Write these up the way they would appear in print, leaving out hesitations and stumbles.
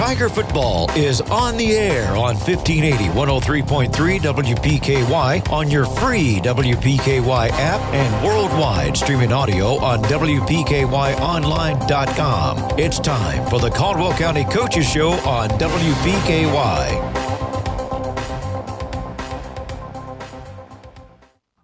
Tiger football is on the air on 1580 103.3 WPKY on your free WPKY app and worldwide streaming audio on WPKYonline.com. It's time for the Caldwell County Coaches Show on WPKY.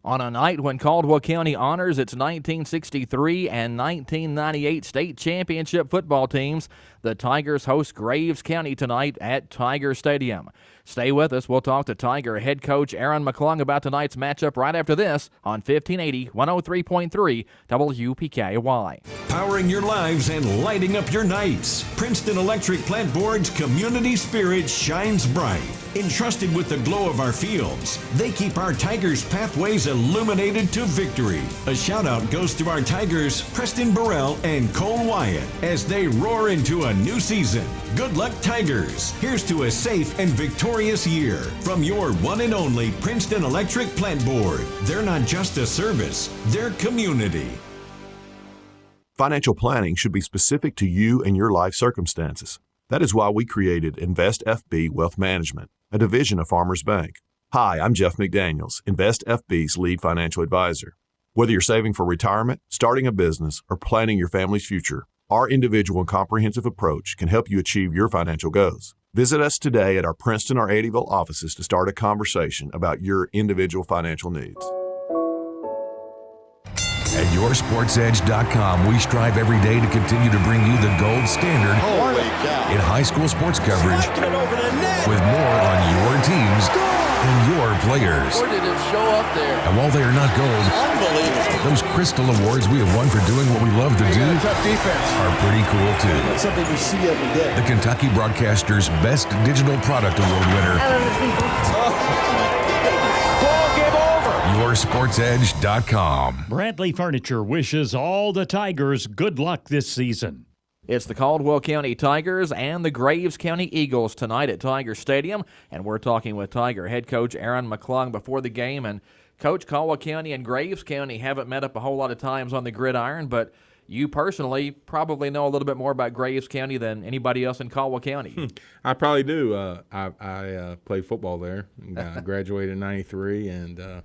On a night when Caldwell County honors its 1963 and 1998 state championship football teams, the Tigers host Graves County tonight at Tiger Stadium. Stay with us. We'll talk to Tiger head coach Aaron McClung about tonight's matchup right after this on 1580 103.3 WPKY. Powering your lives and lighting up your nights. Princeton Electric Plant Board's community spirit shines bright. Entrusted with the glow of our fields, they keep our Tigers' pathways illuminated to victory. A shout out goes to our Tigers, Preston Burrell and Cole Wyatt, as they roar into a new season. Good luck, Tigers. Here's to a safe and victorious year from your one and only Princeton Electric Plant Board. They're not just a service, they're community. Financial planning should be specific to you and your life circumstances. That is why we created Invest FB Wealth Management, a division of Farmers Bank. Hi, I'm Jeff McDaniels, Invest FB's lead financial advisor. Whether you're saving for retirement, starting a business, or planning your family's future, our individual and comprehensive approach can help you achieve your financial goals. Visit us today at our Princeton or Eddyville offices to start a conversation about your individual financial needs. At YourSportsEdge.com, we strive every day to continue to bring you the gold standard in high school sports coverage with more on your teams and your players. Where did it show up there? And while they are not gold, those Crystal Awards we have won for doing what we love to do are pretty cool too. That's something we see every day. The Kentucky Broadcaster's Best Digital Product Award winner. YourSportsEdge.com. Bradley Furniture wishes all the Tigers good luck this season. It's the Caldwell County Tigers and the Graves County Eagles tonight at Tiger Stadium, and we're talking with Tiger head coach Aaron McClung before the game. And Coach, Caldwell County and Graves County haven't met up a whole lot of times on the gridiron, but you personally probably know a little bit more about Graves County than anybody else in Caldwell County. I probably do. I played football there. Graduated in '93, and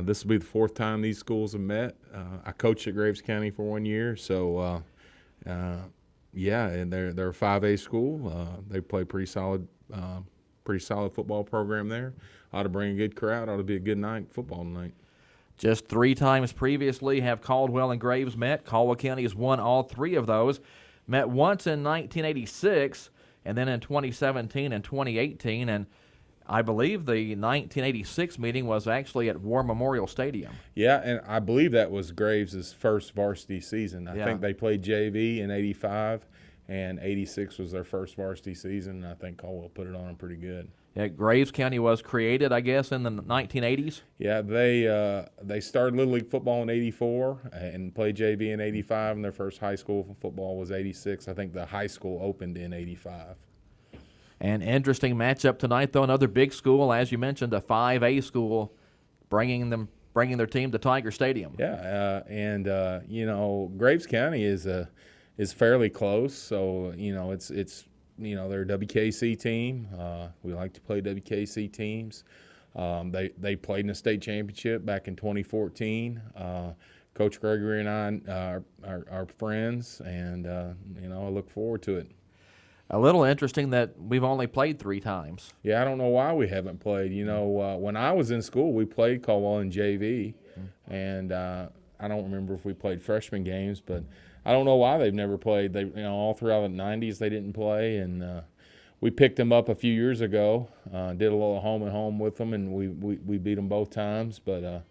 this will be the fourth time these schools have met. I coached at Graves County for 1 year, so yeah, and they're a 5A school. They play pretty solid football program there. Ought to bring a good crowd. Ought to be a good night football tonight. Just 3 times previously have Caldwell and Graves met. Caldwell County has won all 3 of those. Met once in 1986, and then in 2017 and 2018, and I believe the 1986 meeting was actually at War Memorial Stadium. Yeah, and I believe that was Graves' first varsity season. I think they played JV in '85, and '86 was their first varsity season, and I think Caldwell put it on them pretty good. Yeah, Graves County was created, I guess, in the 1980s? Yeah, they started Little League football in '84 and played JV in '85, and their first high school football was ’86. I think the high school opened in '85. An interesting matchup tonight, though. Another big school, as you mentioned, a 5A school, bringing their team to Tiger Stadium. Yeah, and Graves County is fairly close. So it's they're a WKC team. We like to play WKC teams. They played in a state championship back in 2014. Coach Gregory and I are friends, and I look forward to it. A little interesting that we've only played 3 times. Yeah, I don't know why we haven't played. When I was in school, we played Caldwell in JV, and I don't remember if we played freshman games, but I don't know why they've never played. They, all throughout the '90s they didn't play, and we picked them up a few years ago. Did a little home and home with them, and we beat them both times. But other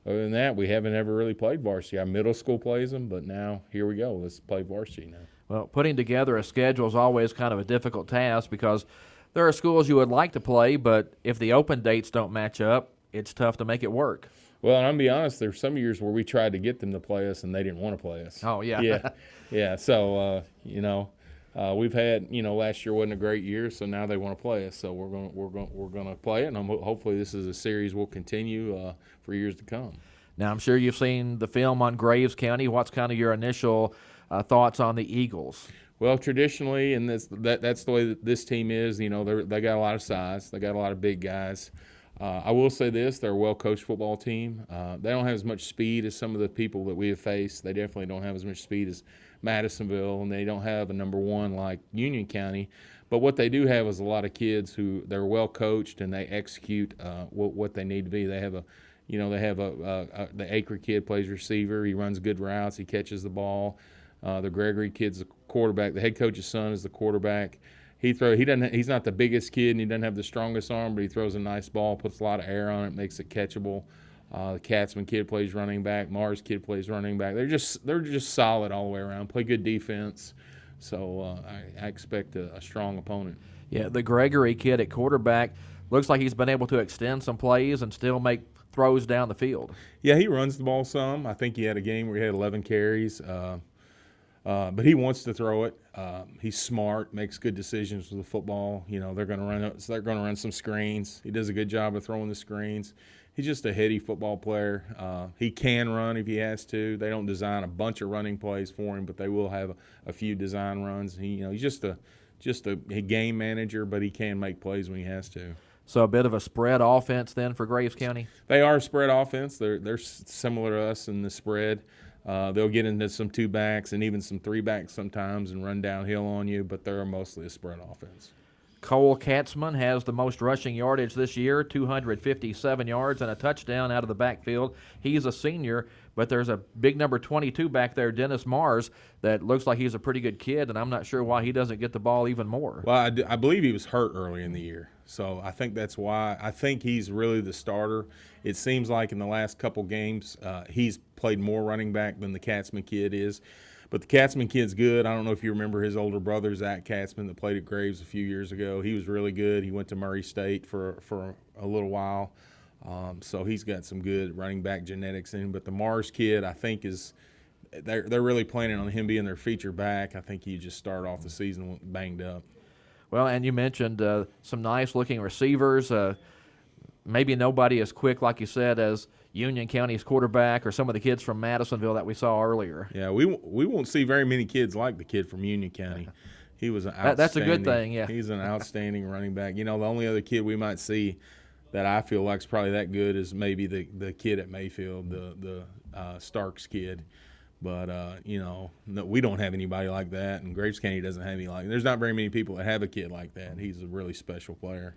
than that, we haven't ever really played varsity. Our middle school plays them, but now here we go. Let's play varsity now. Well, putting together a schedule is always kind of a difficult task because there are schools you would like to play, but if the open dates don't match up, it's tough to make it work. Well, and I'm going to be honest, there's some years where we tried to get them to play us and they didn't want to play us. Oh, yeah. Yeah. So, we've had, last year wasn't a great year, so now they want to play us. So we're going to play it, and hopefully this is a series we'll continue for years to come. Now, I'm sure you've seen the film on Graves County. What's kind of your initial thoughts on the Eagles? Well, traditionally, and that's the way that this team is. They got a lot of size. They got a lot of big guys. I will say this: they're a well-coached football team. They don't have as much speed as some of the people that we have faced. They definitely don't have as much speed as Madisonville, and they don't have a number one like Union County. But what they do have is a lot of kids who they're well-coached and they execute what they need to be. They have the Acre kid plays receiver. He runs good routes. He catches the ball. The Gregory kid's the quarterback. The head coach's son is the quarterback. He's not the biggest kid and he doesn't have the strongest arm, but he throws a nice ball, puts a lot of air on it, makes it catchable. The Katzman kid plays running back. Mars kid plays running back. They're just solid all the way around. Play good defense. So I expect a strong opponent. Yeah, the Gregory kid at quarterback looks like he's been able to extend some plays and still make throws down the field. Yeah, he runs the ball some. I think he had a game where he had 11 carries. But he wants to throw it. He's smart, makes good decisions with the football. They're going to run some screens. He does a good job of throwing the screens. He's just a heady football player. He can run if he has to. They don't design a bunch of running plays for him, but they will have a few design runs. He's just a game manager, but he can make plays when he has to. So a bit of a spread offense then for Graves County? They are a spread offense. They're similar to us in the spread. They'll get into some 2-backs and even some 3-backs sometimes and run downhill on you, but they're mostly a spread offense. Cole Katzman has the most rushing yardage this year, 257 yards and a touchdown out of the backfield. He's a senior, but there's a big number 22 back there, Dennis Mars, that looks like he's a pretty good kid, and I'm not sure why he doesn't get the ball even more. Well, I believe he was hurt early in the year, so I think that's why. I think he's really the starter. It seems like in the last couple games he's played more running back than the Katzman kid is. But the Katzman kid's good. I don't know if you remember his older brother, Zach Katzman, that played at Graves a few years ago. He was really good. He went to Murray State for a little while. So he's got some good running back genetics in him. But the Mars kid, I think, they're really planning on him being their feature back. I think he just started off the season banged up. Well, and you mentioned some nice-looking receivers. Maybe nobody as quick, like you said, as Union County's quarterback or some of the kids from Madisonville that we saw earlier. Yeah, we won't see very many kids like the kid from Union County. He was an outstanding. That's a good thing, yeah. He's an outstanding running back. The only other kid we might see that I feel like is probably that good is maybe the kid at Mayfield, the Starks kid. But, no, we don't have anybody like that, and Graves County doesn't have any like that. There's not very many people that have a kid like that. He's a really special player.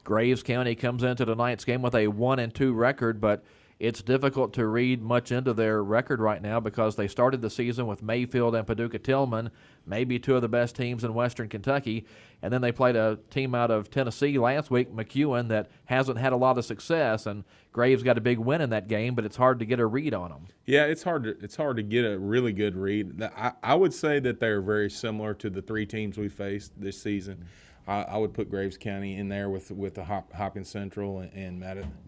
Graves County comes into tonight's game with a 1-2 record, but it's difficult to read much into their record right now because they started the season with Mayfield and Paducah Tillman, maybe two of the best teams in Western Kentucky, and then they played a team out of Tennessee last week, McEwen, that hasn't had a lot of success, and Graves got a big win in that game, but it's hard to get a read on them. Yeah, it's hard to get a really good read. I would say that they're very similar to the three teams we faced this season. I would put Graves County in there with the Hopkins Central and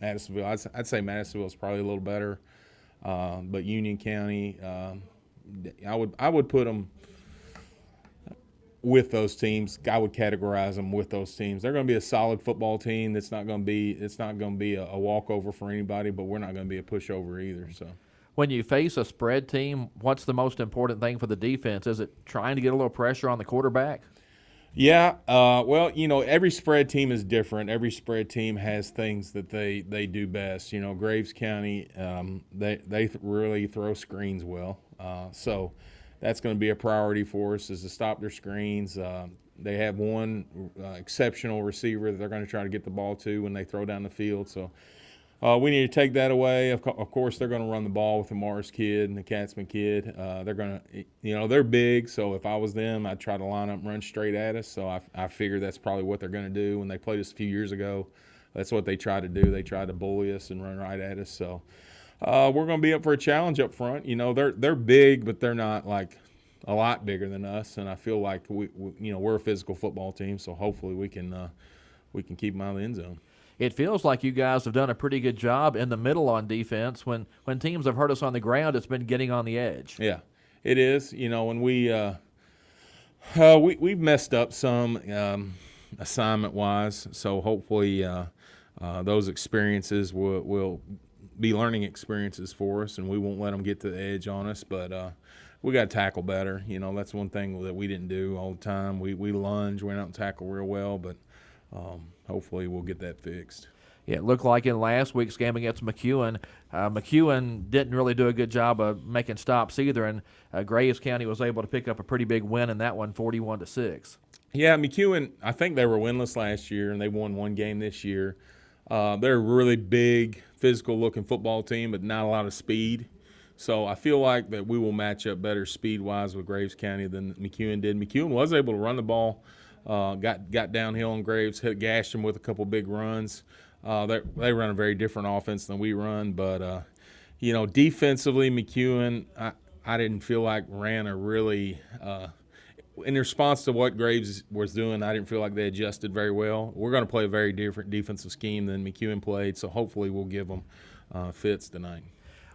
Madisonville. I'd say Madisonville is probably a little better, but Union County, I would put them with those teams. I would categorize them with those teams. They're going to be a solid football team. It's not going to be a walkover for anybody, but we're not going to be a pushover either. So. When you face a spread team, what's the most important thing for the defense? Is it trying to get a little pressure on the quarterback? Yeah, well, every spread team is different. Every spread team has things that they do best. Graves County, they really throw screens well. So that's going to be a priority for us is to stop their screens. They have one exceptional receiver that they're going to try to get the ball to when they throw down the field. So we need to take that away. Of course, they're going to run the ball with the Mars kid and the Katzman kid. They're going to, they're big. So if I was them, I'd try to line up and run straight at us. So I figure that's probably what they're going to do. When they played us a few years ago, that's what they tried to do. They tried to bully us and run right at us. So we're going to be up for a challenge up front. They're big, but they're not like a lot bigger than us. And I feel like we're a physical football team. So hopefully we can keep them out of the end zone. It feels like you guys have done a pretty good job in the middle on defense. When teams have hurt us on the ground, it's been getting on the edge. Yeah, it is. When we've messed up some assignment-wise, so hopefully those experiences will be learning experiences for us, and we won't let them get to the edge on us. But we got to tackle better. That's one thing that we didn't do all the time. We lunge, went out and tackle real well, but hopefully we'll get that fixed. Yeah, it looked like in last week's game against McEwen, McEwen didn't really do a good job of making stops either, and Graves County was able to pick up a pretty big win in that one, 41-6. Yeah, McEwen, I think they were winless last year, and they won one game this year. They're a really big, physical-looking football team, but not a lot of speed. So I feel like that we will match up better speed-wise with Graves County than McEwen did. McEwen was able to run the ball, got downhill on Graves, gashed him with a couple big runs. They run a very different offense than we run, but defensively, McEwen, I didn't feel like ran a really in response to what Graves was doing. I didn't feel like they adjusted very well. We're going to play a very different defensive scheme than McEwen played, so hopefully we'll give them fits tonight.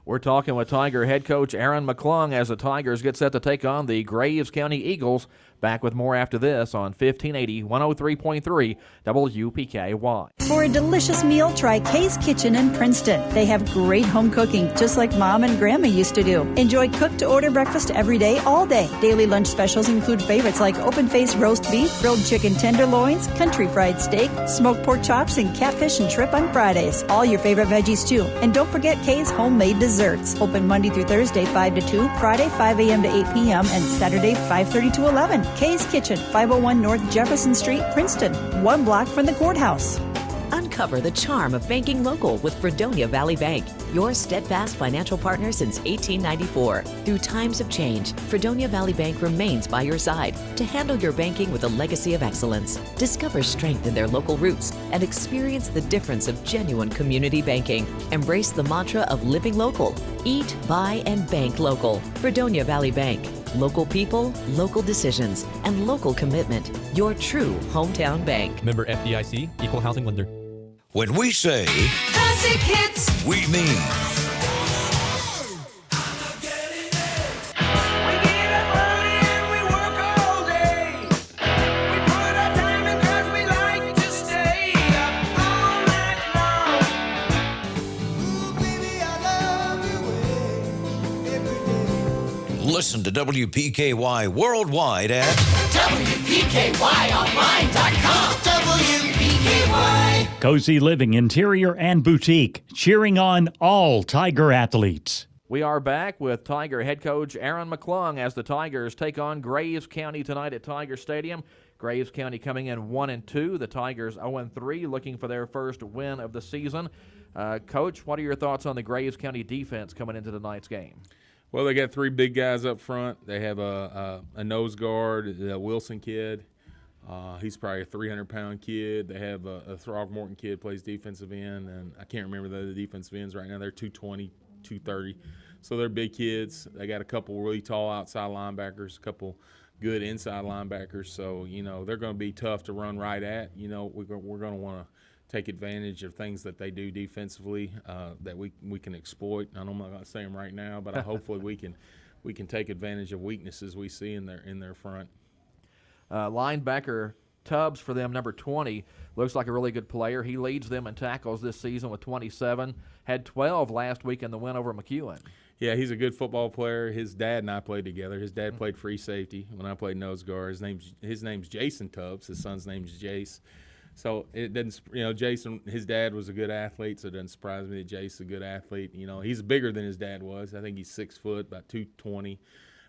We're talking with Tiger head coach Aaron McClung as the Tigers get set to take on the Graves County Eagles. Back with more after this on 1580 103.3 WPKY. For a delicious meal, try Kay's Kitchen in Princeton. They have great home cooking, just like Mom and Grandma used to do. Enjoy cooked-to-order breakfast every day, all day. Daily lunch specials include favorites like open-faced roast beef, grilled chicken tenderloins, country fried steak, smoked pork chops, and catfish and shrimp on Fridays. All your favorite veggies, too. And don't forget Kay's homemade desserts. Open Monday through Thursday, 5 to 2, Friday, 5 a.m. to 8 p.m., and Saturday, 5:30 to 11. Kay's Kitchen, 501 North Jefferson Street, Princeton, 1 block from the courthouse. Uncover the charm of banking local with Fredonia Valley Bank, your steadfast financial partner since 1894. Through times of change, Fredonia Valley Bank remains by your side to handle your banking with a legacy of excellence. Discover strength in their local roots and experience the difference of genuine community banking. Embrace the mantra of living local. Eat, buy, and bank local. Fredonia Valley Bank. Local people, local decisions, and local commitment. Your true hometown bank. Member FDIC, Equal Housing Lender. When we say classic hits, we mean listen to WPKY worldwide at WPKYonline.com. WPKY. Cozy Living Interior and Boutique, cheering on all Tiger athletes. We are back with Tiger head coach Aaron McClung as the Tigers take on Graves County tonight at Tiger Stadium. Graves County coming in 1-2. The Tigers 0-3, looking for their first win of the season. Coach, what are your thoughts on the Graves County defense coming into tonight's game? Well, they got 3 big guys up front. They have a nose guard, the Wilson kid. He's probably a 300-pound kid. They have a Throgmorton kid plays defensive end, and I can't remember the other defensive ends right now. They're 220, 230. So they're big kids. They got a couple really tall outside linebackers, a couple good inside linebackers. So, they're going to be tough to run right at. We're going to want to take advantage of things that they do defensively that we can exploit. I'm not going to say them right now, but hopefully we can take advantage of weaknesses we see in their front. Linebacker Tubbs for them, number 20, looks like a really good player. He leads them in tackles this season with 27. Had 12 last week in the win over McEwen. Yeah, he's a good football player. His dad and I played together. His dad played free safety when I played nose guard. His name's Jason Tubbs. His son's name's Jace. So it doesn't, Jason, his dad was a good athlete, so it doesn't surprise me that Jason's a good athlete. He's bigger than his dad was. I think he's 6 foot, about 220.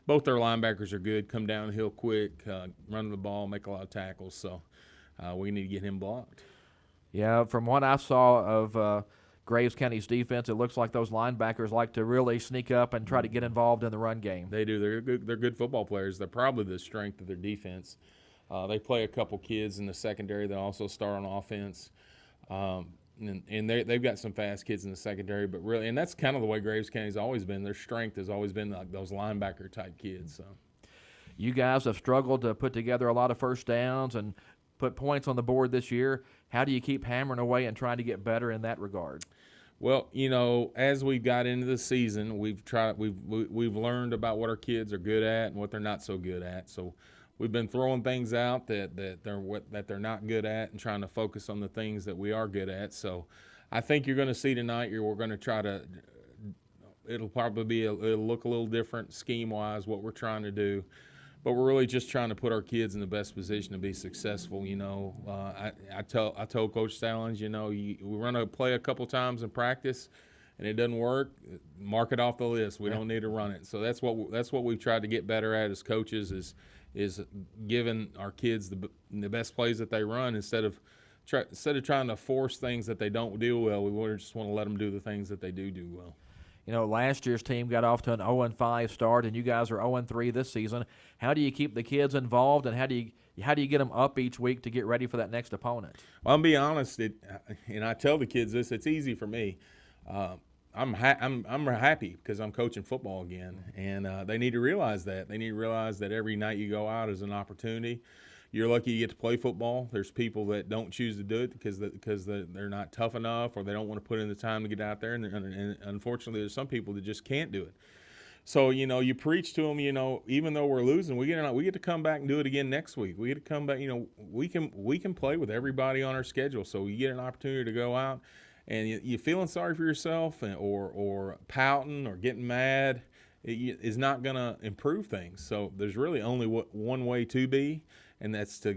Both their linebackers are good, come downhill quick, run the ball, make a lot of tackles. So we need to get him blocked. Yeah, from what I saw of Graves County's defense, it looks like those linebackers like to really sneak up and try to get involved in the run game. They do. They're good football players. They're probably the strength of their defense. They play a couple kids in the secondary that also start on offense. And they've got some fast kids in the secondary, but really, and that's kind of the way Graves County's always been. Their strength has always been like those linebacker-type kids. So, you guys have struggled to put together a lot of first downs and put points on the board this year. How do you keep hammering away and trying to get better in that regard? Well, as we got into the season, we've learned about what our kids are good at and what they're not so good at. So we've been throwing things out that they're not good at and trying to focus on the things that we are good at. So I think you're going to see tonight. We're going to try to. It'll probably be. It'll look a little different scheme-wise what we're trying to do, but we're really just trying to put our kids in the best position to be successful. You know, I told Coach Stallings, you know, we run a play a couple times in practice, and it doesn't work. Mark it off the list. We don't need to run it. So that's what we've tried to get better at as coaches is giving our kids the best plays that they run instead of trying to force things that they don't do well. We just want to let them do the things that they do well. You know, last year's team got off to an 0-5 start, and you guys are 0-3 this season. How do you keep the kids involved, and how do you get them up each week to get ready for that next opponent? Well, I'll be honest, and I tell the kids this: it's easy for me. I'm happy because I'm coaching football again, and they need to realize that. They need to realize that every night you go out is an opportunity. You're lucky you get to play football. There's people that don't choose to do it because they're not tough enough or they don't want to put in the time to get out there. And unfortunately, there's some people that just can't do it. So, you know, you preach to them, you know, even though we're losing, we get to come back and do it again next week. We get to come back, you know, we can play with everybody on our schedule. So you get an opportunity to go out and you feeling sorry for yourself or pouting or getting mad is not going to improve things. So there's really only one way to be. And that's to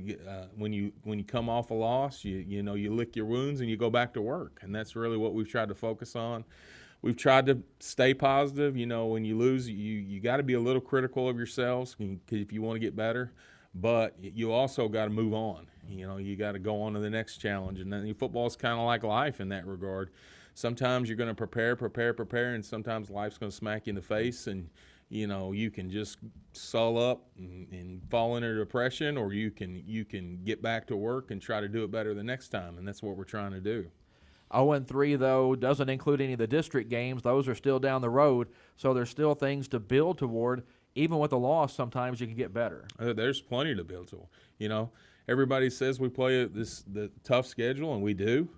when you come off a loss, you lick your wounds and you go back to work. And that's really what we've tried to focus on. We've tried to stay positive. You know, when you lose, you got to be a little critical of yourselves if you want to get better. But you also got to move on. You know, you got to go on to the next challenge. And then football is kind of like life in that regard. Sometimes you're going to prepare, and sometimes life's going to smack you in the face and you know, you can just sull up and fall into depression, or you can get back to work and try to do it better the next time, and that's what we're trying to do. 0-3, though, doesn't include any of the district games. Those are still down the road, so there's still things to build toward. Even with a loss, sometimes you can get better. There's plenty to build toward. You know, everybody says we play the tough schedule, and we do.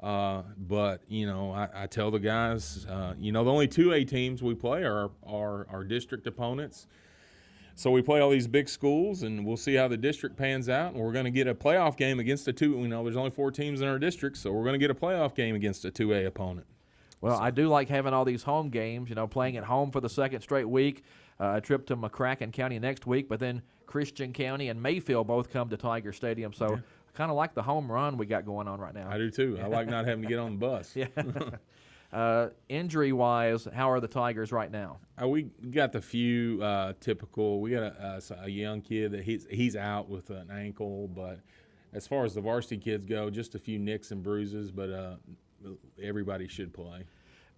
But, you know, I tell the guys, you know, the only 2A teams we play are our district opponents. So we play all these big schools, and we'll see how the district pans out. And we're going to get a playoff game against a 2. You know, there's only 4 teams in our district, so we're going to get a playoff game against a 2A opponent. Well, I do like having all these home games, you know, playing at home for the second straight week, a trip to McCracken County next week, but then Christian County and Mayfield both come to Tiger Stadium. So I kind of like the home run we got going on right now. I do too. I like not having to get on the bus. Yeah. Injury-wise, how are the Tigers right now? We got the few typical. We got a young kid that he's out with an ankle, but as far as the varsity kids go, just a few nicks and bruises, but everybody should play.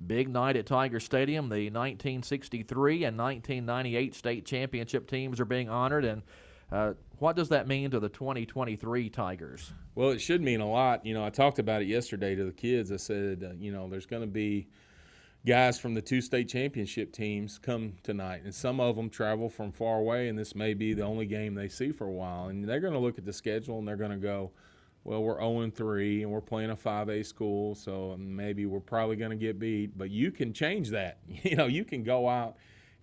Big night at Tiger Stadium. The 1963 and 1998 state championship teams are being honored, and what does that mean to the 2023 Tigers? Well, it should mean a lot. You know, I talked about it yesterday to the kids. I said, you know, there's going to be guys from the 2 state championship teams come tonight, and some of them travel from far away, and this may be the only game they see for a while. And they're going to look at the schedule, and they're going to go, well, we're 0-3, and we're playing a 5A school, so maybe we're probably going to get beat. But you can change that. You know, you can go out,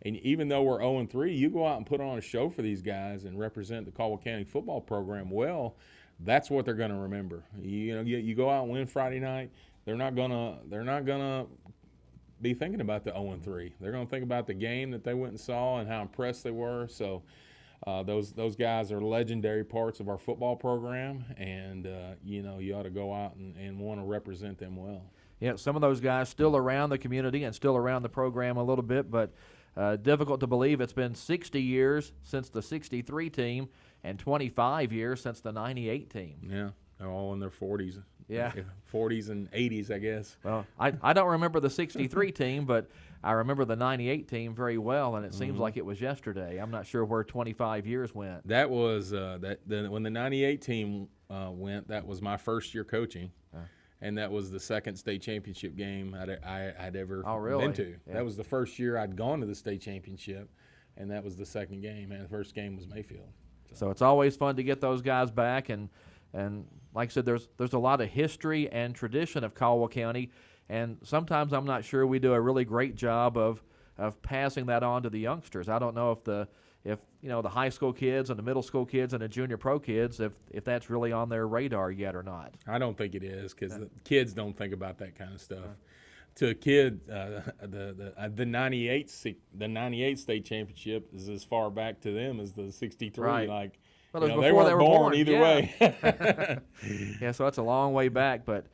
and even though we're 0-3, you go out and put on a show for these guys and represent the Caldwell County football program well. That's what they're going to remember. You know, you go out and win Friday night. They're not gonna be thinking about the 0-3. They're going to think about the game that they went and saw and how impressed they were. So those guys are legendary parts of our football program, and you know, you ought to go out and want to represent them well. Yeah, some of those guys still around the community and still around the program a little bit, but difficult to believe it's been 60 years since the 63 team and 25 years since the 98 team. Yeah, they're all in their 40s. Yeah. 40s and 80s, I guess. Well, I don't remember the 63 team, but I remember the 98 team very well, and it seems like it was yesterday. I'm not sure where 25 years went. That was when the 98 team went, that was my first year coaching. And that was the second state championship game I'd ever been to. Yeah. That was the first year I'd gone to the state championship, and that was the second game. And the first game was Mayfield. So it's always fun to get those guys back. And like I said, there's a lot of history and tradition of Caldwell County. And sometimes I'm not sure we do a really great job of of passing that on to the youngsters. I don't know if the high school kids and the middle school kids and the junior pro kids, if that's really on their radar yet or not. I don't think it is, because the kids don't think about that kind of stuff. To a kid, the 98 state championship is as far back to them as the 63. Right. Like, well, they before they were born either way. Yeah, so that's a long way back. But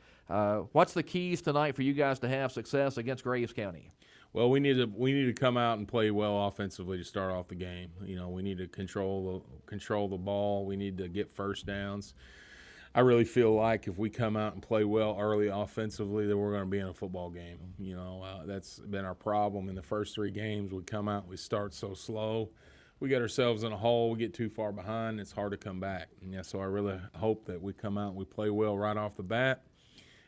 what's the keys tonight for you guys to have success against Graves County? Well, we need to come out and play well offensively to start off the game. We need to control the ball. We need to get first downs. I really feel like if we come out and play well early offensively, then we're going to be in a football game. That's been our problem in the first 3 games. We come out, we start so slow. We get ourselves in a hole. We get too far behind. It's hard to come back. So I really hope that we come out and we play well right off the bat.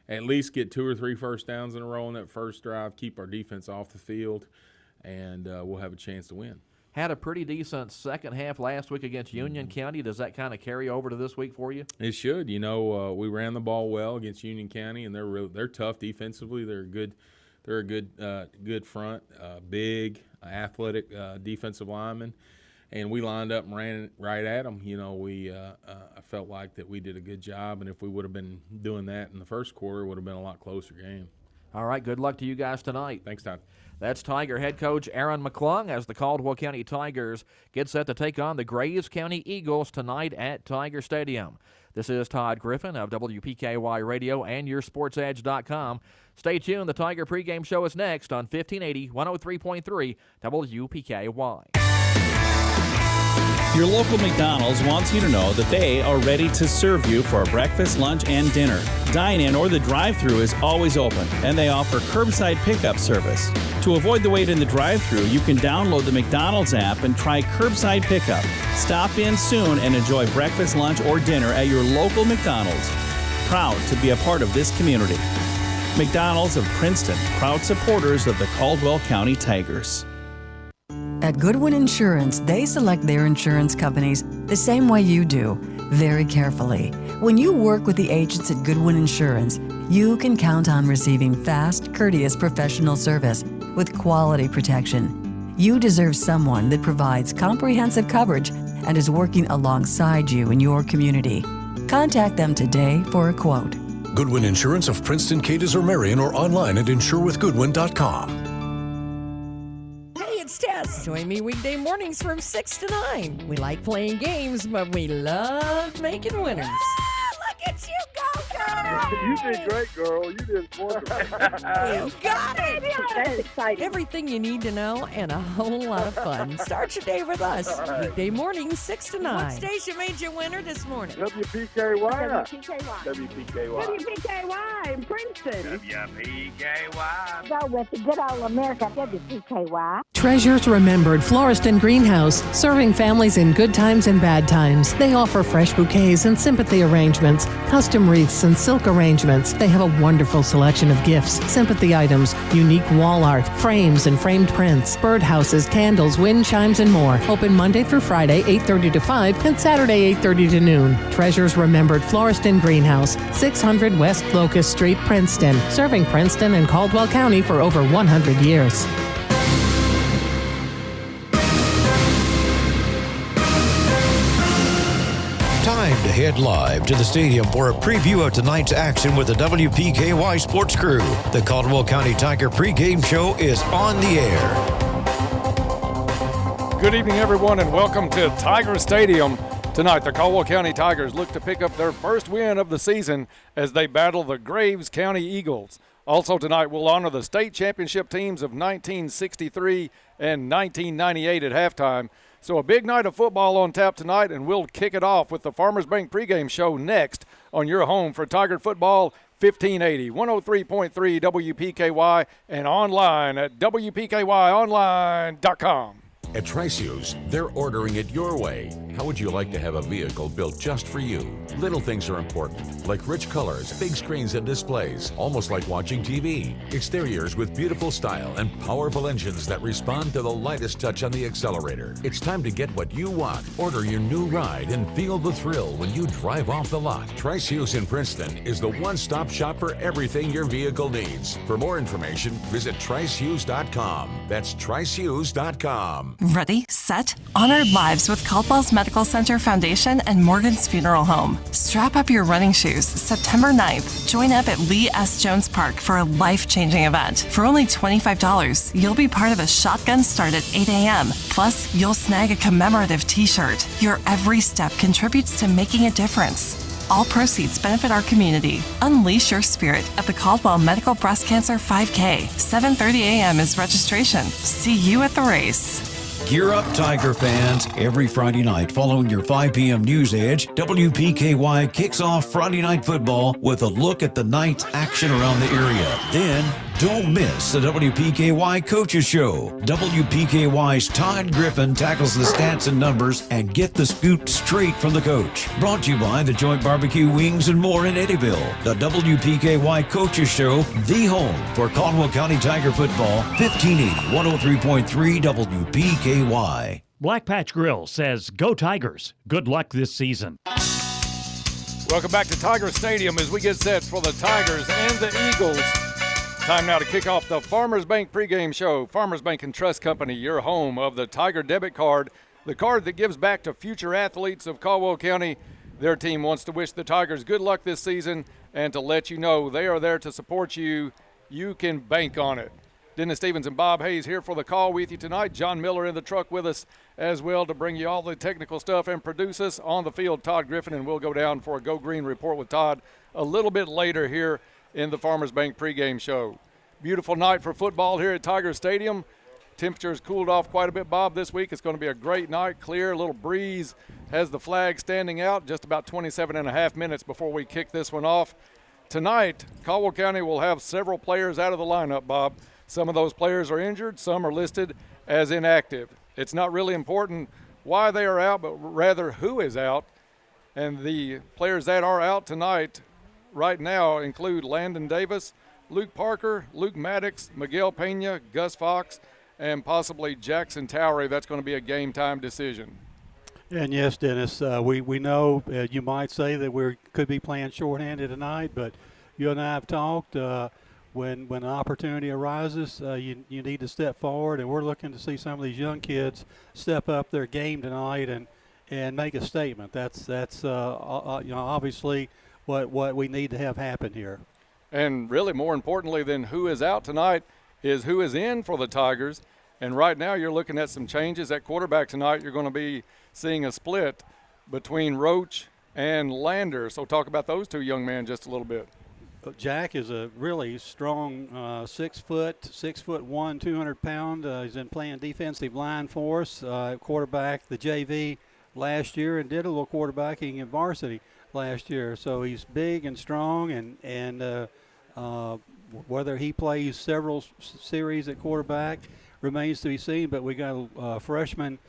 At least get 2 or 3 first downs in a row in that first drive, keep our defense off the field, and we'll have a chance to win. Had a pretty decent second half last week against Union County. Does that kind of carry over to this week for you? It should. We ran the ball well against Union County, and they're tough defensively. They're a good front, big, athletic defensive lineman. And we lined up and ran right at them. I felt like that we did a good job, and if we would have been doing that in the first quarter, it would have been a lot closer game. All right, good luck to you guys tonight. Thanks, Todd. That's Tiger head coach Aaron McClung as the Caldwell County Tigers get set to take on the Graves County Eagles tonight at Tiger Stadium. This is Todd Griffin of WPKY Radio and YourSportsEdge.com. Stay tuned. The Tiger pregame show is next on 1580, 103.3 WPKY. Your local McDonald's wants you to know that they are ready to serve you for breakfast, lunch, and dinner. Dine-in or the drive-thru is always open, and they offer curbside pickup service. To avoid the wait in the drive-thru, you can download the McDonald's app and try curbside pickup. Stop in soon and enjoy breakfast, lunch, or dinner at your local McDonald's. Proud to be a part of this community. McDonald's of Princeton, proud supporters of the Caldwell County Tigers. At Goodwin Insurance, they select their insurance companies the same way you do, very carefully. When you work with the agents at Goodwin Insurance, you can count on receiving fast, courteous professional service with quality protection. You deserve someone that provides comprehensive coverage and is working alongside you in your community. Contact them today for a quote. Goodwin Insurance of Princeton, Cadiz, or Marion, or online at insurewithgoodwin.com. It's Tess. Join me weekday mornings from 6 to 9. We like playing games, but we love making winners. Look at you go, girl! You did great, girl. You did wonderful. You got it! That's exciting. Everything you need to know and a whole lot of fun. Start your day with us. Right. Weekday mornings, 6 to 9. What station made you winner this morning? WPKY. WPKY in Princeton. WPKY. Go with the good old America, WPKY. Treasures Remembered Florist and Greenhouse, serving families in good times and bad times. They offer fresh bouquets and sympathy arrangements, custom wreaths and silk arrangements. They have a wonderful selection of gifts, sympathy items, unique wall art, frames and framed prints, birdhouses, candles, wind chimes, and more. Open Monday through Friday, 8:30 to 5, and Saturday, 8:30 to noon. Treasures Remembered Florist and Greenhouse, 600 West Locust Street, Princeton, serving Princeton and Caldwell County for over 100 years. Time to head live to the stadium for a preview of tonight's action with the WPKY Sports Crew. The Caldwell County Tiger pregame show is on the air. Good evening, everyone, and welcome to Tiger Stadium. Tonight, the Caldwell County Tigers look to pick up their first win of the season as they battle the Graves County Eagles. Also tonight, we'll honor the state championship teams of 1963 and 1998 at halftime. So a big night of football on tap tonight, and we'll kick it off with the Farmers Bank pregame show next on your home for Tiger football, 1580, 103.3 WPKY, and online at WPKYonline.com. At Tricios, they're ordering it your way. How would you like to have a vehicle built just for you? Little things are important, like rich colors, big screens and displays, almost like watching TV. Exteriors with beautiful style and powerful engines that respond to the lightest touch on the accelerator. It's time to get what you want. Order your new ride and feel the thrill when you drive off the lot. Trice Hughes in Princeton is the one-stop shop for everything your vehicle needs. For more information, visit tricehughes.com. That's tricehughes.com. Ready, set, honor lives with Caldwell's Medical Center Foundation and Morgan's Funeral Home. Strap up your running shoes. September 9th, join up at Lee S. Jones Park for a life-changing event. For only $25, you'll be part of a shotgun start at 8 a.m. Plus, you'll snag a commemorative t-shirt. Your every step contributes to making a difference. All proceeds benefit our community. Unleash your spirit at the Caldwell Medical Breast Cancer 5K. 7:30 a.m. is registration. See you at the race. Gear up, Tiger fans. Every Friday night following your 5 p.m. news edge, WPKY kicks off Friday Night Football with a look at the night's action around the area. Then, don't miss the WPKY Coaches Show. WPKY's Todd Griffin tackles the stats and numbers and get the scoop straight from the coach. Brought to you by the Joint Barbecue Wings and more in Eddyville. The WPKY Coaches Show, the home for Caldwell County Tiger football, 1580, 103.3 WPKY. Black Patch Grill says, "Go Tigers. Good luck this season." Welcome back to Tiger Stadium as we get set for the Tigers and the Eagles. Time now to kick off the Farmers Bank pregame show. Farmers Bank and Trust Company, your home of the Tiger debit card, the card that gives back to future athletes of Caldwell County. Their team wants to wish the Tigers good luck this season and to let you know they are there to support you. You can bank on it. Dennis Stevens and Bob Hayes here for the call with you tonight. John Miller in the truck with us as well to bring you all the technical stuff and produce us on the field. Todd Griffin, and we'll go down for a Go Green report with Todd a little bit later here in the Farmers Bank pregame show. Beautiful night for football here at Tiger Stadium. Temperatures cooled off quite a bit, Bob, this week. It's going to be a great night, clear, a little breeze. Has the flag standing out just about 27 and a half minutes before we kick this one off. Tonight, Caldwell County will have several players out of the lineup, Bob. Some of those players are injured. Some are listed as inactive. It's not really important why they are out, but rather who is out. And the players that are out tonight right now include Landon Davis, Luke Parker, Luke Maddox, Miguel Pena, Gus Fox, and possibly Jackson Towery. That's going to be a game-time decision. And yes, Dennis, we know you might say that we could be playing shorthanded tonight, but you and I have talked. When an opportunity arises, you need to step forward, and we're looking to see some of these young kids step up their game tonight and make a statement. That's obviously what we need to have happen here. And really, more importantly than who is out tonight is who is in for the Tigers. And right now you're looking at some changes at quarterback tonight. You're going to be seeing a split between Roach and Lander. So talk about those two young men just a little bit. Jack is a really strong 6 foot, 6'1", 200 pound. He's been playing defensive line for us. Quarterback the JV last year and did a little quarterbacking in varsity last year. So he's big and strong, and whether he plays several series at quarterback remains to be seen. But we got a freshman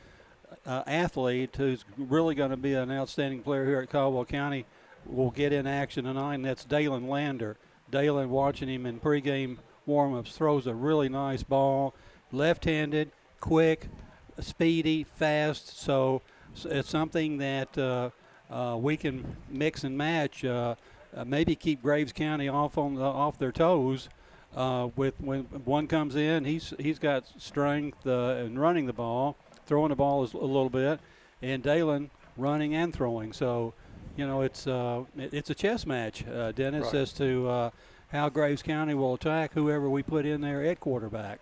athlete who's really going to be an outstanding player here at Caldwell County. Will get in action tonight, and that's Dalen Lander. Dalen, watching him in pregame warm-ups, throws a really nice ball, left-handed, quick, speedy, fast. So it's something that we can mix and match. Maybe keep Graves County off their toes. With when one comes in, he's got strength in running the ball, throwing the ball a little bit, and Dalen running and throwing. So. It's a chess match, Dennis, right, as to how Graves County will attack whoever we put in there at quarterback.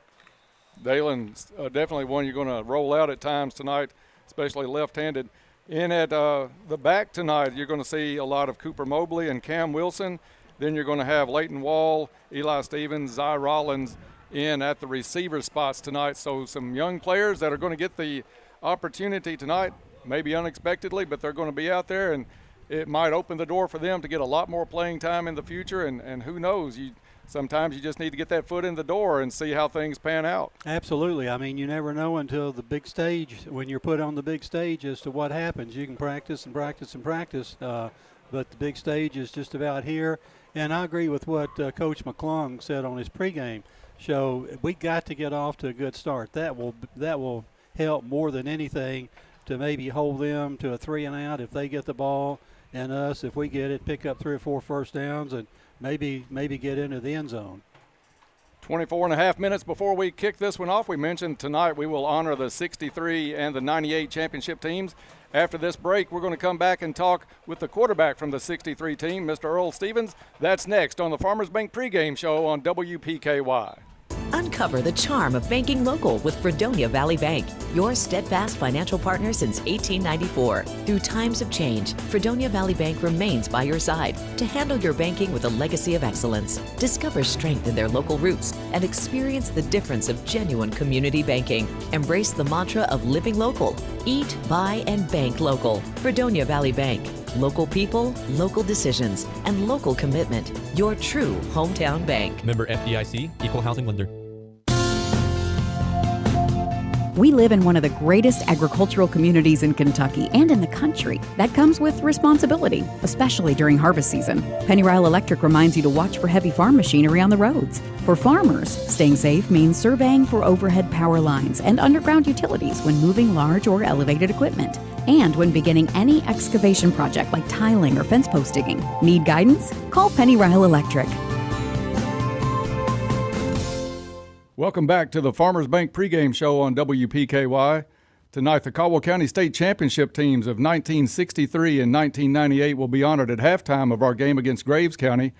Dalen's definitely one you're going to roll out at times tonight, especially left-handed. In at the back tonight, you're going to see a lot of Cooper Mobley and Cam Wilson. Then you're going to have Leighton Wall, Eli Stevens, Zy Rollins in at the receiver spots tonight. So some young players that are going to get the opportunity tonight, maybe unexpectedly, but they're going to be out there. And it might open the door for them to get a lot more playing time in the future, and who knows, sometimes you just need to get that foot in the door and see how things pan out. Absolutely. I mean, you never know until the big stage, when you're put on the big stage, as to what happens. You can practice and practice and practice, but the big stage is just about here. And I agree with what Coach McClung said on his pregame show. We got to get off to a good start. That will help more than anything to maybe hold them to a 3-and-out if they get the ball, and us, if we get it, pick up 3 or 4 first downs and maybe get into the end zone. 24 and a half minutes before we kick this one off, we mentioned tonight we will honor the 63 and the 98 championship teams. After this break, we're going to come back and talk with the quarterback from the 63 team, Mr. Earl Stevens. That's next on the Farmers Bank pregame show on WPKY. Uncover the charm of banking local with Fredonia Valley Bank, your steadfast financial partner since 1894. Through times of change, Fredonia Valley Bank remains by your side to handle your banking with a legacy of excellence. Discover strength in their local roots and experience the difference of genuine community banking. Embrace the mantra of living local. Eat, buy, and bank local. Fredonia Valley Bank. Local people, local decisions, and local commitment. Your true hometown bank. Member FDIC, Equal Housing Lender. We live in one of the greatest agricultural communities in Kentucky and in the country. That comes with responsibility, especially during harvest season. Pennyrile Electric reminds you to watch for heavy farm machinery on the roads. For farmers, staying safe means surveying for overhead power lines and underground utilities when moving large or elevated equipment, and when beginning any excavation project like tiling or fence post digging. Need guidance? Call Pennyrile Electric. Welcome back to the Farmers Bank pregame show on WPKY. Tonight, the Caldwell County State Championship teams of 1963 and 1998 will be honored at halftime of our game against Graves County.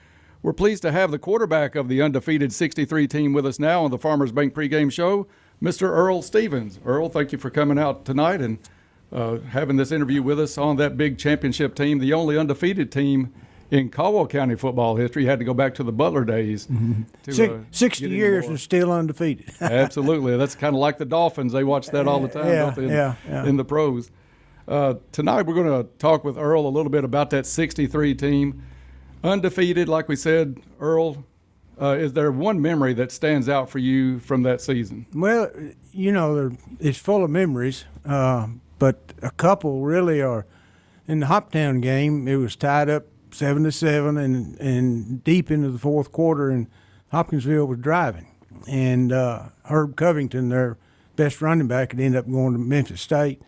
We're pleased to have the quarterback of the undefeated 63 team with us now on the Farmers Bank pregame show, Mr. Earl Stevens. Earl, thank you for coming out tonight and having this interview with us on that big championship team, the only undefeated team in Caldwell County football history. You had to go back to the Butler days. Mm-hmm. 60 years and still undefeated. Absolutely. That's kind of like the Dolphins. They watch that all the time, don't they, in the pros. Tonight we're going to talk with Earl a little bit about that 63 team. Undefeated, like we said, Earl, is there one memory that stands out for you from that season? Well, it's full of memories, but a couple really are. In the Hoptown game, it was tied up 7-7 and deep into the fourth quarter, and Hopkinsville was driving. And Herb Covington, their best running back, had ended up going to Memphis State.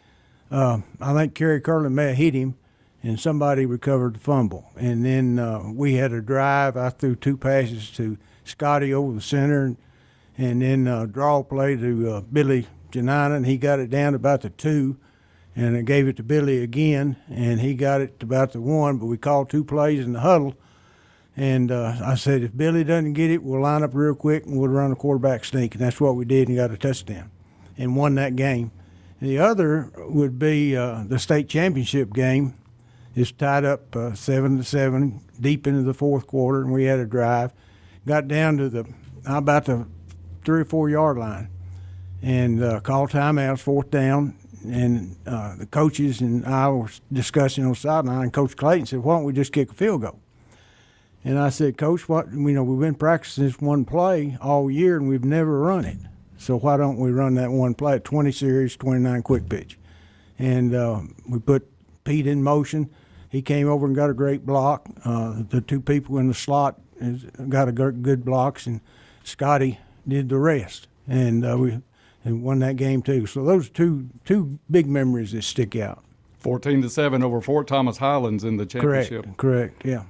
I think Kerry Curlin may have hit him, and somebody recovered the fumble. And then we had a drive. I threw 2 passes to Scotty over the center, and then a draw play to Billy Janina, and he got it down to about the 2. And I gave it to Billy again, and he got it to about the 1, but we called 2 plays in the huddle. And I said, if Billy doesn't get it, we'll line up real quick and we'll run a quarterback sneak. And that's what we did, and got a touchdown and won that game. And the other would be the state championship game. It's tied up 7-7, deep into the fourth quarter, and we had a drive. Got down to about the 3 or 4 yard line, and called timeouts, 4th down. And the coaches and I were discussing on the sideline, and Coach Clayton said, why don't we just kick a field goal? And I said, Coach, we've been practicing this one play all year, and we've never run it. So why don't we run that one play, 20 series, 29 quick pitch? And we put Pete in motion. He came over and got a great block. The 2 people in the slot got good blocks, and Scotty did the rest. And we won that game too. So those two big memories that stick out. 14-7 over Fort Thomas Highlands in the championship. Correct, yeah.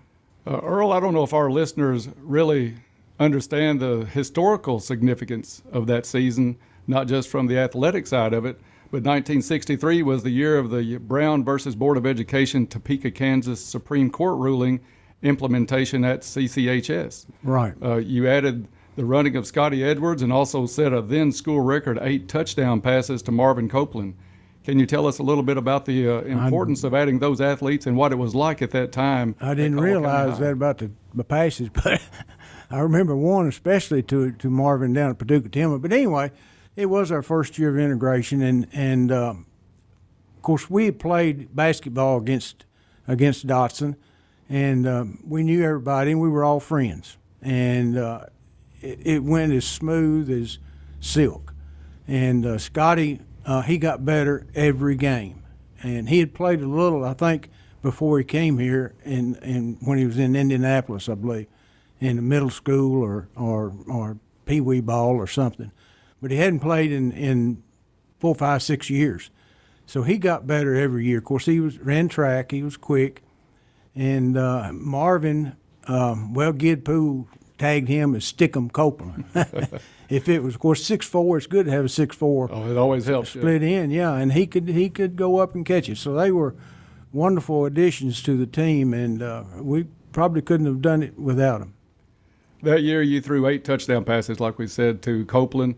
Earl, I don't know if our listeners really understand the historical significance of that season, not just from the athletic side of it, but 1963 was the year of the Brown versus Board of Education Topeka, Kansas Supreme Court ruling implementation at CCHS. Right. You added the running of Scotty Edwards and also set a then school record 8 touchdown passes to Marvin Copeland. Can you tell us a little bit about the importance of adding those athletes and what it was like at that time? I didn't realize that about the passes, but I remember one especially to Marvin down at Paducah Tillman. But anyway, it was our first year of integration, and of course we had played basketball against against Dotson, and we knew everybody, and we were all friends. And it went as smooth as silk. And Scotty, he got better every game. And he had played a little, I think, before he came here, and when he was in Indianapolis, I believe, in the middle school or pee-wee ball or something. But he hadn't played in 4, 5, 6 years. So he got better every year. Of course, ran track. He was quick. And Marvin, Gid Poole tagged him as Stickum Copeland. If it was, of course, 6'4", it's good to have a 6'4". Oh, it always helps. Split in, yeah. And he could go up and catch it. So they were wonderful additions to the team, and we probably couldn't have done it without them. That year you threw 8 touchdown passes, like we said, to Copeland.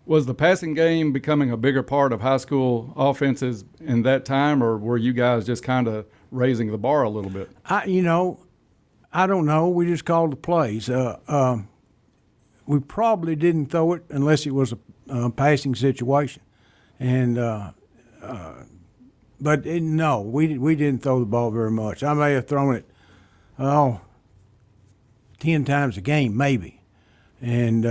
Was the passing game becoming a bigger part of high school offenses in that time, or were you guys just kind of raising the bar a little bit? I don't know. We just called the plays. We probably didn't throw it unless it was a passing situation, and no, we didn't throw the ball very much. I may have thrown it 10 times a game, maybe, and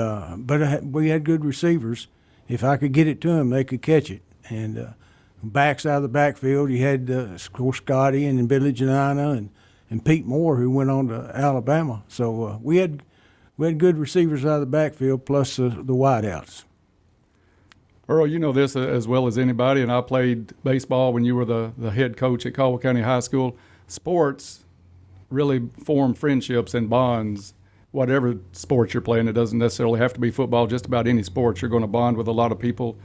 but we had good receivers. If I could get it to them, they could catch it. And backs out of the backfield, you had of course Scotty and Billy Janina and Pete Moore, who went on to Alabama. So we had good receivers out of the backfield, plus the wideouts. Earl, you know this as well as anybody, and I played baseball when you were the head coach at Caldwell County High School. Sports really form friendships and bonds. Whatever sport you're playing, it doesn't necessarily have to be football. Just about any sport, you're going to bond with a lot of people.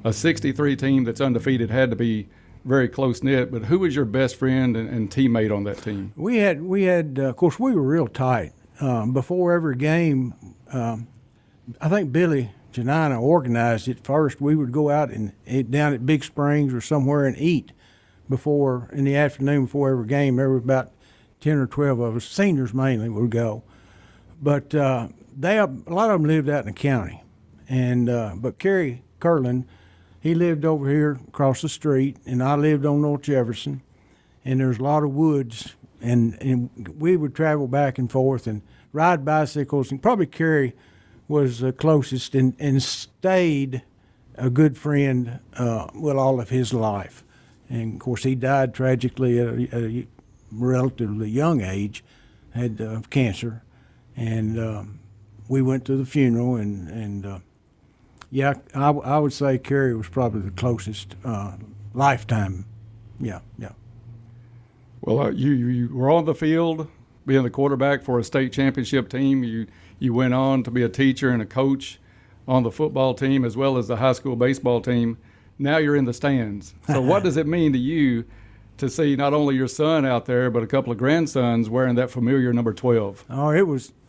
A 63 team that's undefeated had to be very close-knit, but who was your best friend and teammate on that team? We had of course, we were real tight. Before every game, I think Billy Janina organized it first. We would go out and down at Big Springs or somewhere and eat in the afternoon before every game. There were about 10 or 12 of us, seniors mainly, would go. But a lot of them lived out in the county. But Kerry Curlin, he lived over here across the street, and I lived on North Jefferson. And there's a lot of woods, and we would travel back and forth and ride bicycles. And probably Kerry was the closest and stayed a good friend all of his life. And, of course, he died tragically at a relatively young age, had cancer. And we went to the funeral, and I would say Kerry was probably the closest lifetime. Yeah. Well, you were on the field being the quarterback for a state championship team. You went on to be a teacher and a coach on the football team as well as the high school baseball team. Now you're in the stands. So what does it mean to you to see not only your son out there but a couple of grandsons wearing that familiar number 12? Oh,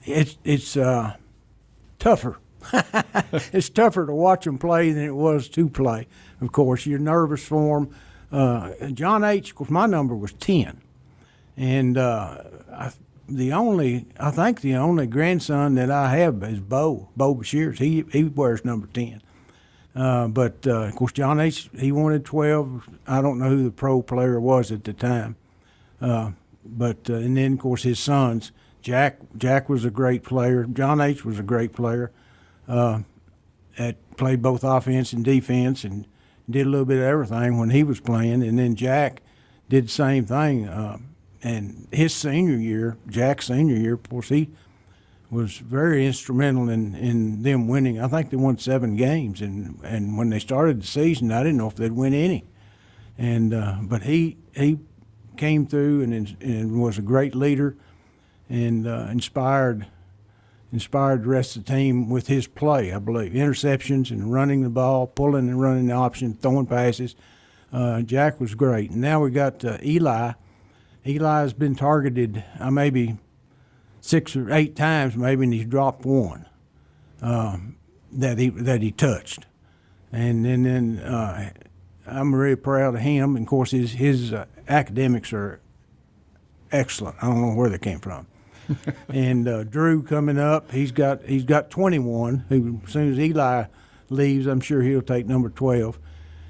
it's tougher. It's tougher to watch them play than it was to play. Of course, you're nervous for them. John H., of course, my number was 10. And I think the only grandson that I have is Bo Bashirs. He wears number 10. But of course, John H., he wanted 12. I don't know who the pro player was at the time. And then, of course, his sons. Jack was a great player. John H. was a great player. Played both offense and defense and did a little bit of everything when he was playing. And then Jack did the same thing. And his Jack's senior year, of course, he was very instrumental in them winning. I think they won 7 games. And when they started the season, I didn't know if they'd win any. But he came through and was a great leader and inspired the rest of the team with his play, I believe. Interceptions and running the ball, pulling and running the option, throwing passes. Jack was great. And now we got Eli. Eli's been targeted maybe 6 or 8 times, maybe, and he's dropped 1 that he touched. And then I'm really proud of him. And of course, his academics are excellent. I don't know where they came from. And Drew coming up, he's got 21. Who, as soon as Eli leaves, I'm sure he'll take number 12.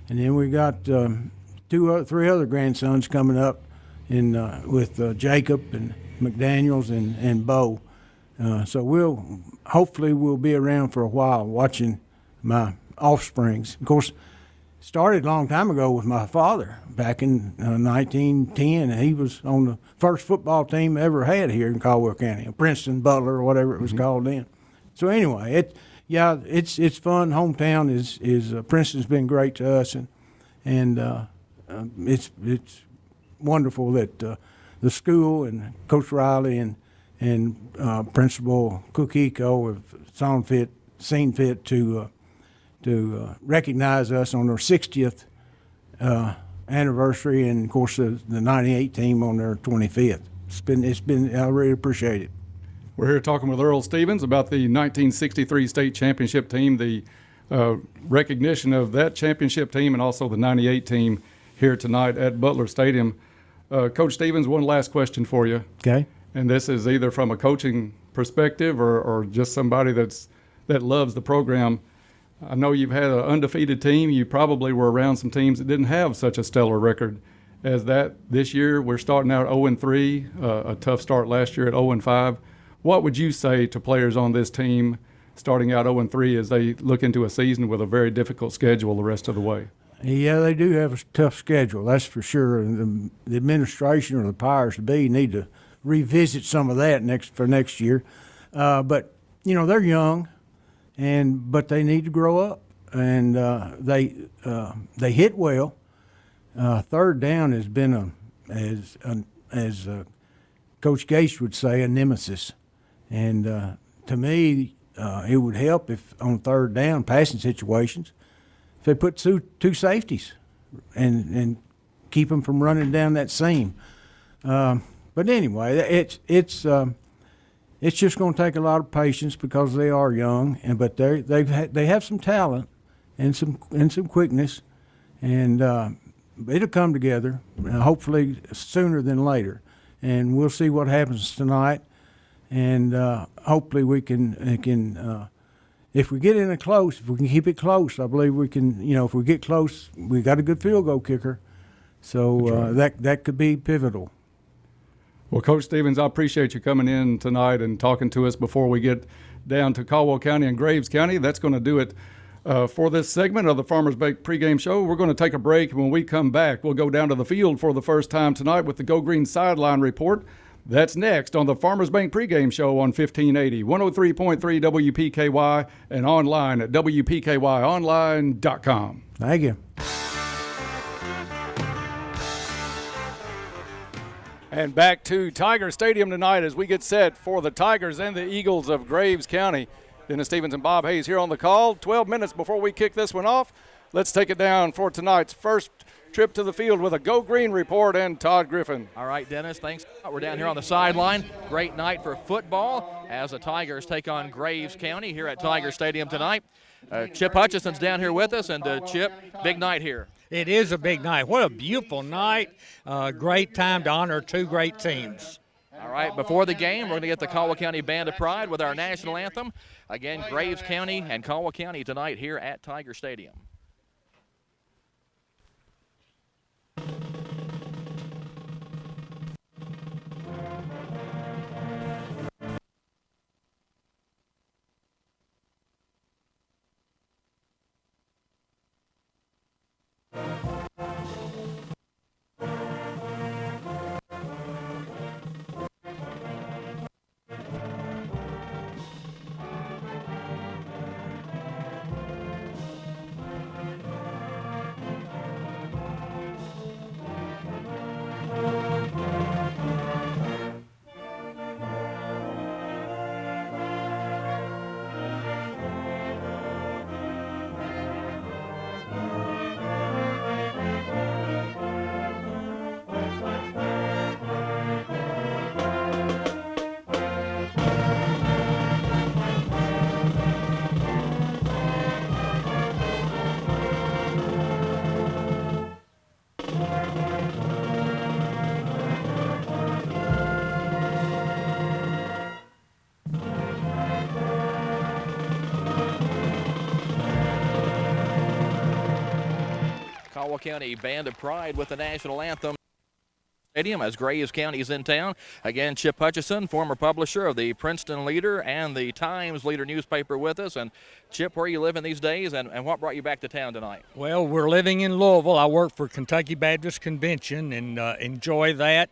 And then we got 3 other grandsons coming up, with Jacob and McDaniels and Bo. So hopefully we'll be around for a while watching my offsprings. Of course, started a long time ago with my father back in 1910. He was on the first football team ever had here in Caldwell County, Princeton, Butler, or whatever it was called then. So anyway, it's fun. Hometown is Princeton's been great to us, and it's wonderful that the school and Coach Riley and Principal Cook-Eco have seen fit to recognize us on our 60th anniversary, and of course the 98 team on their 25th. It's been I really appreciate it. We're here talking with Earl Stevens about the 1963 state championship team, the recognition of that championship team, and also the 98 team here tonight at Butler Stadium. Coach Stevens, one last question for you. Okay. And this is either from a coaching perspective or just somebody that loves the program. I know you've had an undefeated team. You probably were around some teams that didn't have such a stellar record as that. This year, we're starting out 0-3, a tough start last year at 0-5. What would you say to players on this team starting out 0-3 as they look into a season with a very difficult schedule the rest of the way? Yeah, they do have a tough schedule, that's for sure. And the administration or the powers to be need to revisit some of that for next year. But, they're young. But they need to grow up, and they hit well. Third down has been as Coach Gase would say, a nemesis. And to me, it would help if on third down passing situations, if they put two safeties and keep them from running down that seam. But anyway, it's just going to take a lot of patience because they are young, but they have some talent and some quickness, and it'll come together hopefully sooner than later. And we'll see what happens tonight, and hopefully we can if we get in it close, if we can keep it close, I believe we can. If we get close, we got a good field goal kicker, so that could be pivotal. Well, Coach Stevens, I appreciate you coming in tonight and talking to us before we get down to Caldwell County and Graves County. That's going to do it for this segment of the Farmers Bank pregame show. We're going to take a break. When we come back, we'll go down to the field for the first time tonight with the Go Green Sideline Report. That's next on the Farmers Bank pregame show on 1580, 103.3 WPKY, and online at WPKYonline.com. Thank you. And back to Tiger Stadium tonight as we get set for the Tigers and the Eagles of Graves County. Dennis Stevens and Bob Hayes here on the call. 12 minutes before we kick this one off. Let's take it down for tonight's first trip to the field with a Go Green report and Todd Griffin. All right, Dennis, thanks. We're down here on the sideline. Great night for football as the Tigers take on Graves County here at Tiger Stadium tonight. Chip Hutchison's down here with us, and Chip, big night here. It is a big night. What a beautiful night. Great time to honor two great teams. All right, before the game, we're going to get the Caldwell County Band of Pride with our national anthem. Again, Graves County and Caldwell County tonight here at Tiger Stadium. Caldwell County Band of Pride with the national anthem. Stadium as Graves County is in town. Again, Chip Hutchison, former publisher of the Princeton Leader and the Times Leader newspaper with us. And Chip, where are you living these days, and what brought you back to town tonight? Well, we're living in Louisville. I work for Kentucky Baptist Convention and enjoy that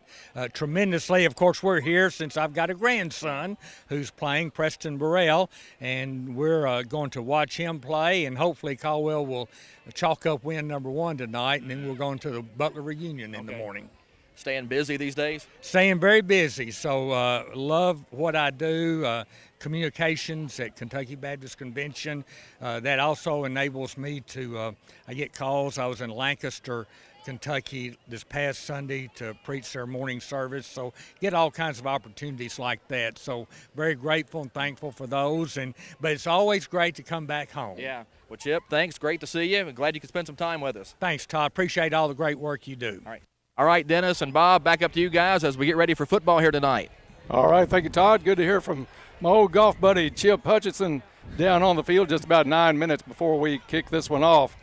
tremendously. Of course, we're here since I've got a grandson who's playing, Preston Burrell, and we're going to watch him play, and hopefully Caldwell will chalk up win number 1 tonight, and then we're going to the Butler reunion in the morning. Staying busy these days? Staying very busy. So love what I do. Communications at Kentucky Baptist Convention. That also enables me to, I get calls. I was in Lancaster, Kentucky this past Sunday to preach their morning service. So get all kinds of opportunities like that. So very grateful and thankful for those. But it's always great to come back home. Yeah. Well, Chip, thanks. Great to see you. I'm glad you could spend some time with us. Thanks, Todd. Appreciate all the great work you do. All right, Dennis and Bob, back up to you guys as we get ready for football here tonight. All right, thank you, Todd. Good to hear from my old golf buddy, Chip Hutchison, down on the field just about 9 minutes before we kick this one off.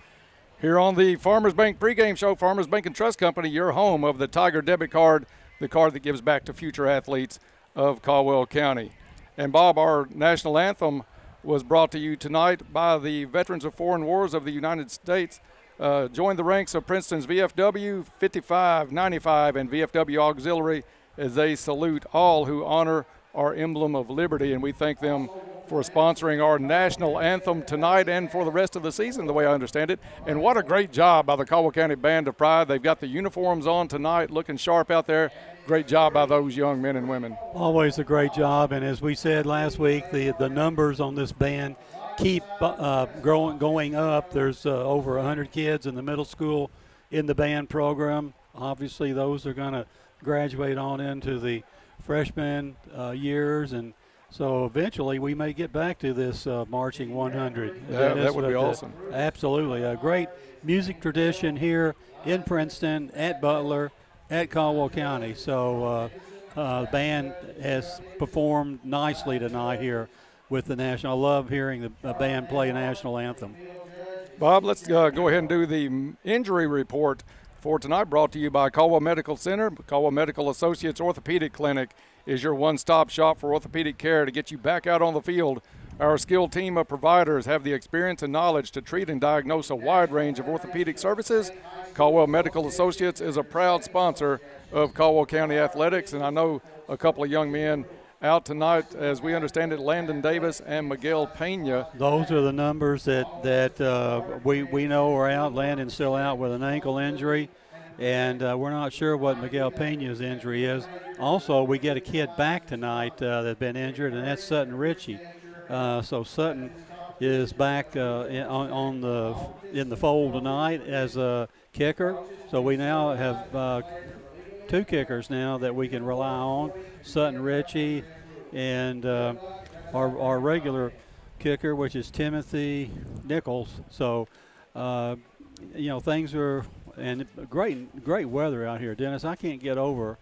Here on the Farmers Bank pregame show, Farmers Bank and Trust Company, your home of the Tiger debit card, the card that gives back to future athletes of Caldwell County. And Bob, our national anthem was brought to you tonight by the Veterans of Foreign Wars of the United States. Join the ranks of Princeton's VFW 55, 95, and VFW Auxiliary as they salute all who honor our emblem of liberty. And we thank them for sponsoring our national anthem tonight and for the rest of the season, the way I understand it. And what a great job by the Caldwell County Band of Pride. They've got the uniforms on tonight, looking sharp out there. Great job by those young men and women. Always a great job. And as we said last week, the numbers on this band keep going up. There's over 100 kids in the middle school in the band program. Obviously, those are going to graduate on into the freshman years, and so eventually we may get back to this marching 100. That would be awesome. Absolutely. A great music tradition here in Princeton, at Butler, at Caldwell County. So the band has performed nicely tonight here with the national. I love hearing the band play a national anthem. Bob, let's go ahead and do the injury report for tonight, brought to you by Caldwell Medical Center. Caldwell Medical Associates Orthopedic Clinic is your one-stop shop for orthopedic care to get you back out on the field. Our skilled team of providers have the experience and knowledge to treat and diagnose a wide range of orthopedic services. Caldwell Medical Associates is a proud sponsor of Caldwell County Athletics, and I know a couple of young men out tonight, as we understand it, Landon Davis and Miguel Pena. Those are the numbers that we know are out. Landon's still out with an ankle injury, and we're not sure what Miguel Pena's injury is. Also, we get a kid back tonight that's been injured, and that's Sutton Ritchie. So Sutton is back in the fold tonight as a kicker. So we now have 2 kickers now that we can rely on, Sutton Ritchie and our regular kicker, which is Timothy Nichols. So, things are, and great weather out here, Dennis. I can't get over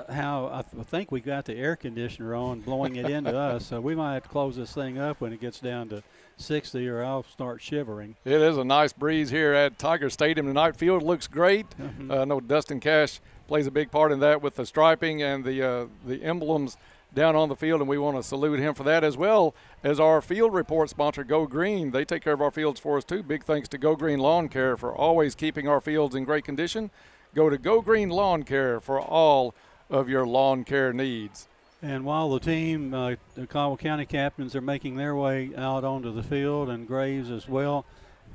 how I think we got the air conditioner on, blowing it into us. So we might have to close this thing up when it gets down to 60, or I'll start shivering. It is a nice breeze here at Tiger Stadium tonight. Field looks great. I know Dustin Cash plays a big part in that with the striping and the emblems down on the field, and we want to salute him for that, as well as our field report sponsor, Go Green. They take care of our fields for us too. Big thanks to Go Green Lawn Care for always keeping our fields in great condition. Go to Go Green Lawn Care for all of your lawn care needs. And while the team, the Caldwell County captains, are making their way out onto the field, and Graves as well,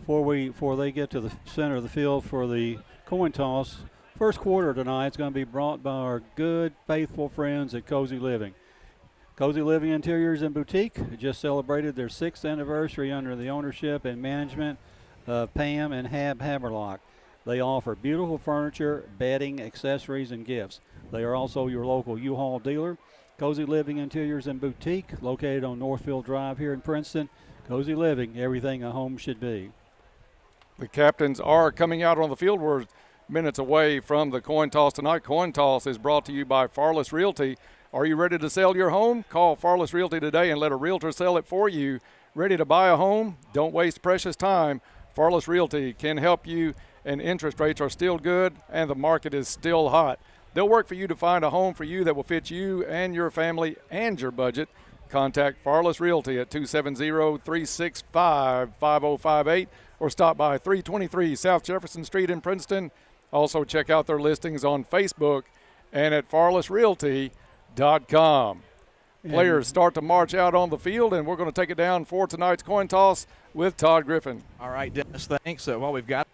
before they get to the center of the field for the coin toss, first quarter tonight is going to be brought by our good, faithful friends at Cozy Living. Cozy Living Interiors and Boutique just celebrated their 6th anniversary under the ownership and management of Pam and Hab Haberlock. They offer beautiful furniture, bedding, accessories, and gifts. They are also your local U-Haul dealer. Cozy Living Interiors and Boutique, located on Northfield Drive here in Princeton. Cozy Living, everything a home should be. The captains are coming out on the field. We're minutes away from the coin toss tonight. Coin toss is brought to you by Farless Realty. Are you ready to sell your home? Call Farless Realty today and let a realtor sell it for you. Ready to buy a home? Don't waste precious time. Farless Realty can help you, and interest rates are still good and the market is still hot. They'll work for you to find a home for you that will fit you and your family and your budget. Contact Farless Realty at 270-365-5058 or stop by 323 South Jefferson Street in Princeton. Also check out their listings on Facebook and at farlessrealty.com. Players start to march out on the field, and we're going to take it down for tonight's coin toss with Todd Griffin. All right, Dennis, thanks. While we've got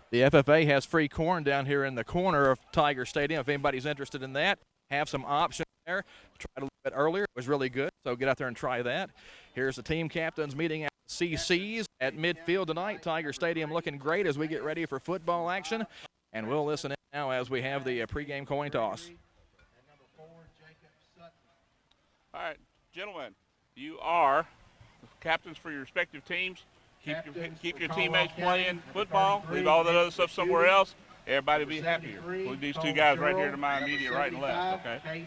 the FFA has free corn down here in the corner of Tiger Stadium. If anybody's interested in that, have some options there. Tried a little bit earlier. It was really good, so get out there and try that. Here's the team captains meeting at CC's at midfield tonight. Tiger Stadium looking great as we get ready for football action. And we'll listen in now as we have the pregame coin toss. All right, gentlemen, you are captains for your respective teams. Keep your teammates playing football. Leave all that other stuff somewhere else. Everybody be happier. Include these two guys right here to my immediate right and left, okay?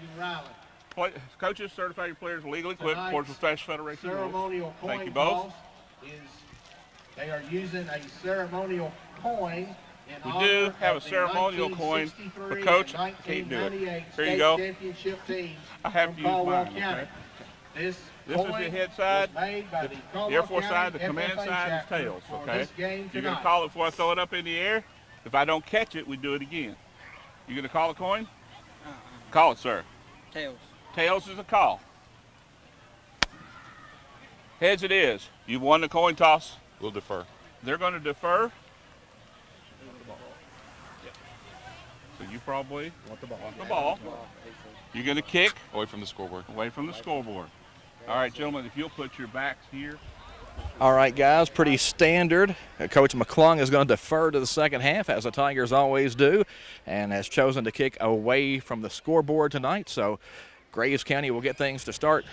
Coaches, certify your players legally equipped according to Special Federation rules. Thank you both. They are using a ceremonial coin. We do have a ceremonial coin, but Coach, can't do it. Here you go. I have to use mine, okay? This is the head side, the Air Force side, the command side is tails, okay? You're going to call it before I throw it up in the air. If I don't catch it, we do it again. You going to call a coin? Call it, sir. Tails. Tails is a call. Heads it is. You've won the coin toss. We'll defer. They're going to defer. So you probably want the ball. You're going to kick. Away from the scoreboard. Away from the scoreboard. All right, gentlemen, if you'll put your backs here. All right, guys, pretty standard. Coach McClung is going to defer to the second half, as the Tigers always do, and has chosen to kick away from the scoreboard tonight. So Graves County will get things to start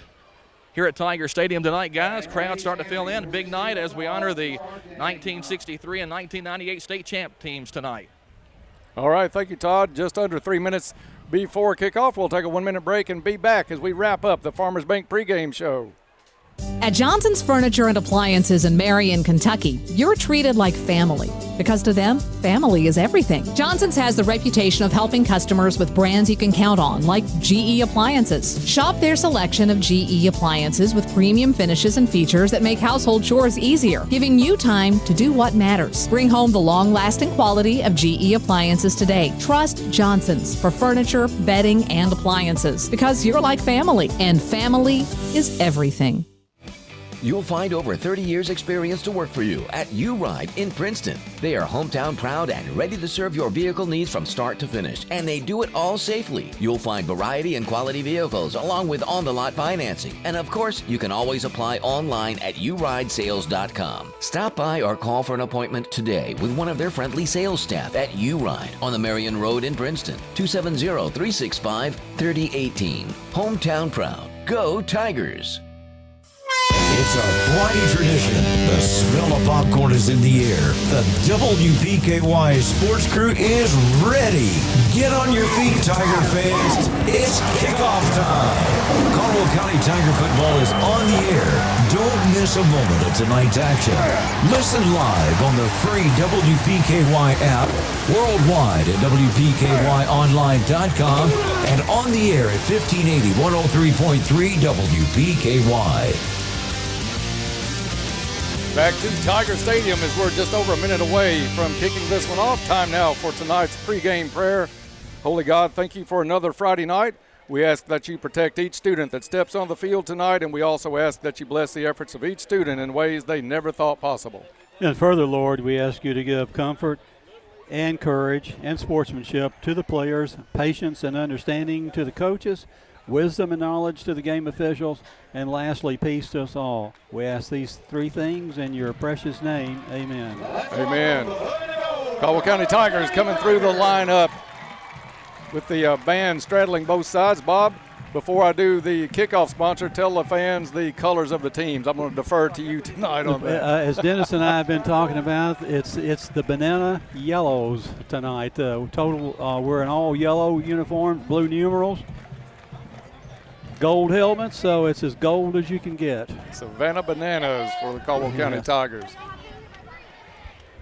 here at Tiger Stadium tonight, guys. Crowd starting to fill in. Big night as we honor the 1963 and 1998 state champ teams tonight. All right, thank you, Todd. Just under 3 minutes before kickoff, we'll take a 1 minute break and be back as we wrap up the Farmers Bank pregame show. At Johnson's Furniture and Appliances in Marion, Kentucky, you're treated like family. Because to them, family is everything. Johnson's has the reputation of helping customers with brands you can count on, like GE Appliances. Shop their selection of GE appliances with premium finishes and features that make household chores easier, giving you time to do what matters. Bring home the long-lasting quality of GE appliances today. Trust Johnson's for furniture, bedding, and appliances. Because you're like family, and family is everything. You'll find over 30 years experience to work for you at U-Ride in Princeton. They are hometown proud and ready to serve your vehicle needs from start to finish, and they do it all safely. You'll find variety and quality vehicles along with on-the-lot financing. And of course, you can always apply online at uridesales.com. Stop by or call for an appointment today with one of their friendly sales staff at U-Ride on the Marion Road in Princeton. 270-365-3018. Hometown proud. Go Tigers! It's a Friday tradition. The smell of popcorn is in the air. The WPKY sports crew is ready. Get on your feet, Tiger fans. It's kickoff time. Caldwell County Tiger football is on the air. Don't miss a moment of tonight's action. Listen live on the free WPKY app, worldwide at WPKYonline.com, and on the air at 1580 103.3 WPKY. Back to Tiger Stadium as we're just over a minute away from kicking this one off. Time now for tonight's pregame prayer. Holy God, thank you for another Friday night. We ask that you protect each student that steps on the field tonight, and we also ask that you bless the efforts of each student in ways they never thought possible. And further, Lord, we ask you to give comfort and courage and sportsmanship to the players, patience and understanding to the coaches, wisdom and knowledge to the game officials, and lastly, peace to us all. We ask these three things in your precious name. Amen. Amen. Caldwell County Tigers coming through the lineup with the band straddling both sides. Bob, before I do the kickoff sponsor, tell the fans the colors of the teams. I'm going to defer to you tonight on that. As Dennis and I have been talking about, it's the banana yellows tonight. We're in all yellow uniforms, blue numerals, gold helmets, so it's as gold as you can get. Savannah Bananas for the Caldwell County Tigers.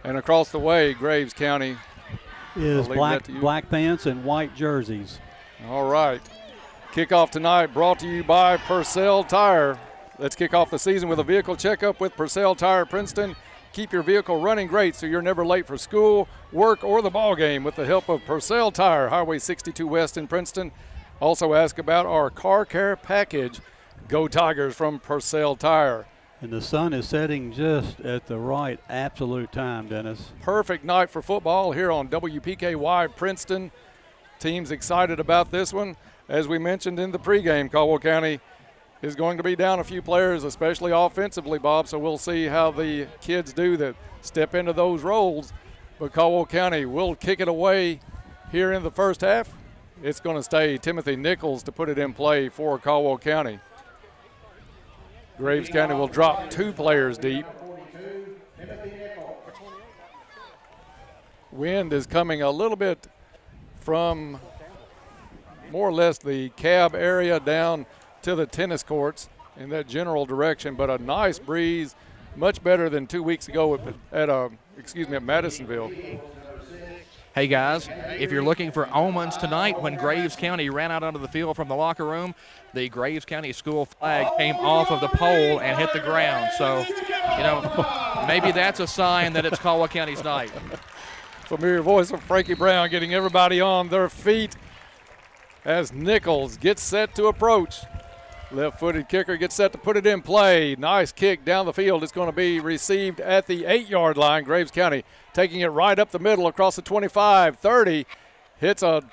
And across the way, Graves County is black pants and white jerseys. All right. Kickoff tonight brought to you by Purcell Tire. Let's kick off the season with a vehicle checkup with Purcell Tire Princeton. Keep your vehicle running great so you're never late for school, work, or the ball game with the help of Purcell Tire, Highway 62 West in Princeton. Also ask about our car care package. Go Tigers from Purcell Tire. And the sun is setting just at the right absolute time, Dennis. Perfect night for football here on WPKY Princeton. Team's excited about this one. As we mentioned in the pregame, Caldwell County is going to be down a few players, especially offensively, Bob, so we'll see how the kids do that step into those roles. But Caldwell County will kick it away here in the first half. It's going to stay Timothy Nichols to put it in play for Caldwell County. Graves County will drop 2 players deep. Wind is coming a little bit from more or less the cab area down to the tennis courts in that general direction, but a nice breeze, much better than 2 weeks ago at Madisonville. Hey guys, if you're looking for omens tonight, when Graves County ran out onto the field from the locker room, the Graves County school flag came off of the pole and hit the ground. So, maybe that's a sign that it's Caldwell County's night. Familiar voice of Frankie Brown getting everybody on their feet as Nichols gets set to approach. Left-footed kicker gets set to put it in play. Nice kick down the field. It's going to be received at the 8-yard line. Graves County taking it right up the middle across the 25, 30. Hits a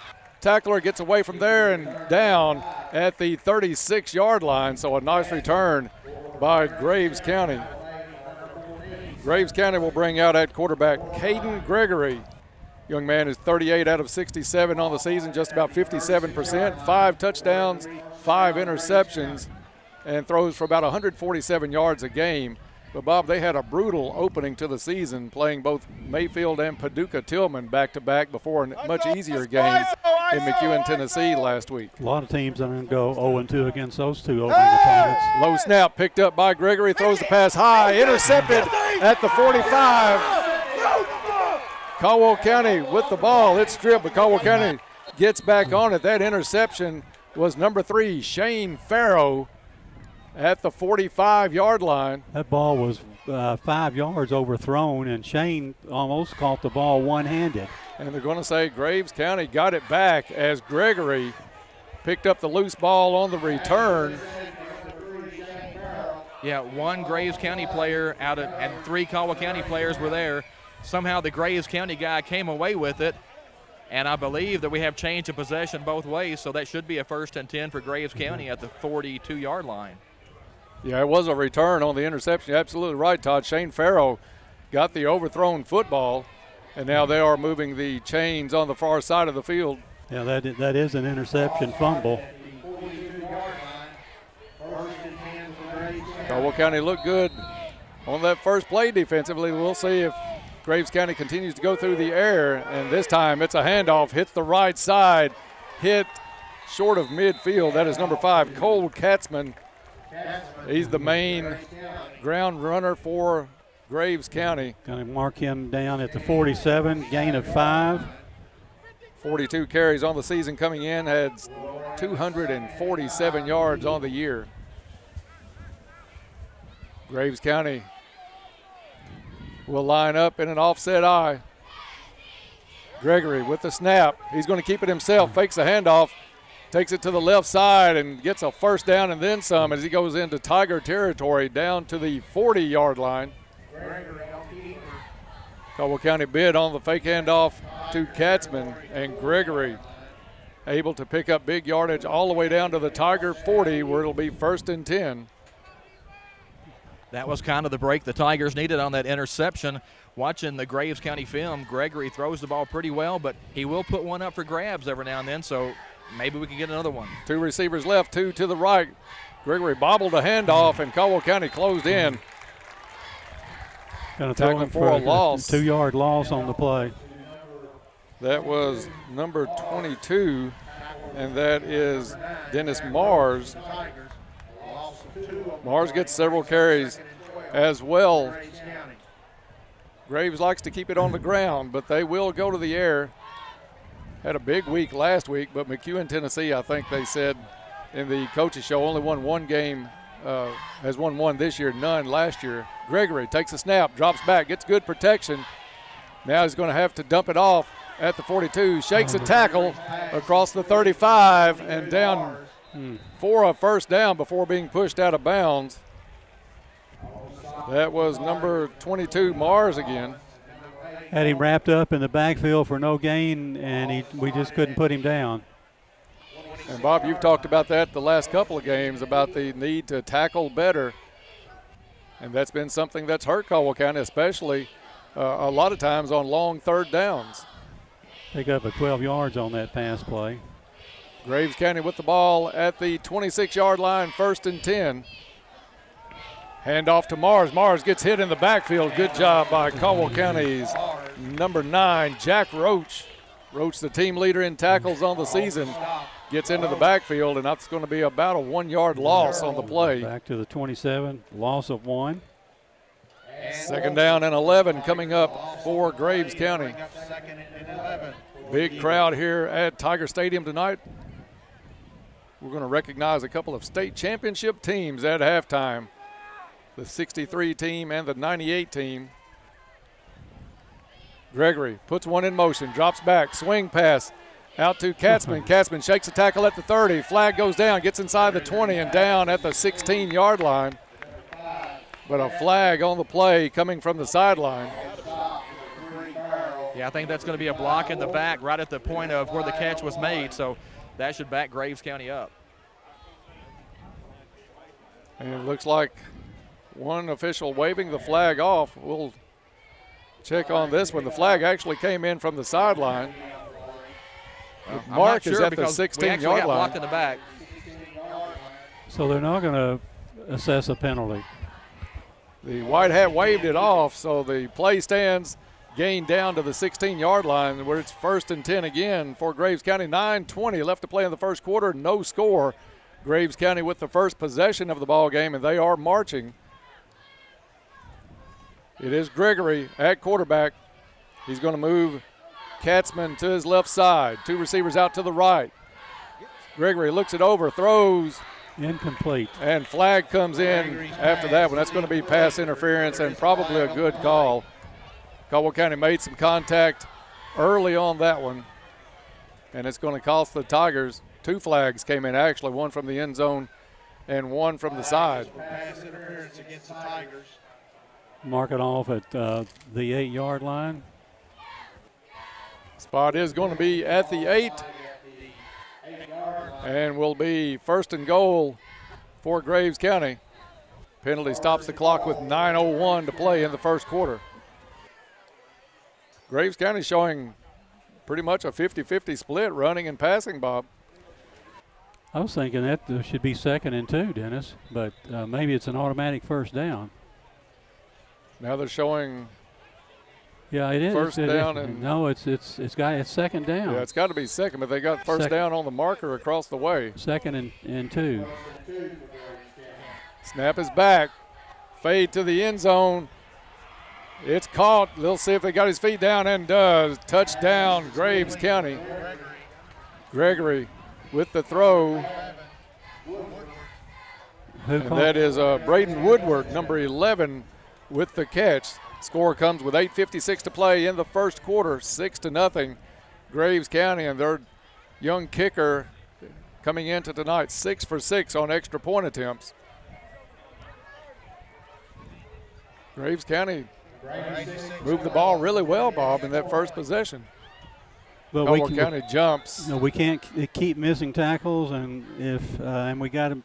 tackler, gets away from there and down at the 36-yard line. So a nice return by Graves County. Graves County will bring out at quarterback Caden Gregory. Young man is 38 out of 67 on the season, just about 57%, 5 touchdowns, 5 interceptions, and throws for about 147 yards a game. But, Bob, they had a brutal opening to the season, playing both Mayfield and Paducah Tillman back-to-back before a much easier game in McEwen, Tennessee last week. A lot of teams are going to go 0-2 against those 2 opening opponents. Low snap picked up by Gregory, throws the pass high, intercepted at the 45. Caldwell County with the ball. It's stripped, but Caldwell County gets back on it. That interception was number 3, Shane Farrow, at the 45-yard line. That ball was 5 yards overthrown, and Shane almost caught the ball one-handed. And they're going to say Graves County got it back as Gregory picked up the loose ball on the return. Yeah, 1 Graves County player and 3 Caldwell County players were there. Somehow the Graves County guy came away with it, and I believe that we have change of possession both ways, so that should be a 1st and 10 for Graves County at the 42-yard line. Yeah, it was a return on the interception. You're absolutely right, Todd. Shane Farrow got the overthrown football, and now they are moving the chains on the far side of the field. Yeah, that is an interception fumble. Caldwell County looked good on that first play defensively. We'll see if Graves County continues to go through the air, and this time it's a handoff, hits the right side, hit short of midfield. That is number 5, Cole Katzman. He's the main ground runner for Graves County. Going to mark him down at the 47, gain of 5. 42 carries on the season coming in, had 247 yards on the year. Graves County will line up in an offset eye. Gregory with the snap. He's going to keep it himself, fakes the handoff, takes it to the left side and gets a first down and then some as he goes into Tiger territory down to the 40-yard line. Caldwell County bid on the fake handoff to Katzman, and Gregory able to pick up big yardage all the way down to the Tiger 40 where it'll be 1st and 10. That was kind of the break the Tigers needed on that interception. Watching the Graves County film, Gregory throws the ball pretty well, but he will put one up for grabs every now and then, so maybe we can get another one. 2 receivers left, 2 to the right. Gregory bobbled a handoff, and Caldwell County closed in. Going to throw him for a loss. 2-yard loss on the play. That was number 22, and that is Dennis Mars. Mars gets several carries as well. Graves likes to keep it on the ground, but they will go to the air. had a big week last week, but McEwen, Tennessee, I think they said in the coaches show, only won one game, has won one this year, none last year. Gregory takes a snap, drops back, gets good protection. Now he's going to have to dump it off at the 42, shakes a tackle across the 35 and down for a first down before being pushed out of bounds. That was number 22, Mars again. Had him wrapped up in the backfield for no gain, and we just couldn't put him down. And Bob, you've talked about that the last couple of games, about the need to tackle better. And that's been something that's hurt Caldwell County, especially a lot of times on long third downs. Pick up 12 yards on that pass play. Graves County with the ball at the 26-yard line, 1st and 10. Hand off to Mars. Mars gets hit in the backfield. Good job by Caldwell County's number 9, Jack Roach. Roach, the team leader in tackles on the season, gets into the backfield, and that's going to be about a 1-yard loss on the play. Back to the 27, loss of 1. 2nd down and 11 coming up for Graves County. Big crowd here at Tiger Stadium tonight. We're going to recognize a couple of state championship teams at halftime. The 63 team and the 98 team. Gregory puts one in motion, drops back, swing pass out to Katzman. Katzman shakes a tackle at the 30. Flag goes down, gets inside the 20 and down at the 16-yard line. But a flag on the play coming from the sideline. Yeah, I think that's going to be a block in the back right at the point of where the catch was made, so that should back Graves County up. And it looks like one official waving the flag off. We'll check on this one. The flag actually came in from the sideline. Mark is at the 16-yard line. Blocked in the back. So they're not going to assess a penalty. The white hat waved it off, so the play stands gained down to the 16-yard line where it's 1st and 10 again for Graves County. 9:20 left to play in the first quarter, no score. Graves County with the first possession of the ball game, and they are marching. It is Gregory at quarterback. He's going to move Katzman to his left side. 2 receivers out to the right. Gregory looks it over, throws. Incomplete. And flag comes in after that one. That's going to be pass interference and probably a good call. Caldwell County made some contact early on that one, and it's going to cost the Tigers. 2 flags came in, actually, one from the end zone and one from the side. Pass interference against the Tigers. Mark it off at the 8-yard line. Spot is going to be at the 8. And will be 1st and goal for Graves County. Penalty stops the clock with 9:01 to play in the first quarter. Graves County showing pretty much a 50-50 split running and passing, Bob. I was thinking that should be 2nd and 2, Dennis, but maybe it's an automatic first down. Now they're showing. Yeah, it is. First down and no, it's 2nd down. Yeah, it's got to be 2nd, but they got first down on the marker across the way. 2nd and 2. Snap is back. Fade to the end zone. It's caught. They'll see if they got his feet down, and does. Touchdown, Graves County. Gregory with the throw. And that is Braden Woodward, number 11, with the catch. Score comes with 8:56 to play in the first quarter, 6-0. Graves County, and their young kicker coming into tonight, 6 for 6 on extra point attempts. Graves County moved the ball really well, Bob, in that first possession. But Caldwell County jumps. No, we can't keep missing tackles, and and we got to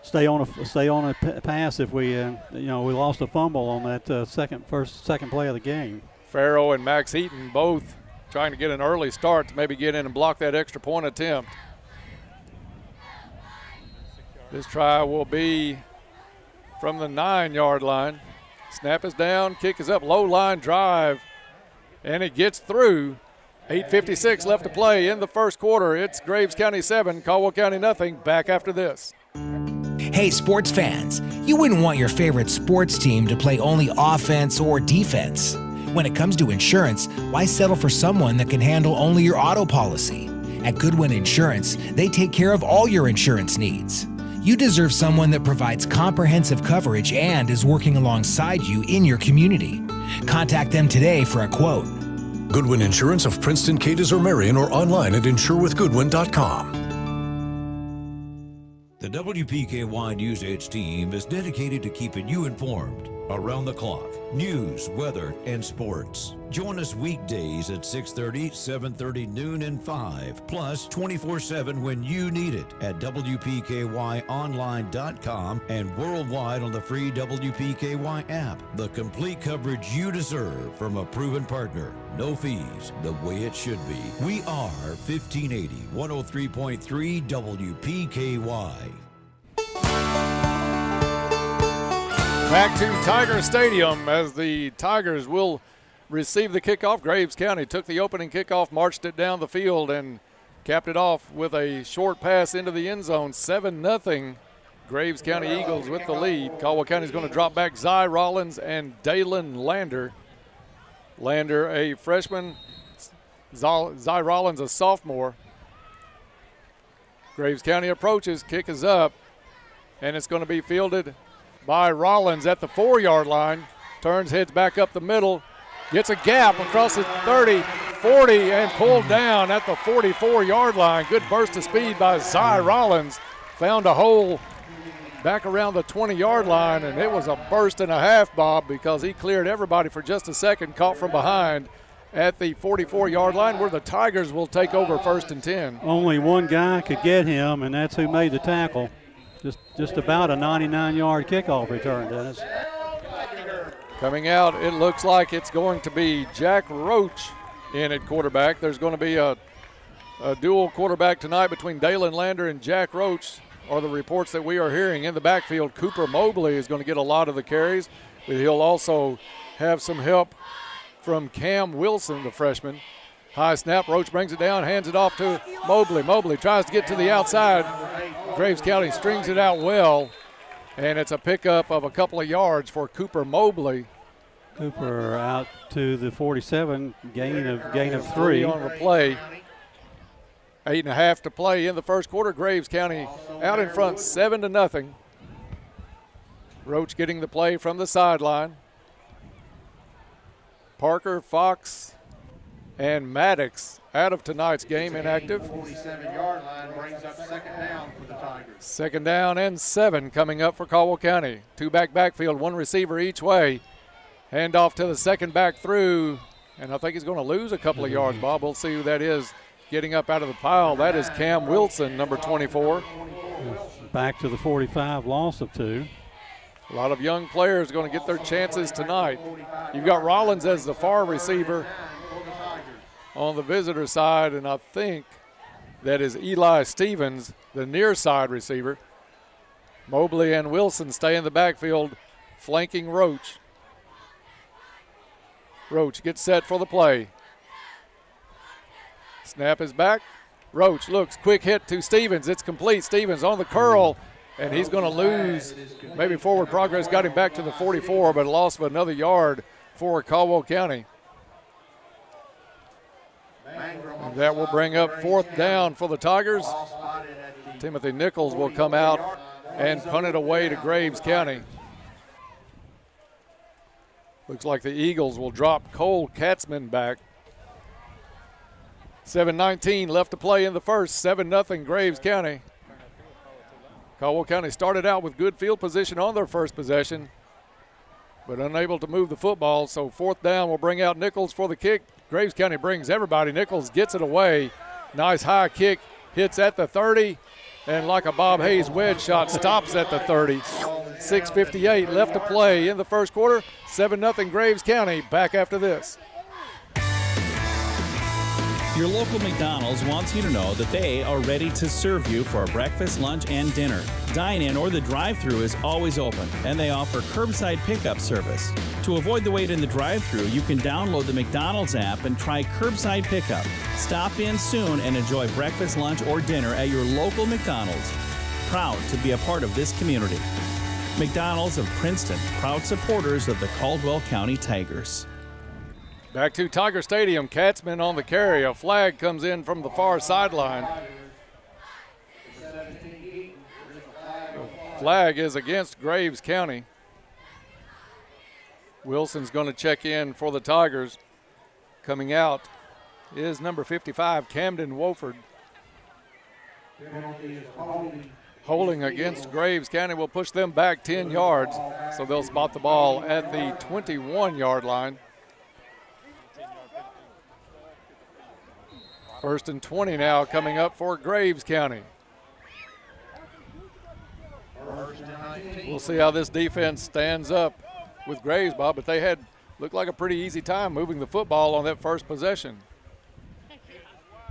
stay on a pass if we we lost a fumble on that second play of the game. Farrow and Max Eaton both trying to get an early start to maybe get in and block that extra point attempt. This try will be from the 9-yard line. Snap is down, kick is up, low line drive, and it gets through. 8:56 left to play in the first quarter. It's Graves County 7, Caldwell County nothing. Back after this. Hey, sports fans, you wouldn't want your favorite sports team to play only offense or defense. When it comes to insurance, why settle for someone that can handle only your auto policy? At Goodwin Insurance, they take care of all your insurance needs. You deserve someone that provides comprehensive coverage and is working alongside you in your community. Contact them today for a quote. Goodwin Insurance of Princeton, Cadiz, or Marion, or online at insurewithgoodwin.com. The WPKY News Edge team is dedicated to keeping you informed around the clock. News, weather, and sports. Join us weekdays at 6:30, 7:30, noon, and 5. Plus 24/7 when you need it at WPKYonline.com and worldwide on the free WPKY app. The complete coverage you deserve from a proven partner. No fees, the way it should be. We are 1580, 103.3 WPKY. Back to Tiger Stadium as the Tigers will receive the kickoff. Graves County took the opening kickoff, marched it down the field, and capped it off with a short pass into the end zone. 7-0. Graves County Eagles with the lead. Caldwell County is going to drop back Zy Rollins and Dalen Lander. Lander, a freshman. Zy Rollins, a sophomore. Graves County approaches. Kick is up, and it's going to be fielded by Rollins at the 4-yard line. Turns, heads back up the middle, gets a gap across the 30, 40, and pulled down at the 44-yard line. Good burst of speed by Zy Rollins. Found a hole back around the 20-yard line, and it was a burst and a half, Bob, because he cleared everybody for just a second, caught from behind at the 44-yard line where the Tigers will take over 1st and 10. Only one guy could get him, and that's who made the tackle. Just about a 99-yard kickoff return, Dennis. Coming out, it looks like it's going to be Jack Roach in at quarterback. There's going to be a dual quarterback tonight between Dalen Lander and Jack Roach, are the reports that we are hearing. In the backfield, Cooper Mobley is going to get a lot of the carries, but he'll also have some help from Cam Wilson, the freshman. High snap, Roach brings it down, hands it off to Mobley. Mobley tries to get to the outside. Graves County strings it out well, and it's a pickup of a couple of yards for Cooper Mobley. Cooper out to the 47, gain of 3 on the play. 8.5 to play in the first quarter. Graves County out in front, 7-0. Roach getting the play from the sideline. Parker, Fox, and Maddox out of tonight's game, inactive. 47-yard line brings up 2nd down for the Tigers. 2nd down and 7 coming up for Caldwell County. 2-back backfield, one receiver each way. Hand off to the second back through, and I think he's going to lose a couple of yards, Bob. We'll see who that is getting up out of the pile. That is Cam Wilson, number 24. Back to the 45, loss of 2. A lot of young players going to get their chances tonight. You've got Rollins as the far receiver on the visitor side, and I think that is Earl Stevens, the near side receiver. Mobley and Wilson stay in the backfield, flanking Roach. Roach gets set for the play. Snap is back. Roach looks, quick hit to Stevens. It's complete. Stevens on the curl, and he's going to lose. Maybe forward progress got him back to the 44, but a loss of another yard for Caldwell County. And that will bring up 4th down for the Tigers. Timothy Nichols will come out and punt it away to Graves County. Looks like the Eagles will drop Cole Katzman back. 7:19 left to play in the first. 7-0 Graves County. Caldwell County started out with good field position on their first possession, but unable to move the football. So 4th down will bring out Nichols for the kick. Graves County brings everybody. Nichols gets it away. Nice high kick. Hits at the 30. And like a Bob Hayes wedge shot, stops at the 30. 6:58 left to play in the first quarter. 7-0 Graves County. Back after this. Your local McDonald's wants you to know that they are ready to serve you for breakfast, lunch, and dinner. Dine-in or the drive-thru is always open, and they offer curbside pickup service. To avoid the wait in the drive-thru, you can download the McDonald's app and try curbside pickup. Stop in soon and enjoy breakfast, lunch, or dinner at your local McDonald's. Proud to be a part of this community. McDonald's of Princeton, proud supporters of the Caldwell County Tigers. Back to Tiger Stadium. Katzman on the carry. A flag comes in from the far sideline. Flag is against Graves County. Wilson's going to check in for the Tigers. Coming out is number 55, Camden Wofford. Holding against Graves County will push them back 10 yards, so they'll spot the ball at the 21-yard line. First and 20 now coming up for Graves County. We'll see how this defense stands up with Graves, Bob, but they looked like a pretty easy time moving the football on that first possession.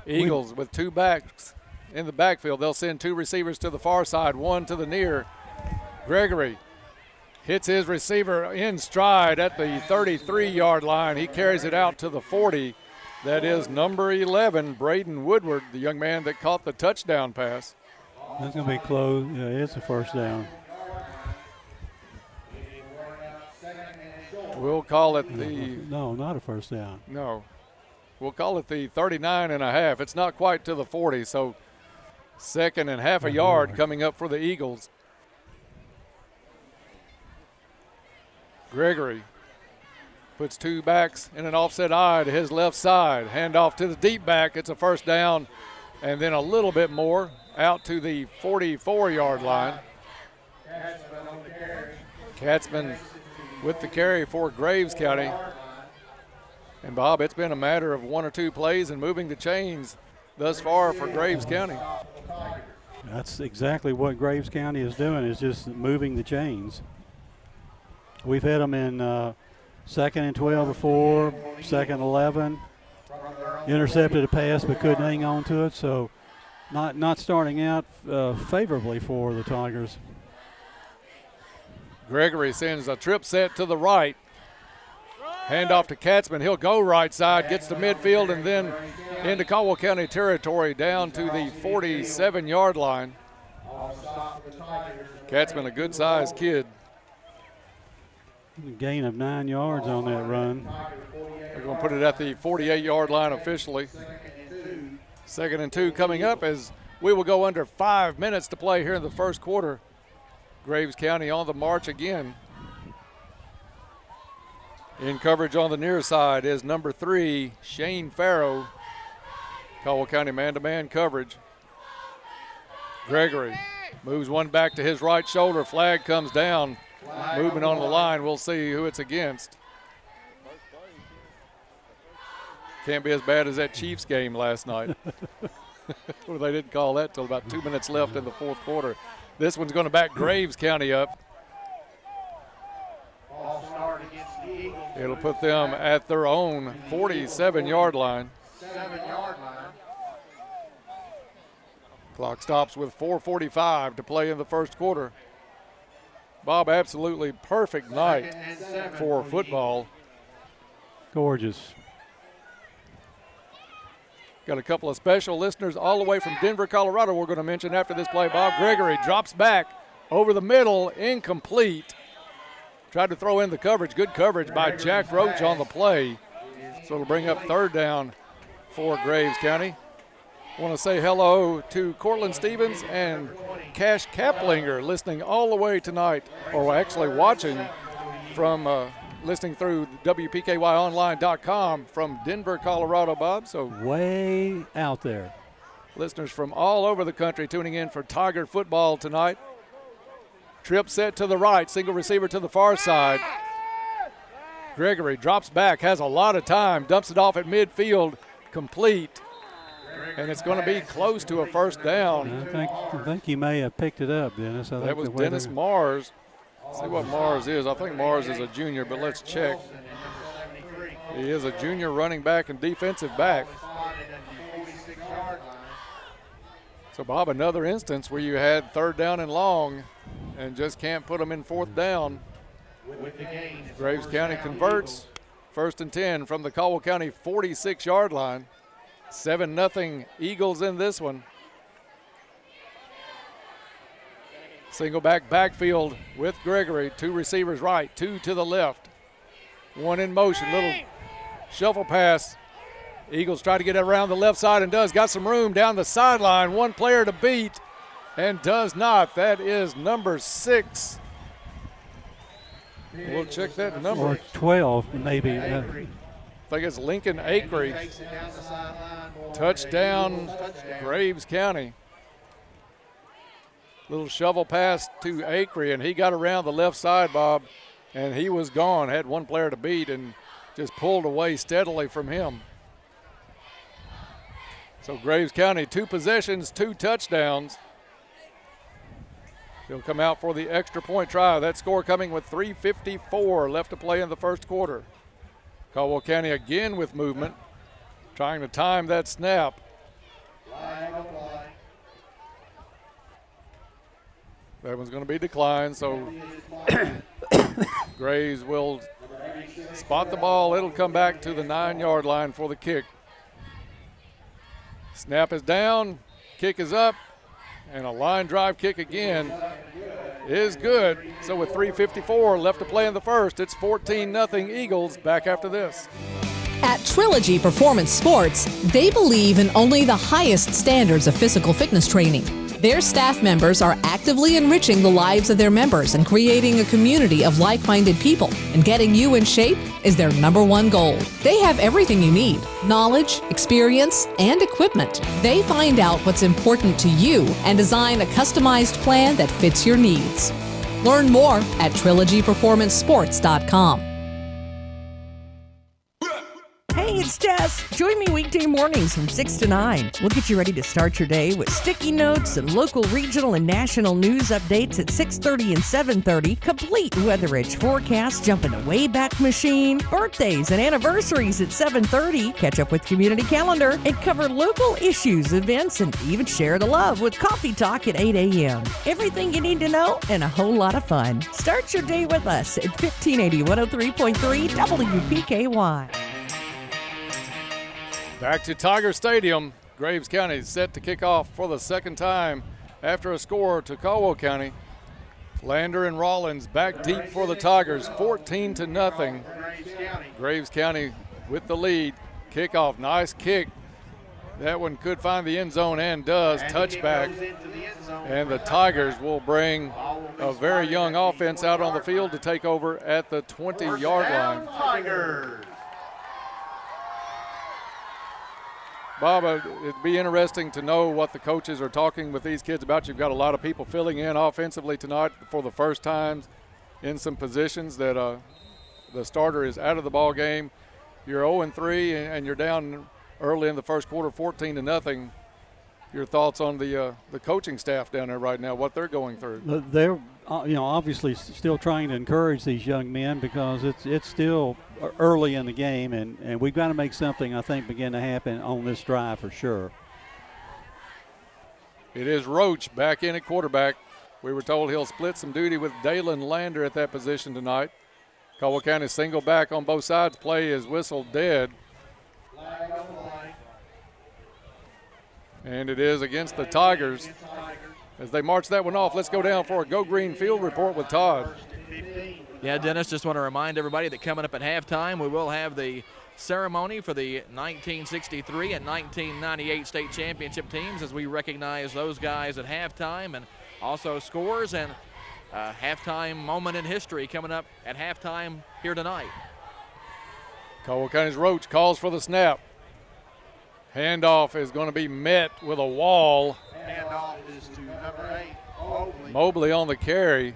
Eagles with two backs in the backfield. They'll send two receivers to the far side, one to the near. Gregory hits his receiver in stride at the 33-yard line. He carries it out to the 40. That is number 11, Braden Woodward, the young man that caught the touchdown pass. That's going to be close. Yeah, it's a first down. We'll call it the... No, not a first down. No. We'll call it the 39 and a half. It's not quite to the 40, so second and half a yard coming up for the Eagles. Gregory puts two backs in an offset eye to his left side. Hand off to the deep back. It's a first down, and then a little bit more out to the 44-yard line. Katzman with the carry for Graves County. And, Bob, it's been a matter of one or two plays and moving the chains thus far for Graves County. That's exactly what Graves County is doing, is just moving the chains. We've had them in second and 12 before, second 11. Intercepted a pass but couldn't hang on to it, so not starting out favorably for the Tigers. Gregory sends a trip set to the right. Hand off to Katzman. He'll go right side, gets to midfield, and then into Caldwell County territory down to the 47-yard line. Katzman, a good-sized kid. Gain of 9 yards on that run. They're going to put it at the 48-yard line officially. Second and 2 coming up as we will go under 5 minutes to play here in the first quarter. Graves County on the march again. In coverage on the near side is number 3, Shane Farrow. Caldwell County man-to-man coverage. Gregory moves one back to his right shoulder. Flag comes down. Movement on the line. We'll see who it's against. Can't be as bad as that Chiefs game last night. Well, they didn't call that till about 2 minutes left in the fourth quarter. This one's going to back Graves County up. It'll put them at their own 47-yard line. Clock stops with 4:45 to play in the first quarter. Bob, absolutely perfect night for football. Gorgeous. Got a couple of special listeners all the way from Denver, Colorado we're going to mention after this play. Bob Gregory drops back over the middle, incomplete. Tried to throw in the coverage. Good coverage by Jack Roach on the play. So it'll bring up third down for Graves County. Want to say hello to Cortland Stevens and Cash Kaplinger listening all the way tonight, or actually watching from listening through WPKYonline.com from Denver, Colorado, Bob. So way out there. Listeners from all over the country tuning in for Tiger football tonight. Trip set to the right, single receiver to the far side. Gregory drops back, has a lot of time, dumps it off at midfield, complete. And it's going to be close to a first down. I think you may have picked it up, Dennis. That was Dennis Mars. See what Mars is. I think Mars is a junior, but let's check. He is a junior running back and defensive back. So, Bob, another instance where you had third down and long and just can't put them in fourth down. Graves County converts. First and 10 from the Caldwell County 46-yard line. 7-0 Eagles in this one. Single back backfield with Gregory. Two receivers right, two to the left. One in motion. Shuffle pass. Eagles try to get around the left side and does. Got some room down the sideline. One player to beat and does not. That is number 6. We'll check that number. Or 12, maybe. I think it's Lincoln Acree. Touchdown, Graves County. Little shovel pass to Acree, and he got around the left side, Bob, and he was gone. Had one player to beat and just pulled away steadily from him. So Graves County, 2 possessions, 2 touchdowns. He'll come out for the extra point try. That score coming with 3:54 left to play in the first quarter. Caldwell County again with movement, trying to time that snap. That one's going to be declined, so Graves will spot the ball. It'll come back to the 9-yard line for the kick. Snap is down, kick is up, and a line drive kick again is good. So with 3:54 left to play in the first, it's 14-0 Eagles. Back after this. At Trilogy Performance Sports, they believe in only the highest standards of physical fitness training. Their staff members are actively enriching the lives of their members and creating a community of like-minded people. And getting you in shape is their #1 goal. They have everything you need: knowledge, experience, and equipment. They find out what's important to you and design a customized plan that fits your needs. Learn more at trilogyperformancesports.com. Hey, it's Jess. Join me weekday mornings from 6 to 9. We'll get you ready to start your day with sticky notes and local, regional, and national news updates at 6:30 and 7:30. Complete weather-edge forecasts, jump in the Wayback Machine, birthdays and anniversaries at 7:30. Catch up with Community Calendar and cover local issues, events, and even share the love with Coffee Talk at 8 a.m. Everything you need to know and a whole lot of fun. Start your day with us at 1580 103.3 WPKY. Back to Tiger Stadium. Graves County is set to kick off for the second time after a score to Caldwell County. Lander and Rollins back deep for the Tigers, 14-0. Graves County with the lead. Kickoff, nice kick. That one could find the end zone and does. Touchback. And the Tigers will bring a very young offense out on the field to take over at the 20-yard line. Bob, it'd be interesting to know what the coaches are talking with these kids about. You've got a lot of people filling in offensively tonight for the first time in some positions that the starter is out of the ball game. You're 0-3 and you're down early in the first quarter, 14-0. Your thoughts on the coaching staff down there right now, what they're going through? They're obviously still trying to encourage these young men because it's still early in the game, and we've got to make something, I think, begin to happen on this drive for sure. It is Roach back in at quarterback. We were told he'll split some duty with Dalen Lander at that position tonight. Caldwell County single back on both sides. Play is whistled dead. And it is against the Tigers. As they march that one off, let's go down for a Go Green Field report with Todd. Yeah, Dennis, just want to remind everybody that coming up at halftime, we will have the ceremony for the 1963 and 1998 state championship teams as we recognize those guys at halftime, and also scores and a halftime moment in history coming up at halftime here tonight. Caldwell County's Roach calls for the snap. Handoff is going to be met with a wall. Handoff is to number 8, Mobley on the carry.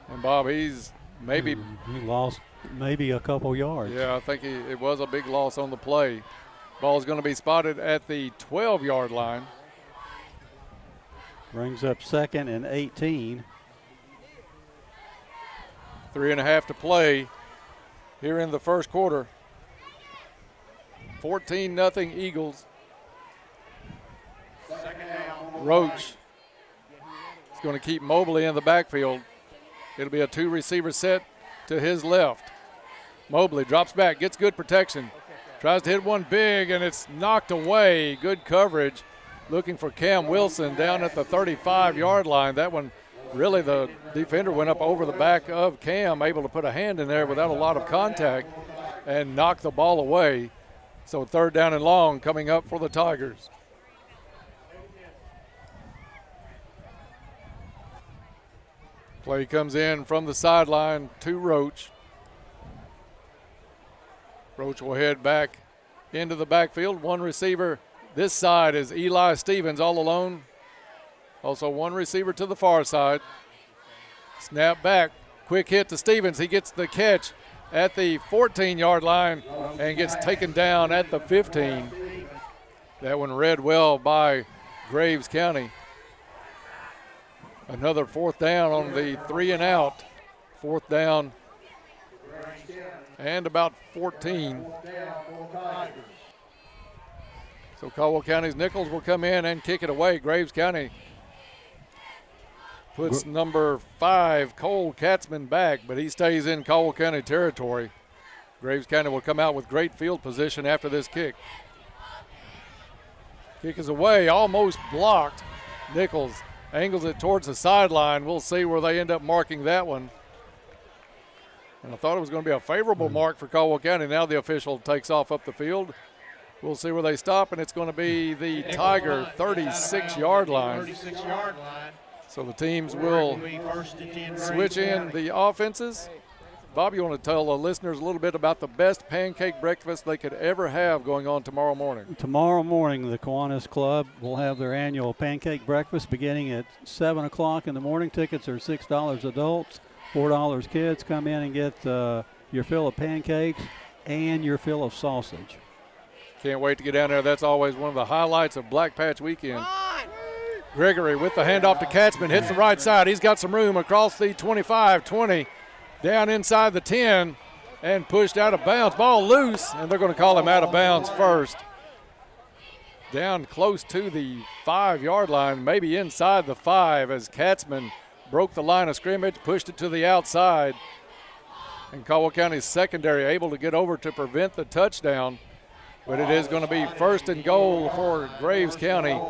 And Bob, he's maybe he lost maybe a couple yards. Yeah, I think it was a big loss on the play. Ball's going to be spotted at the 12-yard line. Brings up 2nd and 18. 3.5 to play here in the first quarter. 14-0 Eagles. Roach is going to keep Mobley in the backfield. It'll be a 2-receiver set to his left. Mobley drops back, gets good protection. Tries to hit one big, and it's knocked away. Good coverage. Looking for Cam Wilson down at the 35-yard line. That one, really the defender went up over the back of Cam, able to put a hand in there without a lot of contact. and knock the ball away. So 3rd down and long coming up for the Tigers. Play comes in from the sideline to Roach. Roach will head back into the backfield. One receiver this side is Eli Stevens all alone. Also one receiver to the far side. Snap back, quick hit to Stevens. He gets the catch at the 14-yard line and gets taken down at the 15. That one read well by Graves County. Another 4th down on the 3 and out. 4th down and about 14. So Caldwell County's Nichols will come in and kick it away. Graves County puts number 5, Cole Katzman, back, but he stays in Caldwell County territory. Graves County will come out with great field position after this kick. Kick is away, almost blocked. Nichols angles it towards the sideline. We'll see where they end up marking that one. And I thought it was going to be a favorable mark for Caldwell County. Now the official takes off up the field. We'll see where they stop, and it's going to be the Tiger 36-yard line. 36-yard line. So the teams will switch in the offenses. Bob, you want to tell the listeners a little bit about the best pancake breakfast they could ever have going on tomorrow morning? Tomorrow morning, the Kiwanis Club will have their annual pancake breakfast beginning at 7 o'clock in the morning. Tickets are $6 adults, $4 kids. Come in and get your fill of pancakes and your fill of sausage. Can't wait to get down there. That's always one of the highlights of Black Patch Weekend. Gregory with the handoff to Katzman, hits the right side. He's got some room across the 25, 20, down inside the 10, and pushed out of bounds. Ball loose, and they're going to call him out of bounds first. Down close to the 5-yard line, maybe inside the 5, as Katzman broke the line of scrimmage, pushed it to the outside. And Caldwell County's secondary able to get over to prevent the touchdown. But it is going to be 1st and goal for Graves County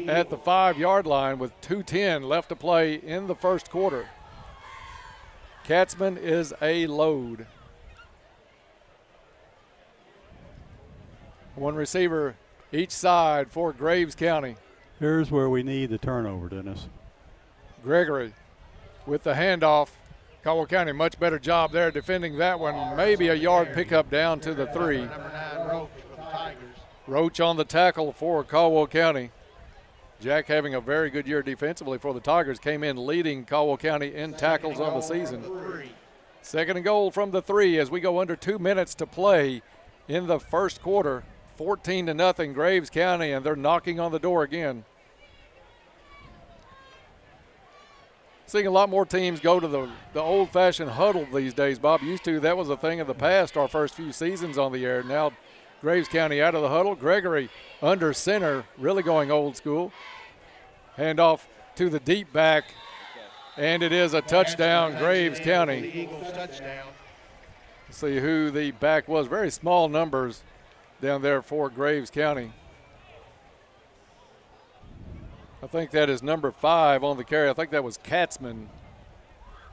at the 5-yard line with 2:10 left to play in the first quarter. Katzman is a load. One receiver each side for Graves County. Here's where we need the turnover, Dennis. Gregory with the handoff. Caldwell County, much better job there defending that one. Maybe a yard pickup down to the 3. Roach on the tackle for Caldwell County. Jack having a very good year defensively for the Tigers. Came in leading Caldwell County in tackles on the season. 2nd and goal from the 3 as we go under 2 minutes to play in the first quarter. 14-0 Graves County, and they're knocking on the door again. Seeing a lot more teams go to the old-fashioned huddle these days, Bob. Used to, that was a thing of the past our first few seasons on the air. Now Graves County out of the huddle. Gregory under center, really going old school. Handoff to the deep back, and it is a touchdown, Graves County. The Eagles touchdown. See who the back was. Very small numbers down there for Graves County. I think that is number 5 on the carry. I think that was Katzman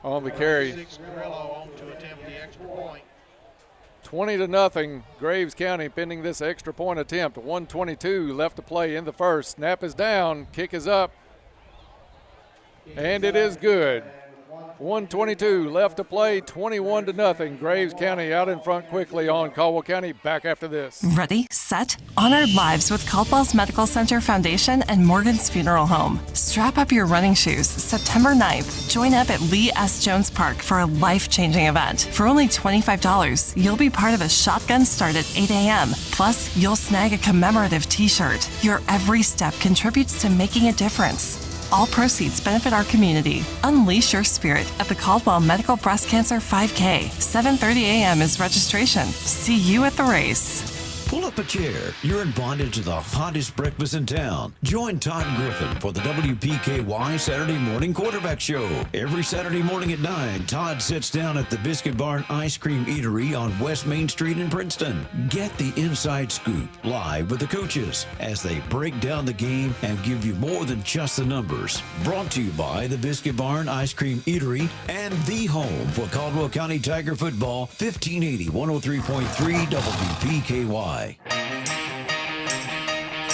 on the carry. 6 Grillo on to attempt the extra point. 20-0 Graves County pending this extra point attempt. 1:22 left to play in the first. Snap is down, kick is up, and it is good. 1:22 left to play, 21-0. Graves County out in front quickly on Caldwell County. Back after this. Ready, set, honored lives with Caldwell's Medical Center Foundation and Morgan's Funeral Home. Strap up your running shoes. September 9th, join up at Lee S. Jones Park for a life-changing event. For only $25, you'll be part of a shotgun start at 8 a.m. Plus, you'll snag a commemorative t-shirt. Your every step contributes to making a difference. All proceeds benefit our community. Unleash your spirit at the Caldwell Medical Breast Cancer 5K. 7:30 a.m. is registration. See you at the race. Pull up a chair. You're invited to the hottest breakfast in town. Join Todd Griffin for the WPKY Saturday Morning Quarterback Show. Every Saturday morning at 9, Todd sits down at the Biscuit Barn Ice Cream Eatery on West Main Street in Princeton. Get the inside scoop live with the coaches as they break down the game and give you more than just the numbers. Brought to you by the Biscuit Barn Ice Cream Eatery and the home for Caldwell County Tiger football, 1580 103.3 WPKY.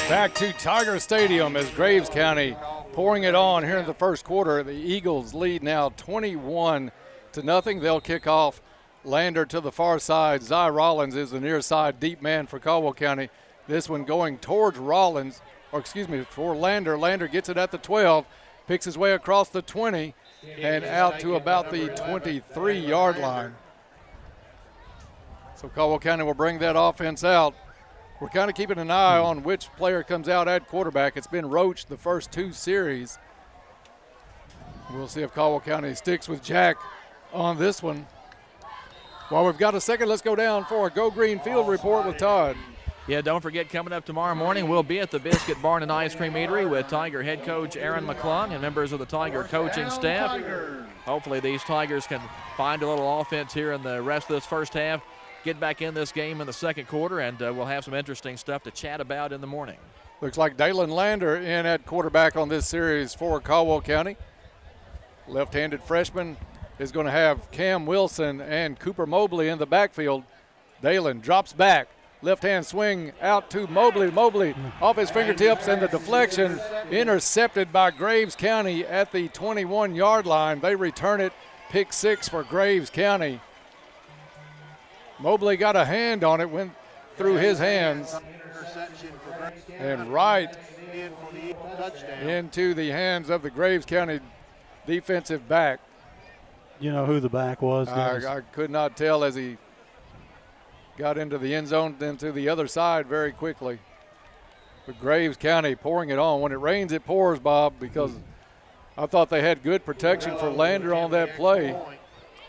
Back to Tiger Stadium as Graves County pouring it on here in the first quarter. The Eagles lead now 21-0. They'll kick off. Lander to the far side. Zy Rollins is the near side deep man for Caldwell County. This one going towards Rollins, for Lander. Lander gets it at the 12, picks his way across the 20 and out to about the 23-yard line. So Caldwell County will bring that offense out. We're kind of keeping an eye on which player comes out at quarterback. It's been Roach the first two series. We'll see if Caldwell County sticks with Jack on this one. While we've got a second, let's go down for a Go Green Field report with Todd. Yeah, don't forget, coming up tomorrow morning, we'll be at the Biscuit Barn and Ice Cream Eatery with Tiger head coach Aaron McClung and members of the Tiger coaching staff. Hopefully these Tigers can find a little offense here in the rest of this first half, get back in this game in the second quarter, and we'll have some interesting stuff to chat about in the morning. Looks like Dalen Lander in at quarterback on this series for Caldwell County. Left-handed freshman is going to have Cam Wilson and Cooper Mobley in the backfield. Dalen drops back. Left-hand swing out to Mobley. Mobley off his fingertips, and the deflection intercepted by Graves County at the 21-yard line. They return it. Pick 6 for Graves County. Mobley got a hand on it, went through his hands, and right into the hands of the Graves County defensive back. You know who the back was? I could not tell as he got into the end zone, then to the other side very quickly. But Graves County pouring it on. When it rains, it pours, Bob, because I thought they had good protection for Lander on that play.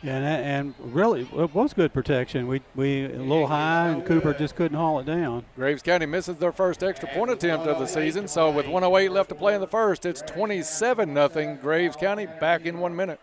Yeah, and really, it was good protection. We a little high, and Cooper just couldn't haul it down. Graves County misses their first extra point attempt of the season, so with 1:08 left to play in the first, it's 27-0 Graves County. Back in 1 minute.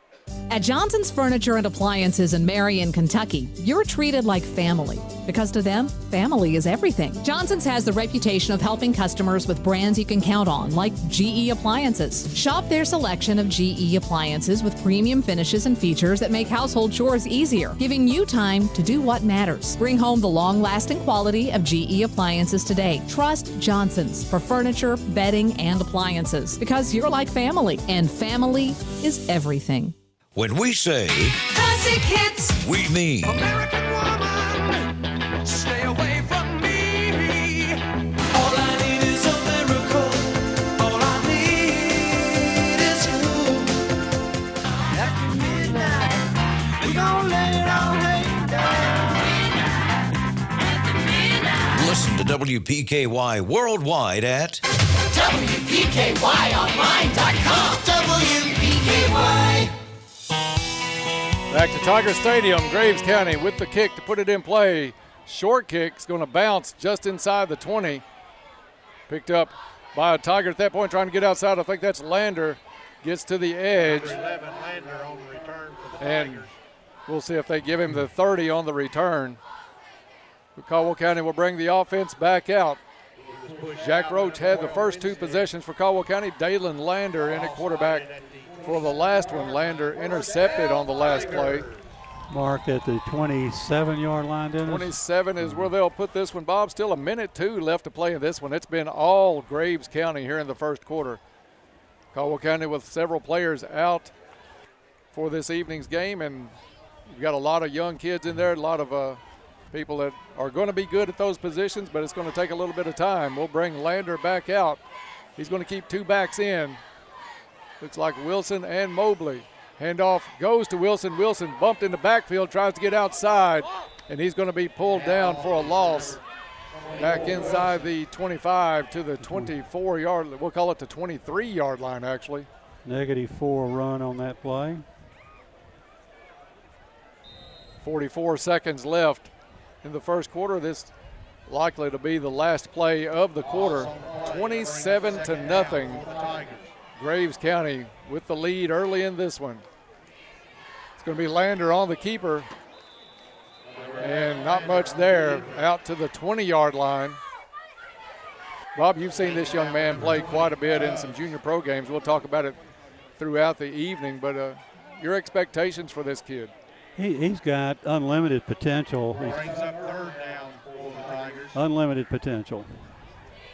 At Johnson's Furniture and Appliances in Marion, Kentucky, you're treated like family. Because to them, family is everything. Johnson's has the reputation of helping customers with brands you can count on, like GE Appliances. Shop their selection of GE appliances with premium finishes and features that make household chores easier, giving you time to do what matters. Bring home the long-lasting quality of GE appliances today. Trust Johnson's for furniture, bedding, and appliances. Because you're like family, and family is everything. When we say Classic hits, we mean American woman, stay away from me. All I need is a miracle. All I need is you. After midnight, we gon' let it all hang down. Listen to WPKY worldwide at WPKYonline.com. WPKY. Back to Tiger Stadium. Graves County with the kick to put it in play. Short kick is going to bounce just inside the 20. Picked up by a Tiger at that point, trying to get outside. I think that's Lander. Gets to the edge. 11 Lander on the return for the And Tigers. we'll see if they give him the 30 on the return. But Caldwell County will bring the offense back out. Jack Roach had the first two possessions for Caldwell County. Dalen Lander in at quarterback. For the last one, Lander intercepted on the last play. Mark at the 27-yard line, Dennis. 27 is where they'll put this one, Bob. Still a minute 2 left to play in this one. It's been all Graves County here in the first quarter. Caldwell County with several players out for this evening's game, and you've got a lot of young kids in there, a lot of people that are going to be good at those positions, but it's going to take a little bit of time. We'll bring Lander back out. He's going to keep two backs in. Looks like Wilson and Mobley. Handoff goes to Wilson. Wilson bumped in the backfield, tries to get outside, and he's going to be pulled down for a loss. Back inside the 25 to the 24-yard, we'll call it the 23-yard line, actually. -4 run on that play. 44 seconds left in the first quarter. This likely to be the last play of the quarter. 27-0. Graves County with the lead early in this one. It's going to be Lander on the keeper. And not much there, out to the 20-yard line. Bob, you've seen this young man play quite a bit in some junior pro games. We'll talk about it throughout the evening, but your expectations for this kid? He's got unlimited potential. Unlimited potential.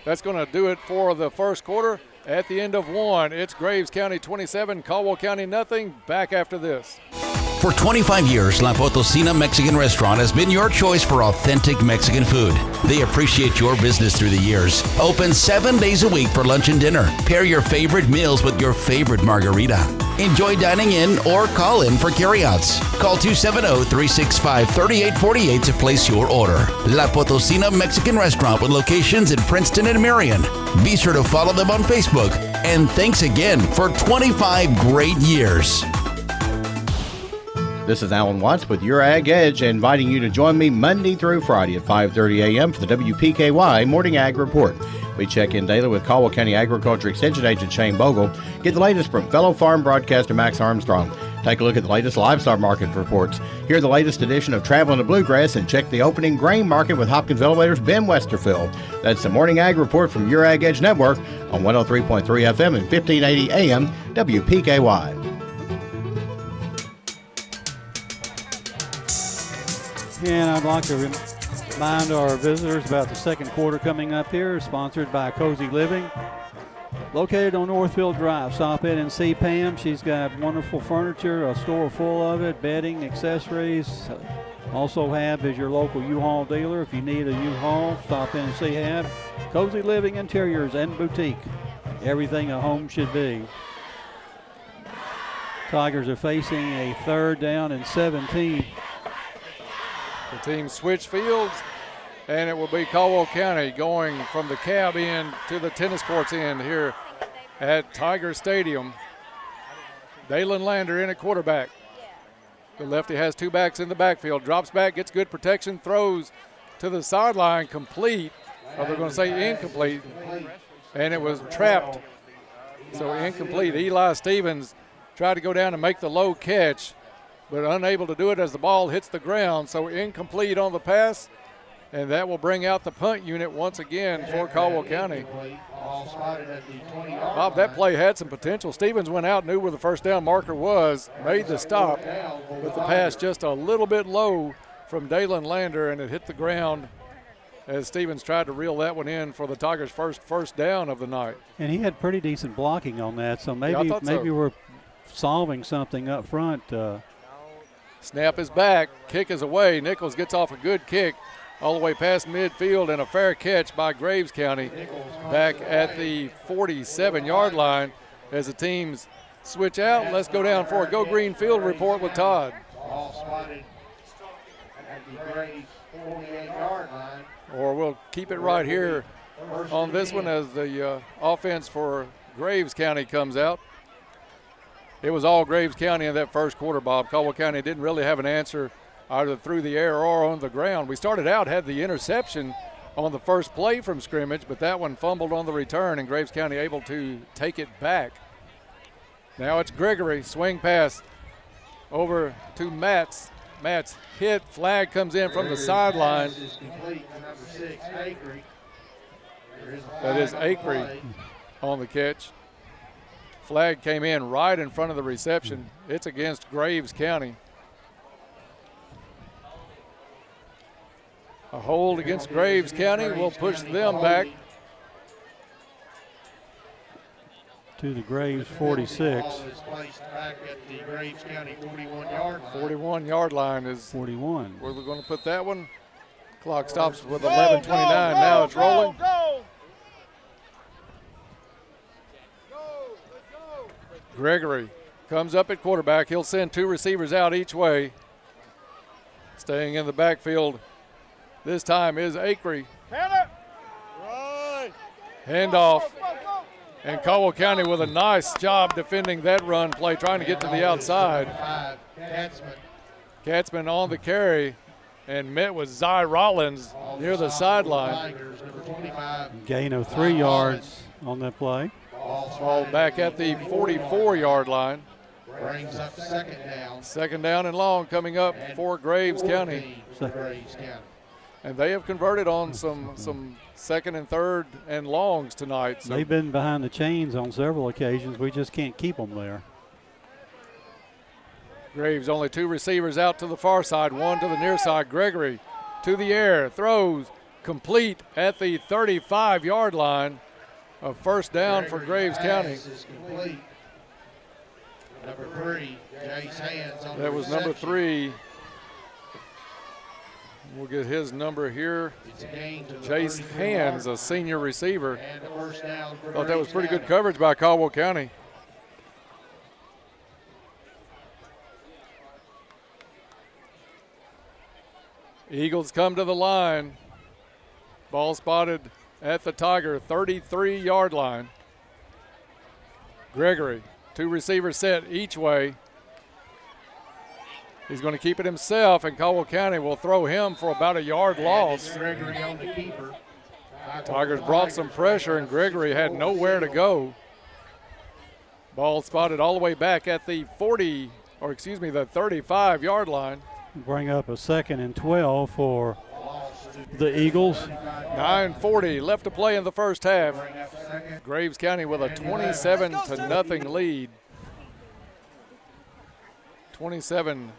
That's going to do it for the first quarter. At the end of one, it's Graves County 27, Caldwell County nothing. Back after this. For 25 years, La Potosina Mexican Restaurant has been your choice for authentic Mexican food. They appreciate your business through the years. Open 7 days a week for lunch and dinner. Pair your favorite meals with your favorite margarita. Enjoy dining in or call in for carryouts. Call 270-365-3848 to place your order. La Potosina Mexican Restaurant with locations in Princeton and Marion. Be sure to follow them on Facebook. And thanks again for 25 great years. This is Alan Watts with Your Ag Edge, inviting you to join me Monday through Friday at 5:30 a.m. for the WPKY Morning Ag Report. We check in daily with Caldwell County Agriculture Extension Agent Shane Bogle. Get the latest from fellow farm broadcaster Max Armstrong. Take a look at the latest livestock market reports. Hear the latest edition of Traveling to Bluegrass and check the opening grain market with Hopkins Elevator's Ben Westerfield. That's the Morning Ag Report from Your Ag Edge Network on 103.3 FM and 1580 AM WPKY. And I'd like to remind our visitors about the second quarter coming up here, sponsored by Cozy Living. Located on Northfield Drive. Stop in and see Pam. She's got wonderful furniture, a store full of it, bedding, accessories. Also Hab is your local U-Haul dealer. If you need a U-Haul, stop in and see Hab. Cozy Living Interiors and Boutique. Everything a home should be. Tigers are facing a 3rd down and 17. The team switched fields, and it will be Caldwell County going from the cab end to the tennis courts end here at Tiger Stadium. Dalen Lander in at quarterback. The lefty has 2 backs in the backfield, drops back, gets good protection, throws to the sideline, complete, or they're going to say incomplete, and it was trapped, so incomplete. Eli Stevens tried to go down and make the low catch, but unable to do it as the ball hits the ground, so incomplete on the pass, and that will bring out the punt unit once again for Caldwell County. Bob, that play had some potential. Stevens went out, knew where the first down marker was, made the stop, but the pass just a little bit low from Dalen Lander, and it hit the ground as Stevens tried to reel that one in for the Tigers' first down of the night. And he had pretty decent blocking on that, so maybe we're solving something up front. Snap is back, kick is away. Nichols gets off a good kick all the way past midfield, and a fair catch by Graves County back at the 47-yard line as the teams switch out. Let's go down for a Go Green Field report with Todd. Or we'll keep it right here on this one as the offense for Graves County comes out. It was all Graves County in that first quarter, Bob. Caldwell County didn't really have an answer either through the air or on the ground. We started out, had the interception on the first play from scrimmage, but that one fumbled on the return, and Graves County able to take it back. Now it's Gregory, swing pass over to Matz. Matz hit, flag comes in from the sideline. That is Acree on the catch. Flag came in right in front of the reception. It's against Graves County. A hold against Graves County will push them back to the Graves 46. 41-yard line is 41. Where we're going to put that one. Clock stops with 11:29. Now it's rolling. Gregory comes up at quarterback. He'll send 2 receivers out each way. Staying in the backfield this time is Acree. Handoff. And Caldwell County with a nice job defending that run play, trying to get to the outside. Katzman on the carry. and met with Zy Rollins near the sideline. Gain of 3 yards on that play. Ball back at the 44-yard line. Brings up second down. Second down and long coming up for Graves County. And they have converted on some second and third and longs tonight. So they've been behind the chains on several occasions. We just can't keep them there. Graves only 2 receivers out to the far side, 1 to the near side. Gregory to the air, throws complete at the 35-yard line. A first down for Graves County. Number 3, Jace Hands on that was number 3. We'll get his number here. Jace Hands, a senior receiver. Thought that was pretty good coverage by Caldwell County. Eagles come to the line. Ball spotted at the Tiger 33-yard line. Gregory, 2 receivers set each way. He's going to keep it himself, and Caldwell County will throw him for about a yard loss. Tigers brought some pressure, and Gregory had nowhere to go. Ball spotted all the way back at the 35-yard line. Bring up a 2nd and 12 for the Eagles. 9:40 left to play in the first half. Graves County with a 27-0 lead. 27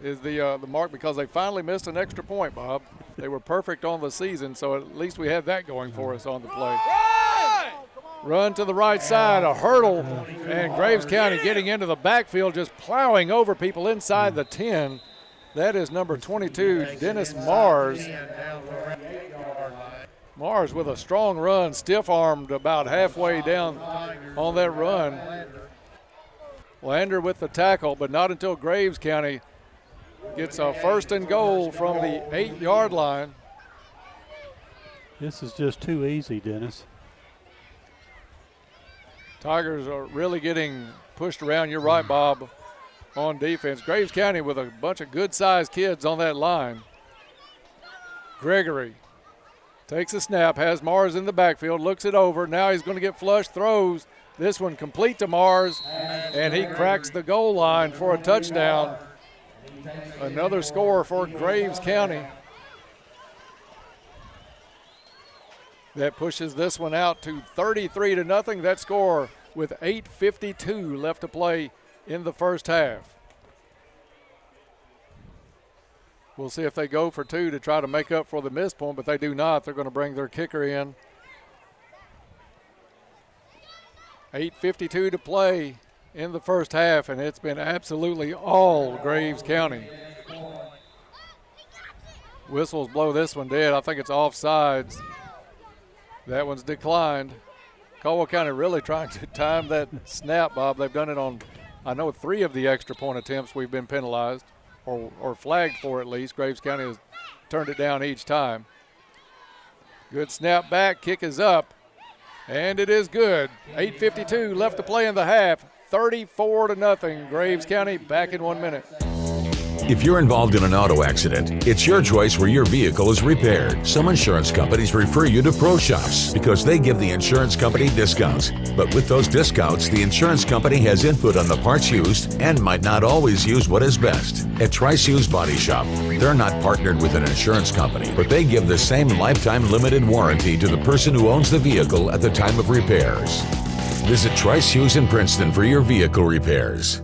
is the mark because they finally missed an extra point, Bob. They were perfect on the season, so at least we had that going for us on the play. Run to the right side, a hurdle, and Graves County getting into the backfield, just plowing over people inside the 10. That is number 22, Dennis Mars. Mars with a strong run, stiff-armed about halfway down on that run. Lander with the tackle, but not until Graves County gets a first and goal from the 8-yard line. This is just too easy, Dennis. Tigers are really getting pushed around. You're right, Bob, on defense. Graves County with a bunch of good-sized kids on that line. Gregory takes a snap, has Mars in the backfield, looks it over. Now he's going to get flush, throws. This one complete to Mars, and he cracks the goal line for a touchdown. Another score for Graves County. That pushes this one out to 33-0. That score with 8:52 left to play in the first half. We'll see if they go for 2 to try to make up for the missed point, but they do not. They're going to bring their kicker in. 8:52 to play in the first half, and it's been absolutely all Graves County. Whistles blow this one dead. I think it's offsides. That one's declined. Caldwell County really trying to time that snap, Bob. They've done it on, I know, 3 of the extra point attempts we've been penalized or flagged for at least. Graves County has turned it down each time. Good snap back, kick is up, and it is good. 8:52 left to play in the half. 34-0. Graves County back in 1 minute. If you're involved in an auto accident, it's your choice where your vehicle is repaired. Some insurance companies refer you to pro shops because they give the insurance company discounts. But with those discounts, the insurance company has input on the parts used and might not always use what is best. At Trice Hughes Body Shop, they're not partnered with an insurance company, but they give the same lifetime limited warranty to the person who owns the vehicle at the time of repairs. Visit Trice Hughes in Princeton for your vehicle repairs.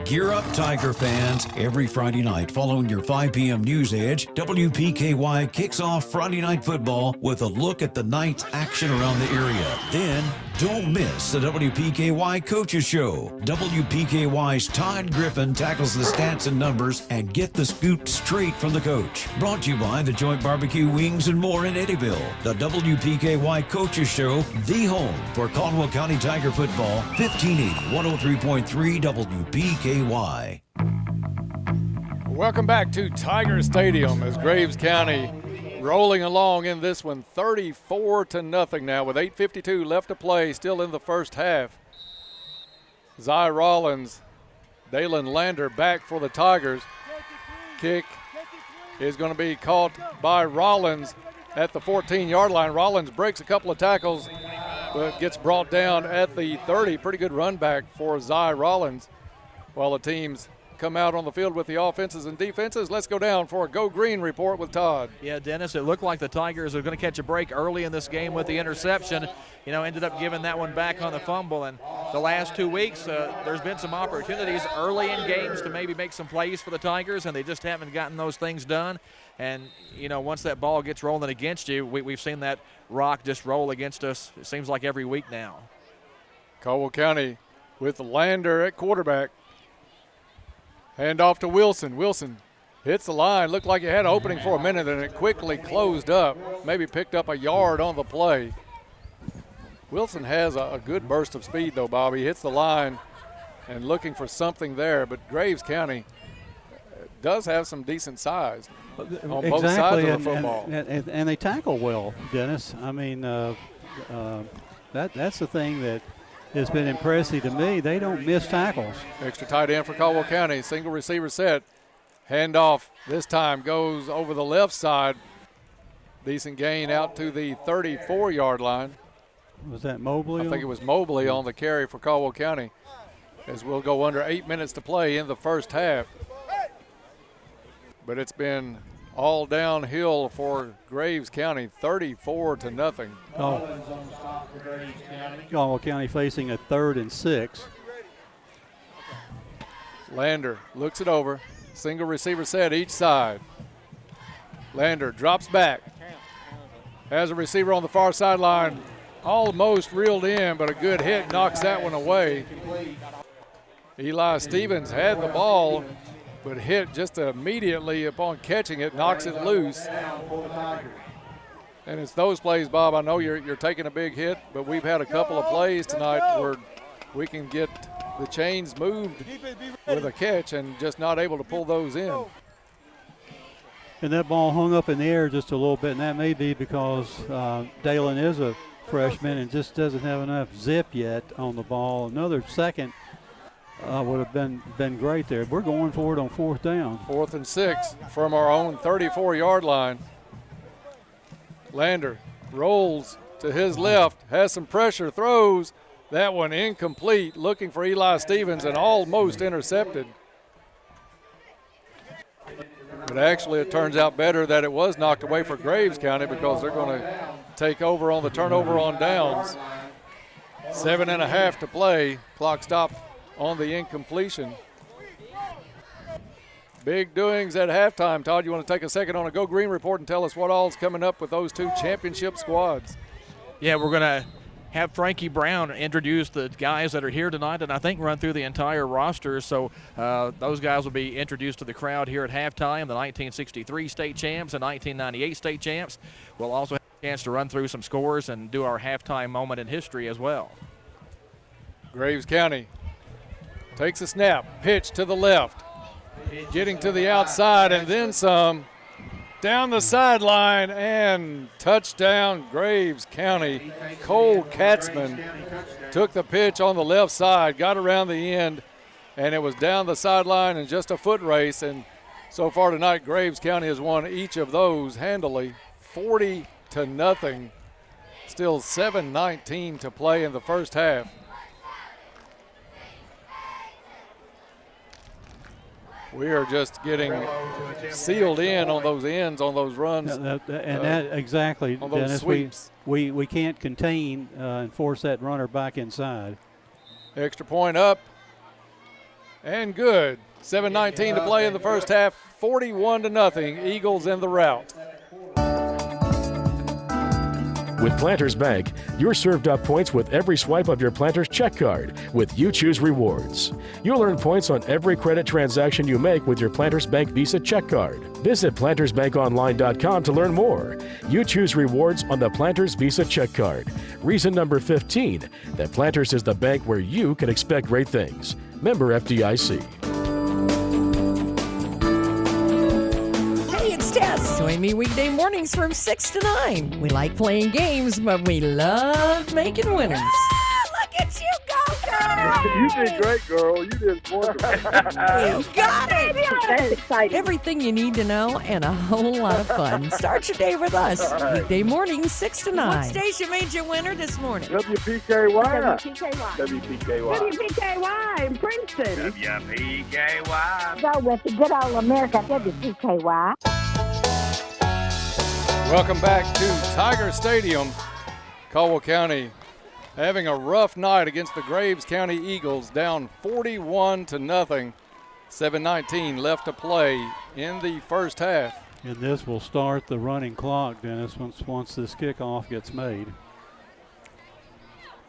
Gear up, Tiger fans. Every Friday night following your 5 p.m. news edge, WPKY kicks off Friday Night Football with a look at the night's action around the area. Then, don't miss the WPKY Coaches Show. WPKY's Todd Griffin tackles the stats and numbers and get the scoop straight from the coach. Brought to you by the Joint Barbecue Wings and more in Eddyville. The WPKY Coaches Show, the home for Caldwell County Tiger football, 1580, 103.3 WPKY. Welcome back to Tiger Stadium as Graves County rolling along in this one, 34-0 now with 8:52 left to play, still in the first half. Zy Rollins, Dalen Lander back for the Tigers. Kick is going to be caught by Rollins at the 14-yard line. Rollins breaks a couple of tackles, but gets brought down at the 30. Pretty good run back for Zy Rollins. While the teams come out on the field with the offenses and defenses, let's go down for a Go Green report with Todd. Yeah, Dennis, it looked like the Tigers are going to catch a break early in this game with the interception. Ended up giving that one back on the fumble. And the last 2 weeks, there's been some opportunities early in games to maybe make some plays for the Tigers, and they just haven't gotten those things done. And, once that ball gets rolling against you, we've seen that rock just roll against us, it seems like every week now. Caldwell County with Lander at quarterback. Hand off to Wilson. Wilson hits the line. Looked like it had an opening for a minute, and it quickly closed up. Maybe picked up a yard on the play. Wilson has a good burst of speed, though, Bobby. Hits the line and looking for something there. But Graves County does have some decent size on both sides of the football. And they tackle well, Dennis. I mean, that's the thing that has been impressive to me. They don't miss tackles. Extra tight end for Caldwell County. Single receiver set. Handoff this time goes over the left side. Decent gain out to the 34-yard line. Was that Mobley? I think it was Mobley on the carry for Caldwell County, as we'll go under 8 minutes to play in the first half. But it's been all downhill for Graves County, 34-0. Caldwell County facing a 3rd and 6. Lander looks it over. Single receiver set each side. Lander drops back. Has a receiver on the far sideline. Almost reeled in, but a good hit knocks that one away. Eli Stevens had the ball, but hit just immediately upon catching it, knocks it loose. And it's those plays, Bob. I know you're taking a big hit, but we've had a couple of plays tonight where we can get the chains moved with a catch and just not able to pull those in. And that ball hung up in the air just a little bit, and that may be because Dalen is a freshman and just doesn't have enough zip yet on the ball. Another second would have been great there. We're going for it on 4th down. 4th and 6 from our own 34-yard line. Lander rolls to his left, has some pressure, throws. That one incomplete, looking for Eli Stevens and almost intercepted. But actually it turns out better that it was knocked away for Graves County, because they're going to take over on the turnover on downs. 7.5 to play. Clock stopped on the incompletion. Big doings at halftime. Todd, you want to take a second on a Go Green report and tell us what all's coming up with those two championship squads? Yeah, we're going to have Frankie Brown introduce the guys that are here tonight, and I think run through the entire roster. So those guys will be introduced to the crowd here at halftime, the 1963 state champs and 1998 state champs. We'll also have a chance to run through some scores and do our halftime moment in history as well. Graves County takes a snap, pitch to the left, getting to the outside and then some. Down the sideline and touchdown Graves County. Cole Katzman took the pitch on the left side, got around the end, and it was down the sideline in just a foot race. And so far tonight, Graves County has won each of those handily, 40-0. Still 7:19 to play in the first half. We are just getting sealed in on those ends, on those runs. Exactly, on those Dennis. sweeps. We can't contain and force that runner back inside. Extra point up and good. 7:19 to play in the first half. 41-0. Eagles in the rout. With Planters Bank, you're served up points with every swipe of your Planters check card with You Choose Rewards. You'll earn points on every credit transaction you make with your Planters Bank Visa check card. Visit PlantersBankOnline.com to learn more. You choose rewards on the Planters Visa check card. Reason number 15, that Planters is the bank where you can expect great things. Member FDIC. Join me weekday mornings from 6 to 9. We like playing games, but we love making winners. Look at you go, girl! You did great, girl. You did wonderful. You got it. That's exciting. Everything you need to know and a whole lot of fun. Start your day with us. Weekday mornings, 6 to 9. What station made you winner this morning? WPKY. WPKY. WPKY in Princeton. WPKY. Go with the good old America, WPKY. Welcome back to Tiger Stadium. Caldwell County having a rough night against the Graves County Eagles, down 41-0. 7:19 left to play in the first half. And this will start the running clock, Dennis, once this kickoff gets made.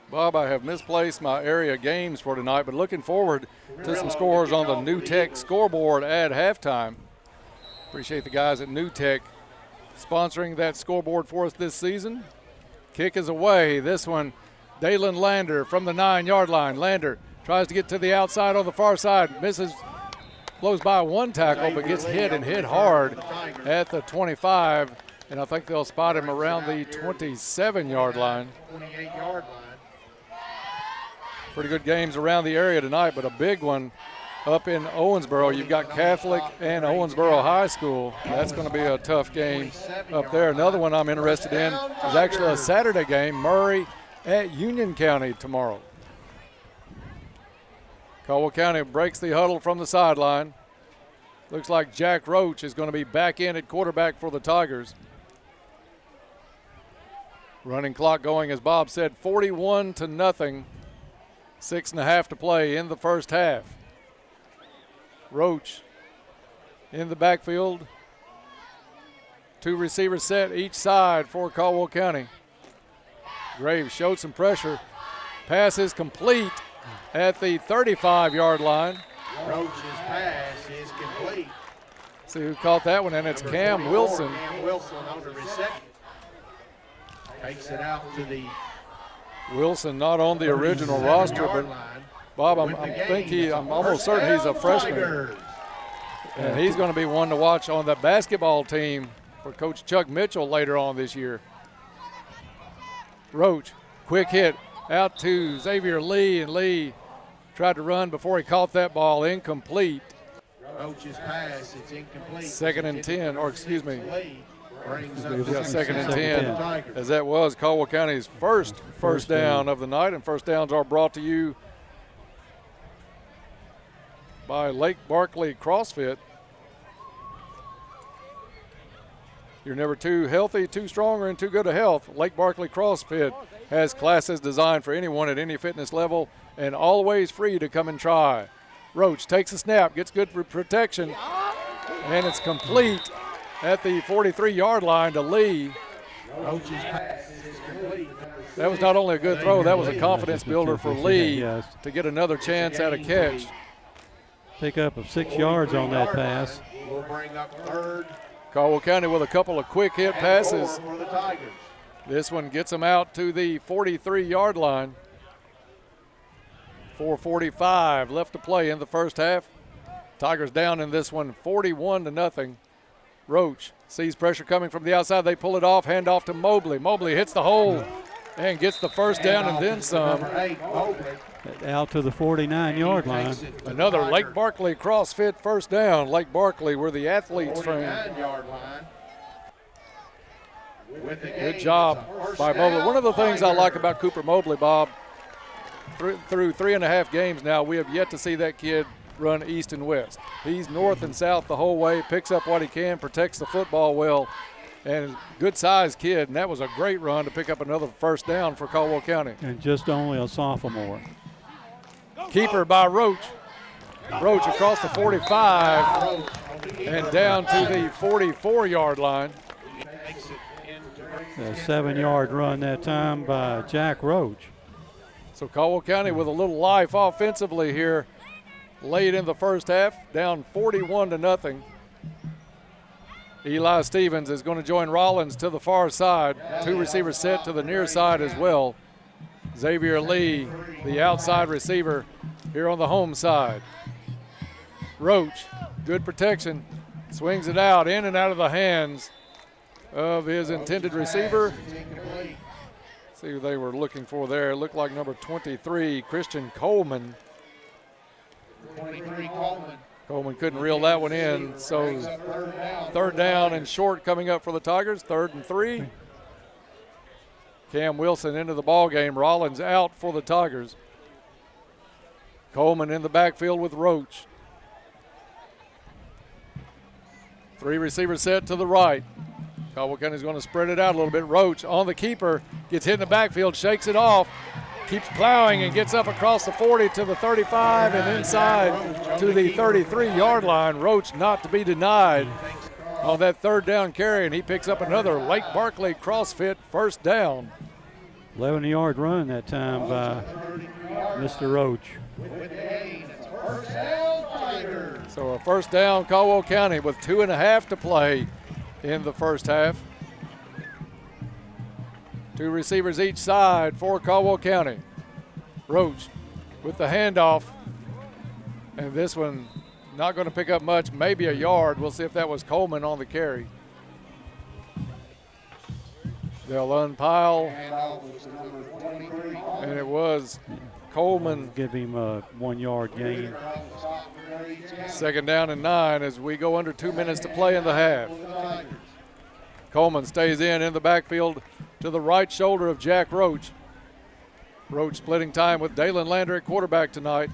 Bob, I have misplaced my area games for tonight, but looking forward to some scores on the New Tech scoreboard at halftime. Appreciate the guys at New Tech sponsoring that scoreboard for us this season. Kick is away. This one, Dalen Lander from the 9-yard line. Lander tries to get to the outside on the far side, misses, blows by one tackle, but gets hit and hit hard at the 25, and I think they'll spot him around the 27-yard line. 28-yard line. Pretty good games around the area tonight, but a big one up in Owensboro. You've got Catholic and Owensboro High School. That's going to be a tough game up there. Another one I'm interested in is actually a Saturday game, Murray at Union County tomorrow. Caldwell County breaks the huddle from the sideline. Looks like Jack Roach is going to be back in at quarterback for the Tigers. Running clock going, as Bob said, 41-0. 6.5 to play in the first half. Roach in the backfield. 2 receivers set each side for Caldwell County. Graves showed some pressure. Pass is complete at the 35-yard line. Roach's pass is complete. See who caught that one, and it's Cam Wilson. Cam Wilson on the reception. Takes it out to the Wilson not on the original roster, but Bob, I'm almost certain he's a freshman. And he's going to be one to watch on the basketball team for Coach Chuck Mitchell later on this year. Roach, quick hit out to Xavier Lee, and Lee tried to run before he caught that ball, incomplete. Roach's pass, it's incomplete. Second and 10, or excuse me. Yeah, second and 10, as that was Caldwell County's first down of the night, and first downs are brought to you by Lake Barkley CrossFit. You're never too healthy, too strong, or in too good a health. Lake Barkley CrossFit has classes designed for anyone at any fitness level and always free to come and try. Roach takes a snap, gets good protection, and it's complete at the 43-yard line to Lee. That was not only a good throw, that was a confidence builder for Lee to get another chance at a catch. Pick up of 6 yards on that pass. We'll bring up third. Caldwell County with a couple of quick hit passes. This one gets them out to the 43-yard line. 4:45 left to play in the first half. Tigers down in this one 41-0. Roach sees pressure coming from the outside. They pull it off, hand off to Mobley. Mobley hits the hole and gets the first down and then some. Out to the 49-yard line. Another Lake Barkley CrossFit first down. Lake Barkley, where the athletes train. Good job by Mobley. One of the things I like about Cooper Mobley, Bob, through 3.5 games now, we have yet to see that kid run east and west. He's north and south the whole way, picks up what he can, protects the football well, and good-sized kid, and that was a great run to pick up another first down for Caldwell County. And just only a sophomore. Keeper by Roach. Roach across the 45 and down to the 44-yard line. A 7-yard run that time by Jack Roach. So Caldwell County with a little life offensively here late in the first half, down 41-0. Eli Stevens is going to join Rollins to the far side. 2 receivers set to the near side as well. Xavier Lee, the outside receiver here on the home side. Roach, good protection, swings it out, in and out of the hands of his intended receiver. See who they were looking for there. It looked like number 23, Christian Coleman. 23 Coleman. Coleman couldn't reel that one in, so third down and short coming up for the Tigers, 3rd and 3. Cam Wilson into the ball game. Rollins out for the Tigers. Coleman in the backfield with Roach. 3 receivers set to the right. Caldwell County's going to spread it out a little bit. Roach on the keeper, gets hit in the backfield, shakes it off, keeps plowing and gets up across the 40 to the 35 and inside to the 33-yard line. Roach not to be denied on that 3rd down carry, and he picks up another Lake Barkley CrossFit first down. 11-yard run that time by Mr. Roach. So a first down, Caldwell County with 2.5 to play in the first half. 2 receivers each side for Caldwell County. Roach with the handoff, and this one not going to pick up much, maybe a yard. We'll see if that was Coleman on the carry. They'll unpile, and it was Coleman. Give him a 1-yard gain. 2nd down and 9 as we go under 2 minutes to play in the half. Coleman stays in the backfield to the right shoulder of Jack Roach. Roach splitting time with Dalen Lander at quarterback tonight.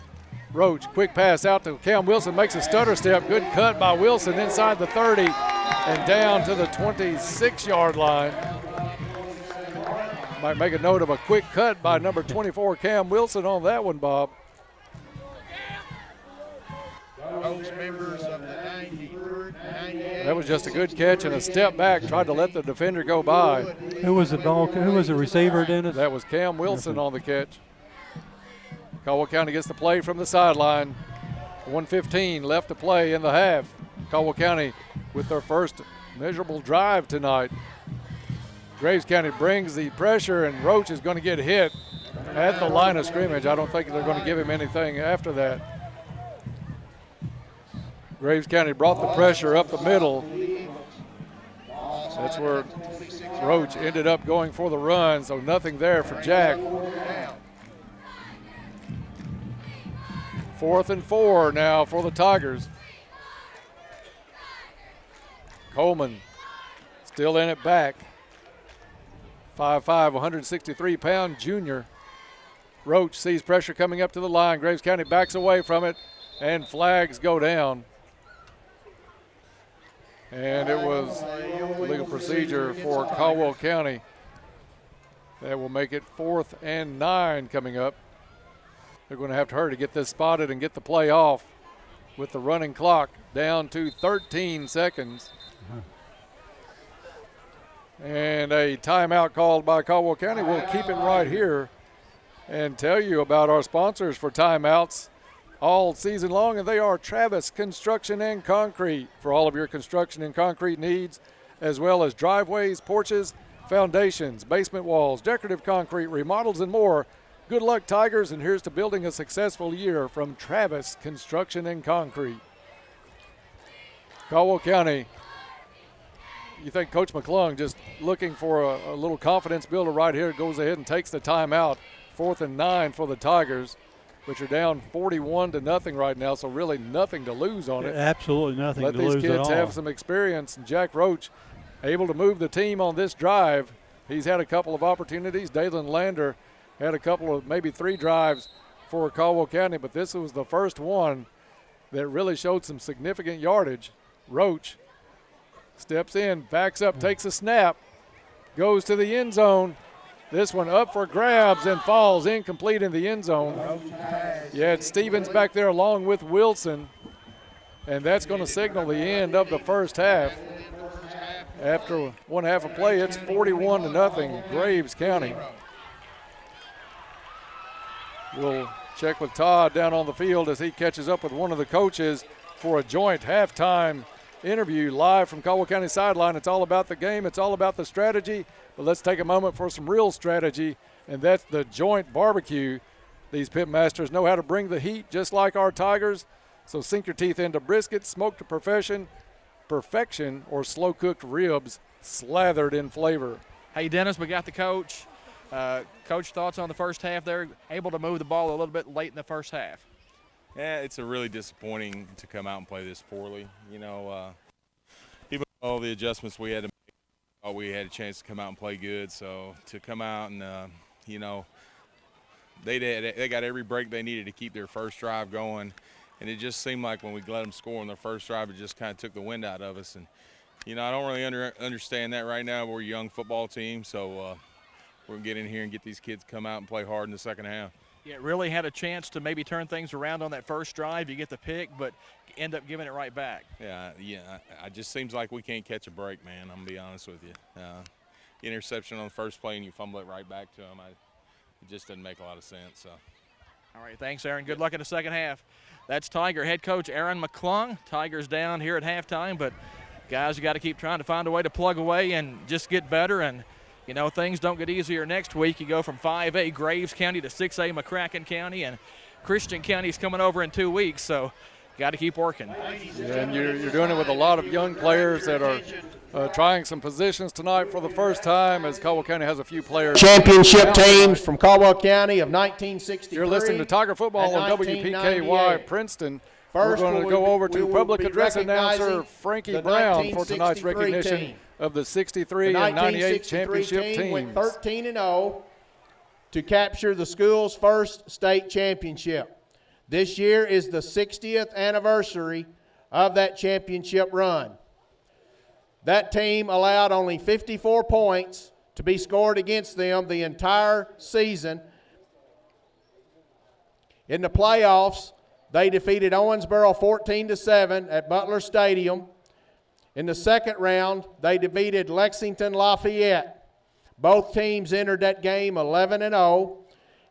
Roach, quick pass out to Cam Wilson, makes a stutter step. Good cut by Wilson inside the 30 and down to the 26-yard line. Might make a note of a quick cut by number 24, Cam Wilson, on that one, Bob. Those members of the 93rd, 98. That was just a good catch and a step back, tried to let the defender go by. Who was the receiver, Dennis? That was Cam Wilson on the catch. Caldwell County gets the play from the sideline. 1:15 left to play in the half. Caldwell County with their first measurable drive tonight. Graves County brings the pressure, and Roach is going to get hit at the line of scrimmage. I don't think they're going to give him anything after that. Graves County brought the pressure up the middle. That's where Roach ended up going for the run, so nothing there for Jack. 4th and 4 now for the Tigers. Coleman still in it back. 5'5", 163-pound junior. Roach sees pressure coming up to the line. Graves County backs away from it, and flags go down. And it was legal procedure for Caldwell County. That will make it 4th and 9 coming up. They're going to have to hurry to get this spotted and get the play off with the running clock down to 13 seconds. And a timeout called by Caldwell County. We'll keep it right here and tell you about our sponsors for timeouts all season long, and they are Travis Construction and Concrete for all of your construction and concrete needs, as well as driveways, porches, foundations, basement walls, decorative concrete, remodels, and more. Good luck, Tigers, and here's to building a successful year from Travis Construction and Concrete. Caldwell County, you think Coach McClung just looking for a little confidence builder right here, goes ahead and takes the timeout. 4th and 9 for the Tigers, which are down 41-0 right now, so really nothing to lose on it. Absolutely nothing to lose at all. Let these kids have some experience. And Jack Roach able to move the team on this drive. He's had a couple of opportunities. Dalen Lander had a couple of maybe 3 drives for Caldwell County, but this was the first one that really showed some significant yardage. Roach steps in, backs up, takes a snap, goes to the end zone. This one up for grabs and falls incomplete in the end zone. You had Stevens back there along with Wilson, and that's going to signal the end of the first half. After 1 half of play, it's 41-0 Graves County. We'll check with Todd down on the field as he catches up with one of the coaches for a joint halftime interview live from Caldwell County sideline. It's all about the game. It's all about the strategy. But let's take a moment for some real strategy, and that's the joint barbecue. These pit masters know how to bring the heat just like our Tigers. So sink your teeth into brisket, smoked to perfection, or slow-cooked ribs slathered in flavor. Hey, Dennis, we got the coach. Coach, thoughts on the first half? They're able to move the ball a little bit late in the first half. Yeah, it's a really disappointing to come out and play this poorly. You know, even with all the adjustments we had to make, we had a chance to come out and play good. So to come out and, you know, they got every break they needed to keep their first drive going. And it just seemed like when we let them score on their first drive, it just kind of took the wind out of us. And, you know, I don't really understand that right now. We're a young football team, so we're going to get in here and get these kids to come out and play hard in the second half. Yeah, really had a chance to maybe turn things around on that first drive. You get the pick, but end up giving it right back. Yeah. It just seems like we can't catch a break, man. I'm going to be honest with you. Interception on the first play and you fumble it right back to them. It just doesn't make a lot of sense. So. All right, thanks, Aaron. Good luck in the second half. That's Tiger head coach Aaron McClung. Tigers down here at halftime, but guys, you got to keep trying to find a way to plug away and just get better. And, you know, things don't get easier next week. You go from 5A Graves County to 6A McCracken County, and Christian County's coming over in 2 weeks, so got to keep working. Yeah, and you're doing it with a lot of young players that are trying some positions tonight for the first time, as Caldwell County has a few players. Championship teams from Caldwell County of 1963. You're listening to Tiger Football on WPKY Princeton. First, we're going to go over to public address announcer Frankie Brown for tonight's recognition of the 63 and 98 championship teams. Went 13-0 to capture the school's first state championship. This year is the 60th anniversary of that championship run. That team allowed only 54 points to be scored against them the entire season. In the playoffs, they defeated Owensboro 14-7 at Butler Stadium. In the second round, they defeated Lexington Lafayette. Both teams entered that game 11-0.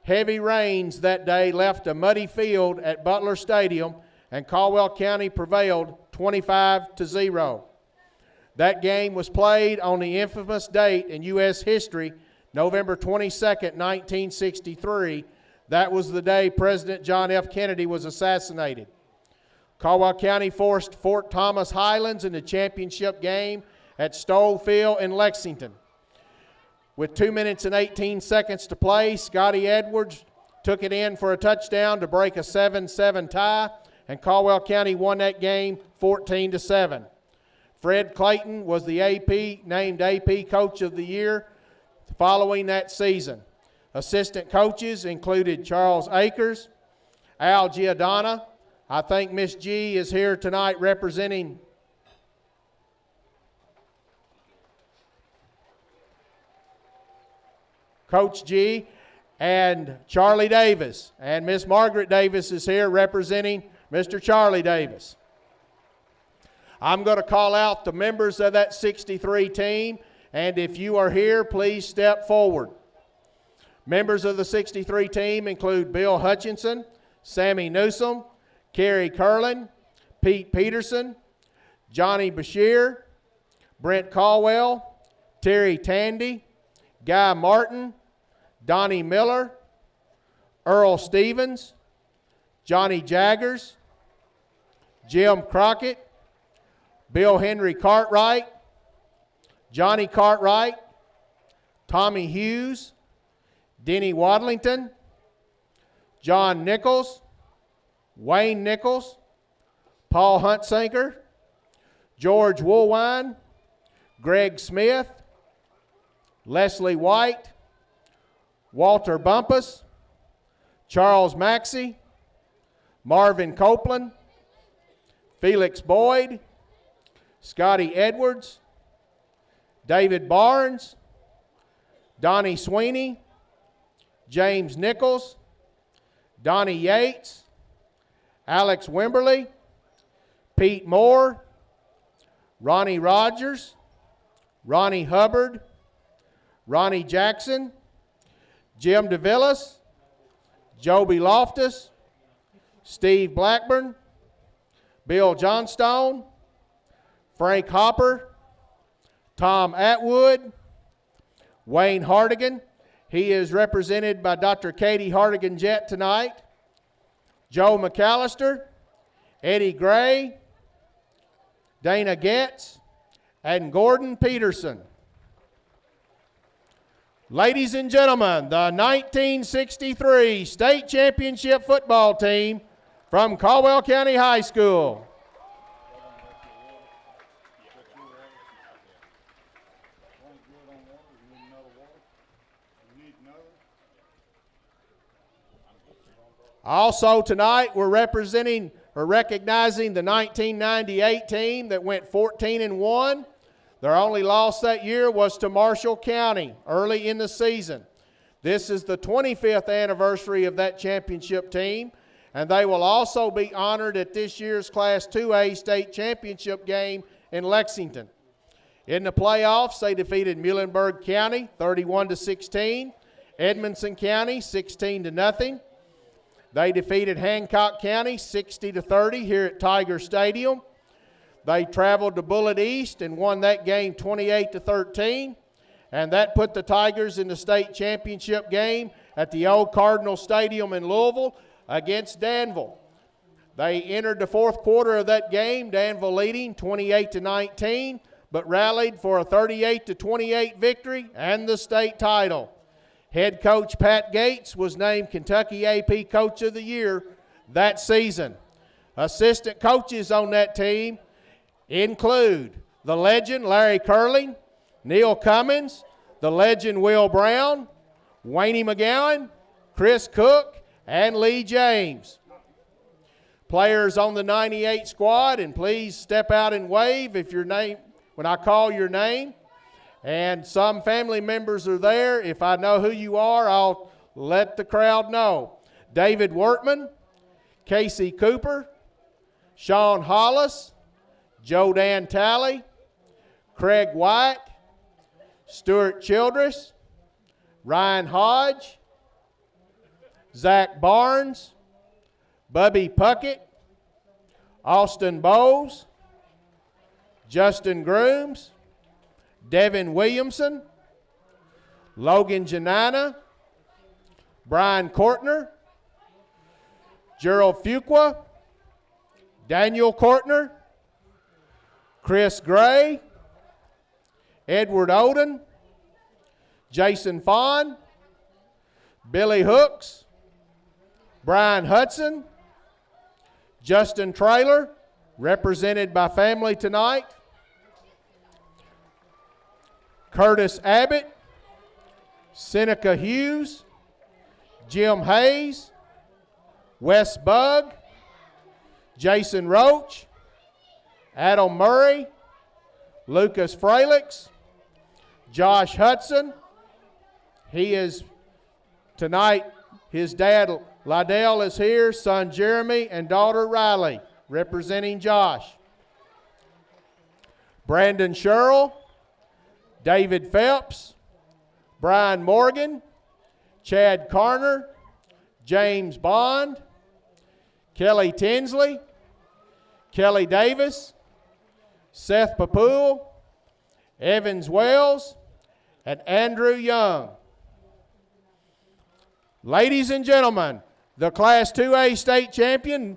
Heavy rains that day left a muddy field at Butler Stadium, and Caldwell County prevailed 25-0. That game was played on the infamous date in U.S. history, November 22nd, 1963. That was the day President John F. Kennedy was assassinated. Caldwell County forced Fort Thomas Highlands in the championship game at Stoll Field in Lexington. With 2 minutes and 18 seconds to play, Scotty Edwards took it in for a touchdown to break a 7-7 tie, and Caldwell County won that game 14-7. Fred Clayton was the named AP Coach of the Year following that season. Assistant coaches included Charles Akers, Al Giordana. I think Miss G is here tonight representing Coach G, and Charlie Davis. And Miss Margaret Davis is here representing Mr. Charlie Davis. I'm going to call out the members of that 63 team, and if you are here, please step forward. Members of the 63 team include Bill Hutchinson, Sammy Newsom, Kerry Curlin, Pete Peterson, Johnny Bashir, Brent Caldwell, Terry Tandy, Guy Martin, Donnie Miller, Earl Stevens, Johnny Jaggers, Jim Crockett, Bill Henry Cartwright, Johnny Cartwright, Tommy Hughes, Denny Wadlington, John Nichols, Wayne Nichols, Paul Huntsinker, George Woolwine, Greg Smith, Leslie White, Walter Bumpus, Charles Maxey, Marvin Copeland, Felix Boyd, Scotty Edwards, David Barnes, Donnie Sweeney, James Nichols, Donnie Yates, Alex Wimberly, Pete Moore, Ronnie Rogers, Ronnie Hubbard, Ronnie Jackson, Jim DeVillis, Joby Loftus, Steve Blackburn, Bill Johnstone, Frank Hopper, Tom Atwood, Wayne Hardigan. He is represented by Dr. Katie Hardigan-Jett tonight. Joe McAllister, Eddie Gray, Dana Getz, and Gordon Peterson. Ladies and gentlemen, the 1963 state championship football team from Caldwell County High School. Also tonight, we're recognizing the 1998 team that went 14-1. Their only loss that year was to Marshall County early in the season. This is the 25th anniversary of that championship team, and they will also be honored at this year's Class 2A state championship game in Lexington. In the playoffs, they defeated Muhlenberg County 31-16, Edmondson County 16-0. They defeated Hancock County 60-30 here at Tiger Stadium. They traveled to Bullitt East and won that game 28-13, and that put the Tigers in the state championship game at the old Cardinal Stadium in Louisville against Danville. They entered the fourth quarter of that game, Danville leading 28-19, but rallied for a 38-28 victory and the state title. Head coach Pat Gates was named Kentucky AP Coach of the Year that season. Assistant coaches on that team include the legend Larry Curling, Neil Cummins, the legend Will Brown, Wayne McGowan, Chris Cook, and Lee James. Players on the 98 squad, and please step out and wave if your name, when I call your name. And some family members are there. If I know who you are, I'll let the crowd know. David Wortman, Casey Cooper, Sean Hollis, Joe Dan Talley, Craig White, Stuart Childress, Ryan Hodge, Zach Barnes, Bubby Puckett, Austin Bowes, Justin Grooms, Devin Williamson, Logan Janina, Brian Kortner, Gerald Fuqua, Daniel Kortner, Chris Gray, Edward Oden, Jason Fawn, Billy Hooks, Brian Hudson, Justin Traylor, represented by family tonight, Curtis Abbott, Seneca Hughes, Jim Hayes, Wes Bugg, Jason Roach, Adam Murray, Lucas Fralix, Josh Hudson. He is tonight, his dad Lydell is here, son Jeremy and daughter Riley, representing Josh. Brandon Sherrill, David Phelps, Brian Morgan, Chad Carner, James Bond, Kelly Tinsley, Kelly Davis, Seth Papool, Evans Wells, and Andrew Young. Ladies and gentlemen, the Class 2A state champion,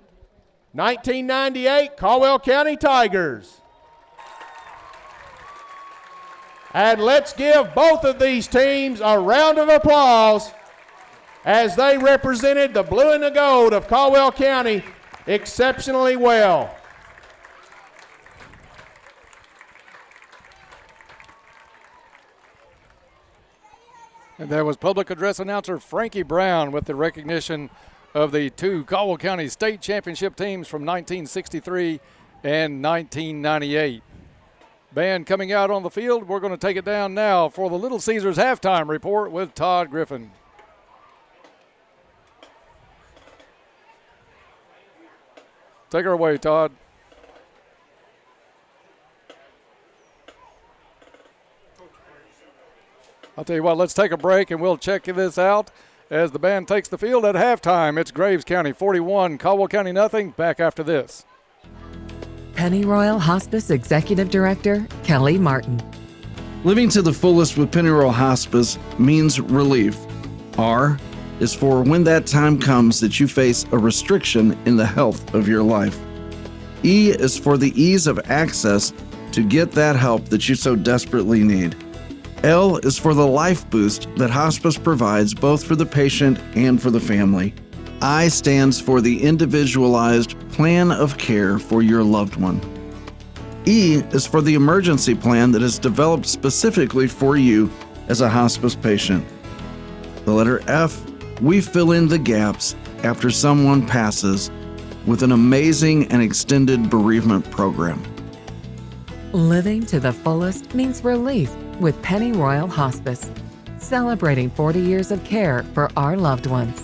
1998 Caldwell County Tigers. And let's give both of these teams a round of applause as they represented the blue and the gold of Caldwell County exceptionally well. And there was public address announcer Frankie Brown with the recognition of the two Caldwell County state championship teams from 1963 and 1998. Band coming out on the field. We're going to take it down now for the Little Caesars halftime report with Todd Griffin. Take her away, Todd. I'll tell you what, let's take a break and we'll check this out as the band takes the field at halftime. It's Graves County 41, Caldwell County nothing. Back after this. Pennyroyal Hospice Executive Director Kelly Martin. Living to the fullest with Pennyroyal Hospice means relief. R is for when that time comes that you face a restriction in the health of your life. E is for the ease of access to get that help that you so desperately need. L is for the life boost that hospice provides both for the patient and for the family. I stands for the individualized plan of care for your loved one. E is for the emergency plan that is developed specifically for you as a hospice patient. The letter F, we fill in the gaps after someone passes with an amazing and extended bereavement program. Living to the fullest means relief with Pennyroyal Hospice, celebrating 40 years of care for our loved ones.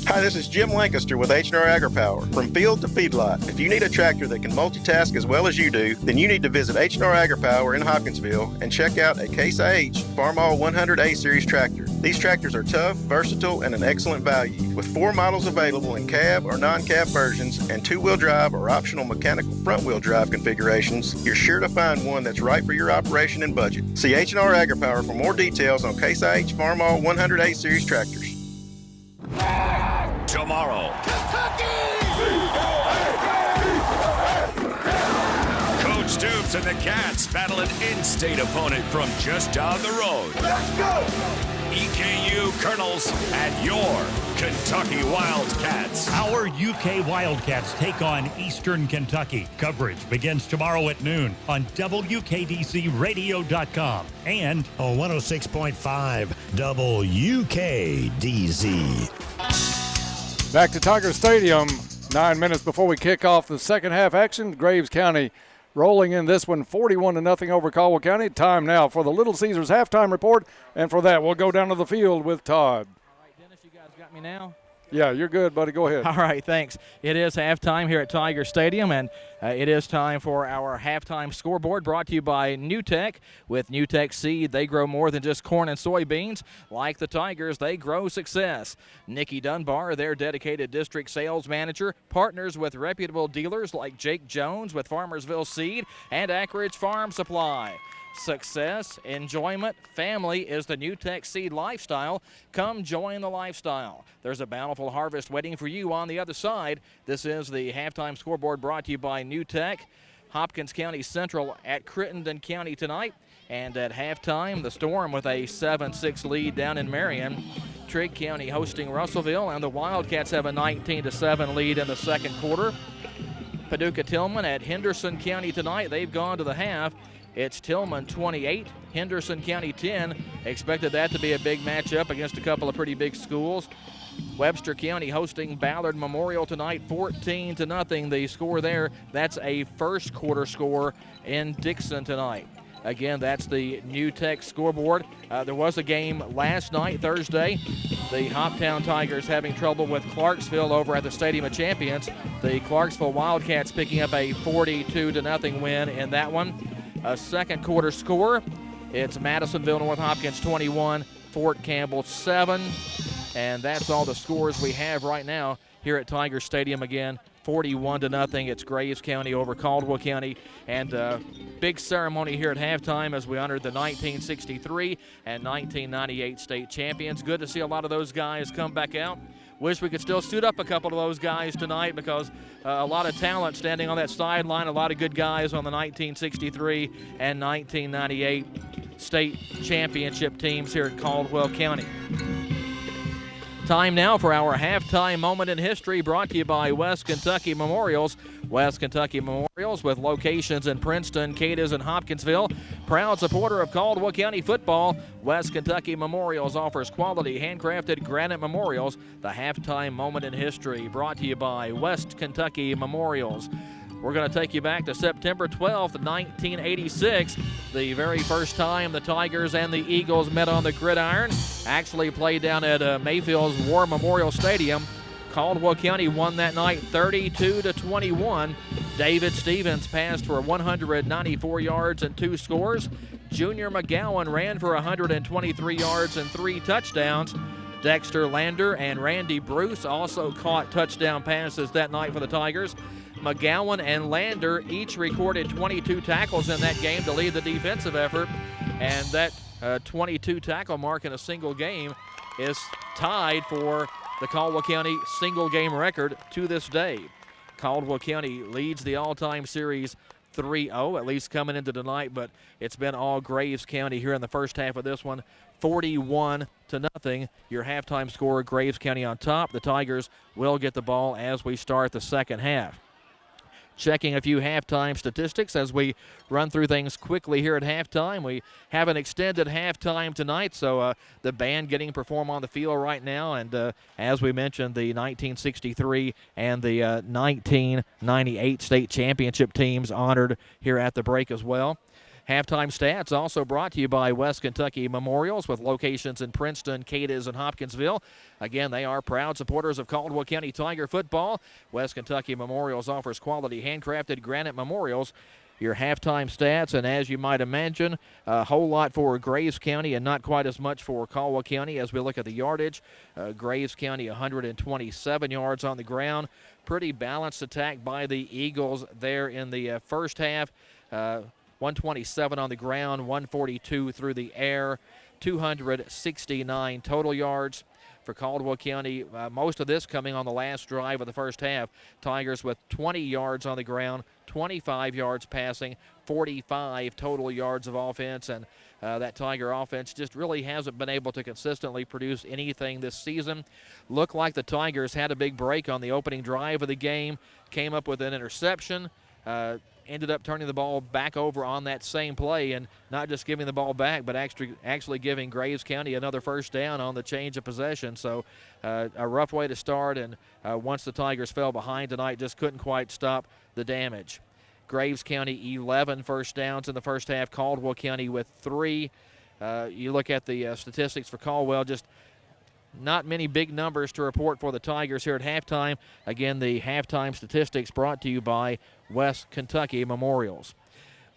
Hi, this is Jim Lancaster with H&R AgriPower. From field to feedlot, if you need a tractor that can multitask as well as you do, then you need to visit H&R AgriPower in Hopkinsville and check out a Case IH Farmall 100A Series tractor. These tractors are tough, versatile, and an excellent value. With 4 models available in cab or non-cab versions and 2-wheel drive or optional mechanical front-wheel drive configurations, you're sure to find one that's right for your operation and budget. See H&R AgriPower for more details on Case IH Farmall 100A Series tractors. Tomorrow, Coach Stoops and the Cats battle an in-state opponent from just down the road. Let's go! EKU Colonels and your Kentucky Wildcats. Our UK Wildcats take on Eastern Kentucky. Coverage begins tomorrow at noon on WKDCRadio.com and on 106.5 WKDZ. Back to Tiger Stadium, 9 minutes before we kick off the second half action. Graves County rolling in this one 41-0 over Caldwell County. Time now for the Little Caesars halftime report, and for that we'll go down to the field with Todd. All right, Dennis, you guys got me now? Yeah, you're good, buddy. Go ahead. All right, thanks. It is halftime here at Tiger Stadium, and it is time for our halftime scoreboard brought to you by NewTek. With NewTek Seed, they grow more than just corn and soybeans. Like the Tigers, they grow success. Nikki Dunbar, their dedicated district sales manager, partners with reputable dealers like Jake Jones with Farmersville Seed and Acreage Farm Supply. Success, enjoyment, family is the NewTek Seed lifestyle. Come join the lifestyle. There's a bountiful harvest waiting for you on the other side. This is the halftime scoreboard brought to you by NewTek. Hopkins County Central at Crittenden County tonight. And at halftime, the Storm with a 7-6 lead down in Marion. Trigg County hosting Russellville, and the Wildcats have a 19-7 lead in the second quarter. Paducah Tillman at Henderson County tonight. They've gone to the half. It's Tillman 28, Henderson County 10. Expected that to be a big matchup against a couple of pretty big schools. Webster County hosting Ballard Memorial tonight, 14-0. The score there, that's a first quarter score in Dixon tonight. Again, that's the NewTek scoreboard. There was a game last night, Thursday. The Hoptown Tigers having trouble with Clarksville over at the Stadium of Champions. The Clarksville Wildcats picking up a 42-0 win in that one. A second quarter score, it's Madisonville North Hopkins 21, Fort Campbell 7. And that's all the scores we have right now here at Tiger Stadium. Again, 41-0. It's Graves County over Caldwell County. And big ceremony here at halftime as we honored the 1963 and 1998 state champions. Good to see a lot of those guys come back out. Wish we could still suit up a couple of those guys tonight because a lot of talent standing on that sideline, a lot of good guys on the 1963 and 1998 state championship teams here at Caldwell County. Time now for our halftime moment in history brought to you by West Kentucky Memorials. West Kentucky Memorials with locations in Princeton, Cadiz, and Hopkinsville. Proud supporter of Caldwell County football, West Kentucky Memorials offers quality handcrafted granite memorials. The halftime moment in history brought to you by West Kentucky Memorials. We're going to take you back to September 12th, 1986. The very first time the Tigers and the Eagles met on the gridiron. Actually played down at Mayfield's War Memorial Stadium. Caldwell County won that night 32-21. David Stevens passed for 194 yards and 2 scores. Junior McGowan ran for 123 yards and 3 touchdowns. Dexter Lander and Randy Bruce also caught touchdown passes that night for the Tigers. McGowan and Lander each recorded 22 tackles in that game to lead the defensive effort, and that 22 tackle mark in a single game is tied for the Caldwell County single game record to this day. Caldwell County leads the all-time series 3-0, at least coming into tonight, but it's been all Graves County here in the first half of this one. 41-0. Your halftime score, Graves County on top. The Tigers will get the ball as we start the second half. Checking a few halftime statistics as we run through things quickly here at halftime. We have an extended halftime tonight, so the band getting performed on the field right now. And as we mentioned, the 1963 and the 1998 state championship teams honored here at the break as well. Halftime stats also brought to you by West Kentucky Memorials with locations in Princeton, Cadiz, and Hopkinsville. Again, they are proud supporters of Caldwell County Tiger football. West Kentucky Memorials offers quality handcrafted granite memorials. Your halftime stats, and as you might imagine, a whole lot for Graves County and not quite as much for Caldwell County as we look at the yardage. Graves County 127 yards on the ground. Pretty balanced attack by the Eagles there in the first half. 127 on the ground, 142 through the air, 269 total yards for Caldwell County. Most of this coming on the last drive of the first half. Tigers with 20 yards on the ground, 25 yards passing, 45 total yards of offense, and that Tiger offense just really hasn't been able to consistently produce anything this season. Looked like the Tigers had a big break on the opening drive of the game, came up with an interception, ended up turning the ball back over on that same play and not just giving the ball back, but actually giving Graves County another first down on the change of possession. So a rough way to start, and once the Tigers fell behind tonight, just couldn't quite stop the damage. Graves County 11 first downs in the first half, Caldwell County with 3. You look at the statistics for Caldwell, just not many big numbers to report for the Tigers here at halftime. Again, the halftime statistics brought to you by West Kentucky Memorials.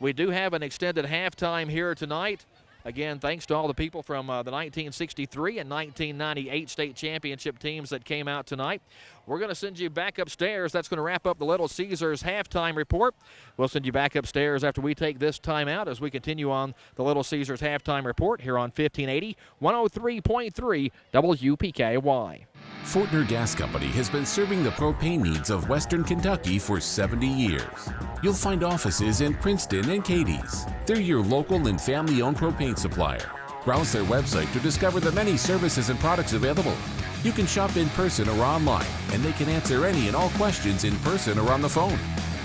We do have an extended halftime here tonight. Again, thanks to all the people from the 1963 and 1998 state championship teams that came out tonight. We're going to send you back upstairs. That's going to wrap up the Little Caesars halftime report. We'll send you back upstairs after we take this time out as we continue on the Little Caesars halftime report here on 1580, 103.3 WPKY. Fortner Gas Company has been serving the propane needs of Western Kentucky for 70 years. You'll find offices in Princeton and Cadiz. They're your local and family-owned propane supplier. Browse their website to discover the many services and products available. You can shop in person or online, and they can answer any and all questions in person or on the phone.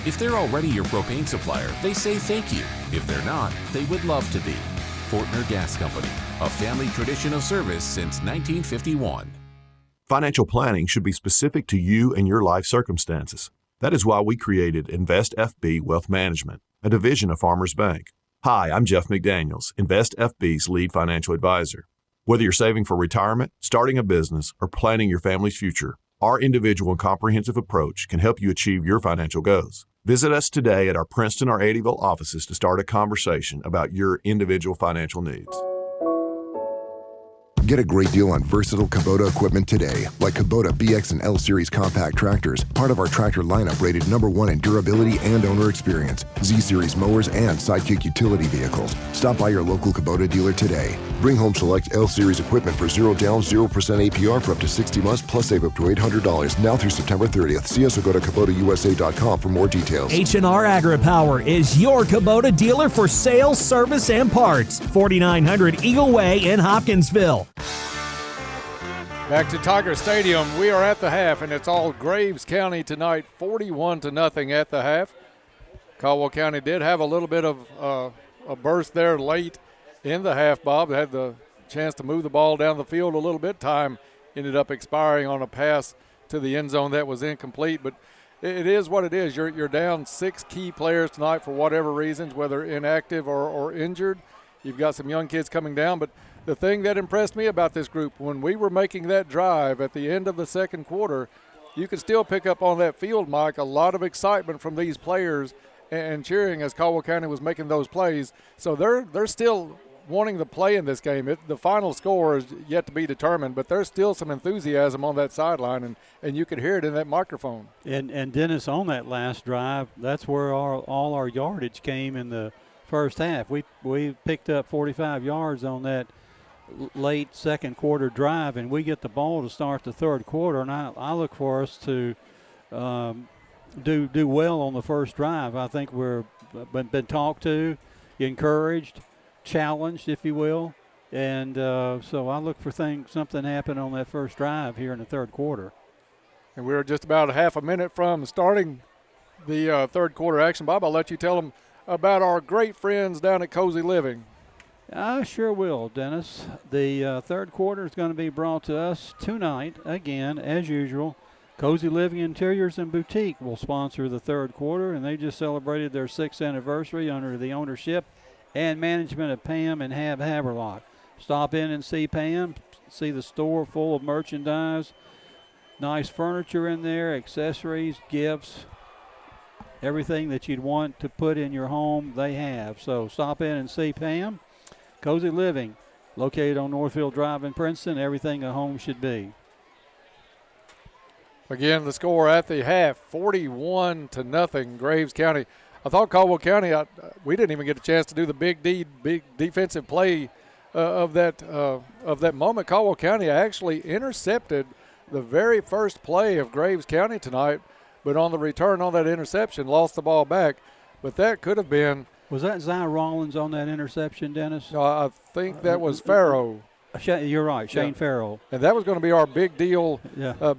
If they're already your propane supplier, they say thank you. If they're not, they would love to be. Fortner Gas Company, a family tradition of service since 1951. Financial planning should be specific to you and your life circumstances. That is why we created Invest FB Wealth Management, a division of Farmers Bank. Hi, I'm Jeff McDaniels, Invest FB's lead financial advisor. Whether you're saving for retirement, starting a business, or planning your family's future, our individual and comprehensive approach can help you achieve your financial goals. Visit us today at our Princeton or Eddyville offices to start a conversation about your individual financial needs. Get a great deal on versatile Kubota equipment today, like Kubota BX and L Series compact tractors, part of our tractor lineup rated #1 in durability and owner experience, Z Series mowers, and Sidekick utility vehicles. Stop by your local Kubota dealer today. Bring home select L Series equipment for 0 down, 0% APR for up to 60 months, plus save up to $800 now through September 30th. See us or go to KubotaUSA.com for more details. H&R AgriPower is your Kubota dealer for sales, service, and parts. 4900 Eagle Way in Hopkinsville. Back to Tiger Stadium. We are at the half, and it's all Graves County tonight, 41-0 at the half. Caldwell County did have a little bit of a burst there late in the half, Bob. They had the chance to move the ball down the field a little bit. Time ended up expiring on a pass to the end zone that was incomplete. But it is what it is. You're down 6 key players tonight for whatever reasons, whether inactive or injured. You've got some young kids coming down, but the thing that impressed me about this group, when we were making that drive at the end of the second quarter, you could still pick up on that field, Mike, a lot of excitement from these players and cheering as Caldwell County was making those plays. So they're still wanting to play in this game. The final score is yet to be determined, but there's still some enthusiasm on that sideline, and you could hear it in that microphone. And Dennis, on that last drive, that's where all our yardage came in the first half. We picked up 45 yards on that late second quarter drive, and we get the ball to start the third quarter, and I look for us to do well on the first drive. I think we're been talked to, encouraged, challenged, if you will. And so I look for something happen on that first drive here in the third quarter. And we're just about a half a minute from starting the third quarter action. Bob, I'll let you tell them about our great friends down at Cozy Living. I sure will, Dennis. The third quarter is going to be brought to us tonight, again, as usual. Cozy Living Interiors and Boutique will sponsor the third quarter, and they just celebrated their 6th anniversary under the ownership and management of Pam and Hab Haverlock. Stop in and see Pam, see the store full of merchandise, nice furniture in there, accessories, gifts, everything that you'd want to put in your home, they have. So stop in and see Pam. Cozy Living, located on Northfield Drive in Princeton, everything a home should be. Again, the score at the half, 41-0, Graves County. I thought Caldwell County, we didn't even get a chance to do the big defensive play of that moment. Caldwell County actually intercepted the very first play of Graves County tonight, but on the return on that interception, lost the ball back. But that could have been. Was that Zy Rollins on that interception, Dennis? No, I think that was Farrow. You're right, Shane Farrell. And that was going to be our big deal,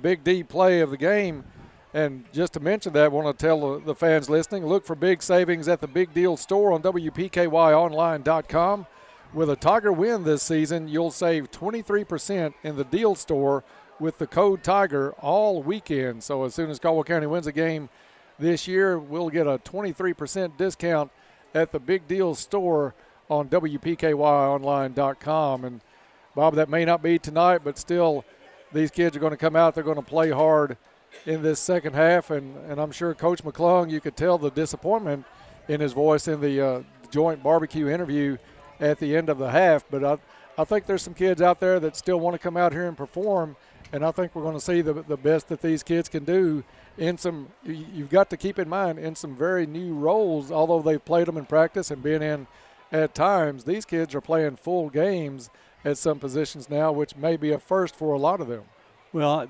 big D play of the game. And just to mention that, I want to tell the fans listening, look for big savings at the Big Deal store on WPKYonline.com. With a Tiger win this season, you'll save 23% in the deal store with the code Tiger all weekend. So as soon as Caldwell County wins a game this year, we'll get a 23% discount at the Big Deal store on WPKYonline.com. And Bob, that may not be tonight, but still these kids are going to come out. They're going to play hard in this second half. And I'm sure Coach McClung, you could tell the disappointment in his voice in the joint barbecue interview at the end of the half. But I think there's some kids out there that still want to come out here and perform. And I think we're going to see the best that these kids can do in some – you've got to keep in mind, in some very new roles, although they've played them in practice and been in at times. These kids are playing full games at some positions now, which may be a first for a lot of them. Well,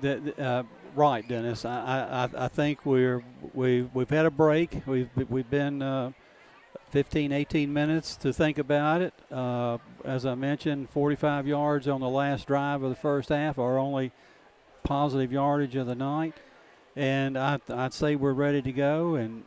right, Dennis. I think we've had a break. We've been 15, 18 minutes to think about it. As I mentioned, 45 yards on the last drive of the first half, our only positive yardage of the night. And I'd say we're ready to go. And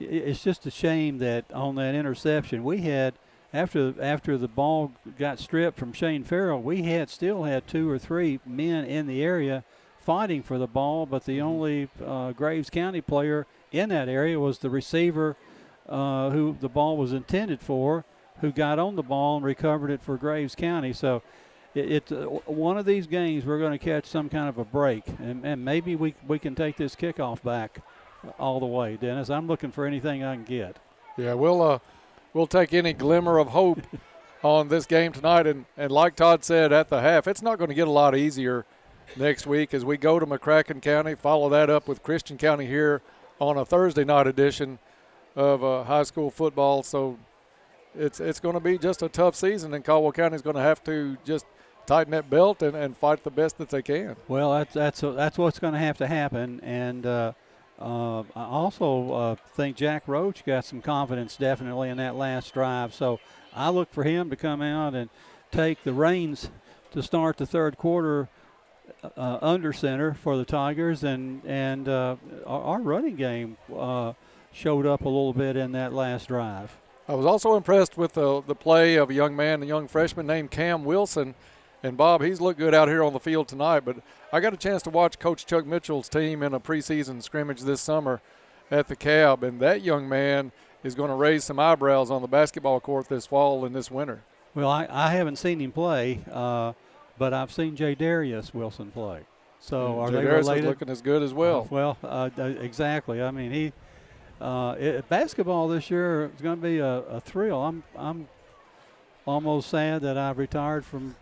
it's just a shame that on that interception we had, after the ball got stripped from Shane Farrell, we still had 2 or 3 men in the area fighting for the ball, but the only Graves County player in that area was the receiver who the ball was intended for, who got on the ball and recovered it for Graves County. So it's one of these games we're going to catch some kind of a break, and maybe we can take this kickoff back all the way, Dennis. I'm looking for anything I can get. Yeah, we'll take any glimmer of hope on this game tonight. And like Todd said at the half, it's not going to get a lot easier next week as we go to McCracken County, follow that up with Christian County here on a Thursday night edition of high school football. So it's going to be just a tough season, and Caldwell County is going to have to just tighten that belt and fight the best that they can. Well, that's what's going to have to happen. And I also think Jack Roach got some confidence definitely in that last drive. So I look for him to come out and take the reins to start the third quarter under center for the Tigers. And our running game showed up a little bit in that last drive. I was also impressed with the play of a young freshman named Cam Wilson. And, Bob, he's looked good out here on the field tonight. But I got a chance to watch Coach Chuck Mitchell's team in a preseason scrimmage this summer at the Cab. And that young man is going to raise some eyebrows on the basketball court this fall and this winter. Well, I haven't seen him play, but I've seen Jay Darius Wilson play. So are Jay they Darius related? is looking as good as well. Exactly. I mean, basketball this year is going to be a thrill. I'm almost sad that I've retired from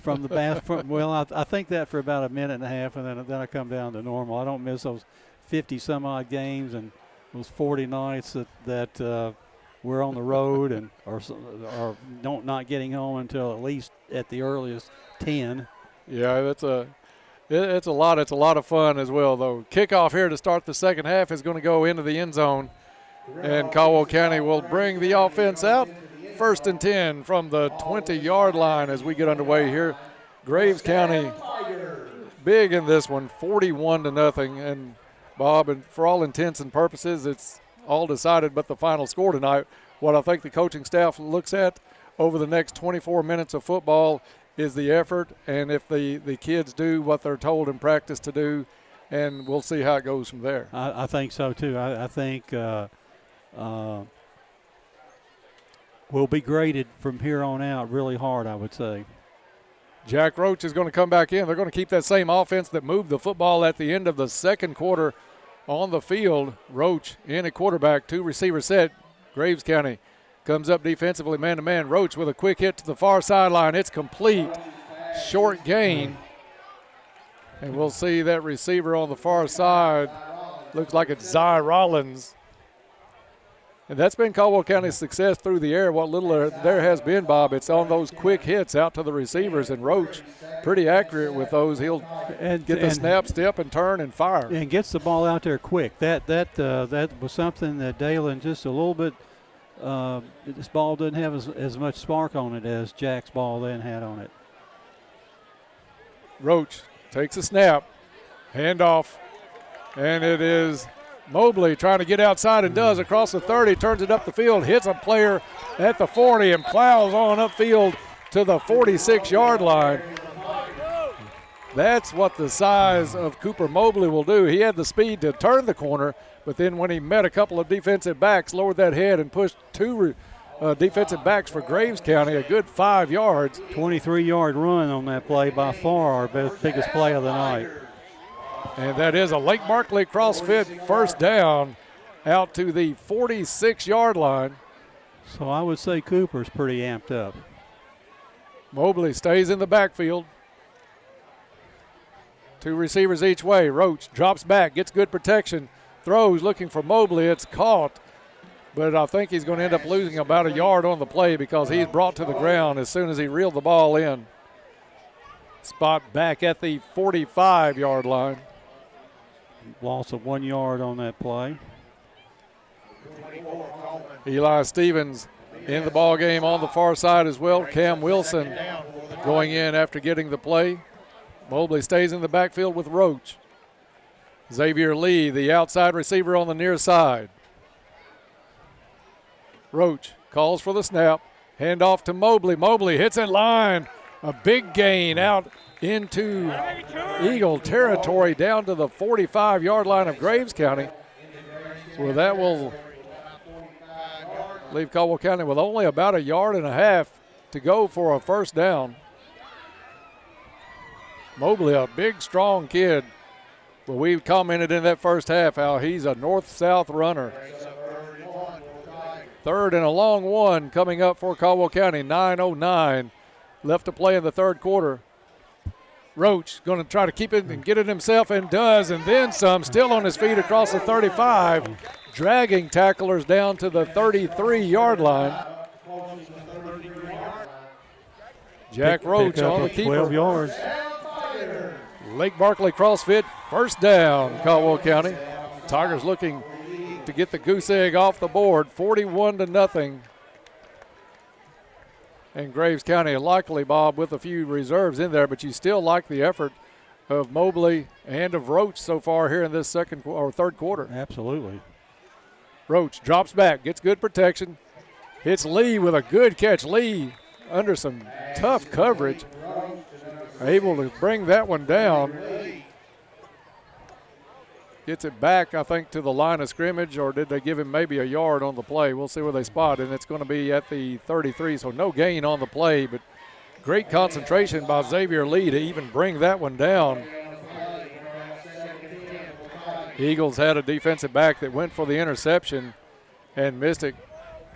the basketball. Well, I think that for about a minute and a half, and then I come down to normal. I don't miss those 50-some-odd games and those 40 nights that we're on the road and or not getting home until at least at the earliest 10. Yeah, It's a lot of fun as well, though. Kickoff here to start the second half is going to go into the end zone, and Caldwell County will bring the offense out. 1st and 10 from the 20-yard line as we get underway here. Graves County big in this one, 41-0. And Bob, and for all intents and purposes, it's all decided but the final score tonight. What I think the coaching staff looks at over the next 24 minutes of football is the effort, and if the kids do what they're told in practice to do, and we'll see how it goes from there. I think so, too. I think we'll be graded from here on out really hard, I would say. Jack Roach is going to come back in. They're going to keep that same offense that moved the football at the end of the second quarter on the field. Roach in a quarterback, 2 receiver set. Graves County comes up defensively, man-to-man. Roach with a quick hit to the far sideline. It's complete. Short gain. And we'll see that receiver on the far side. Looks like it's Zy Rollins. And that's been Caldwell County's success through the air. What little there has been, Bob, it's on those quick hits out to the receivers. And Roach, pretty accurate with those. He'll get the snap, step, and turn and fire. And gets the ball out there quick. That was something that Dalen just a little bit this ball doesn't have as much spark on it as Jack's ball then had on it. Roach takes a snap, handoff, and it is Mobley trying to get outside and does across the 30, turns it up the field, hits a player at the 40 and plows on upfield to the 46-yard line. That's what the size of Cooper Mobley will do. He had the speed to turn the corner, but then when he met a couple of defensive backs, lowered that head and pushed 2 defensive backs for Graves County, a good 5 yards. 23-yard run on that play, by far our biggest play of the night. And that is a Lake Barkley CrossFit first down out to the 46-yard line. So I would say Cooper's pretty amped up. Mobley stays in the backfield. 2 receivers each way. Roach drops back, gets good protection, throws looking for Mobley. It's caught, but I think he's going to end up losing about a yard on the play because he's brought to the ground as soon as he reeled the ball in. Spot back at the 45-yard line. Loss of 1 yard on that play. Earl Stevens in the ball game on the far side as well. Cam Wilson going in after getting the play. Mobley stays in the backfield with Roach. Xavier Lee, the outside receiver on the near side. Roach calls for the snap. Hand off to Mobley. Mobley hits that line. A big gain out into Eagle territory down to the 45-yard line of Graves County. So that will leave Caldwell County with only about 1.5 yards to go for a first down. Mobley, a big, strong kid. But we've commented in that first half how he's a north-south runner. 3rd and a long one coming up for Caldwell County. 9:09 left to play in the third quarter. Roach going to try to keep it and get it himself, and does, and then some. Still on his feet across the 35, dragging tacklers down to the 33-yard line. Jack Roach on the keeper. 12 yards. Lake Barkley CrossFit first down, Caldwell County. Tigers looking to get the goose egg off the board, 41-0. And Graves County likely, Bob, with a few reserves in there, but you still like the effort of Mobley and of Roach so far here in this third quarter. Absolutely. Roach drops back, gets good protection, hits Lee with a good catch. Lee under some tough coverage, able to bring that one down. Gets it back, I think, to the line of scrimmage, or did they give him maybe 1 yard on the play? We'll see where they spot, and it's going to be at the 33, so no gain on the play, but great concentration by Xavier Lee to even bring that one down. Eagles had a defensive back that went for the interception and missed it,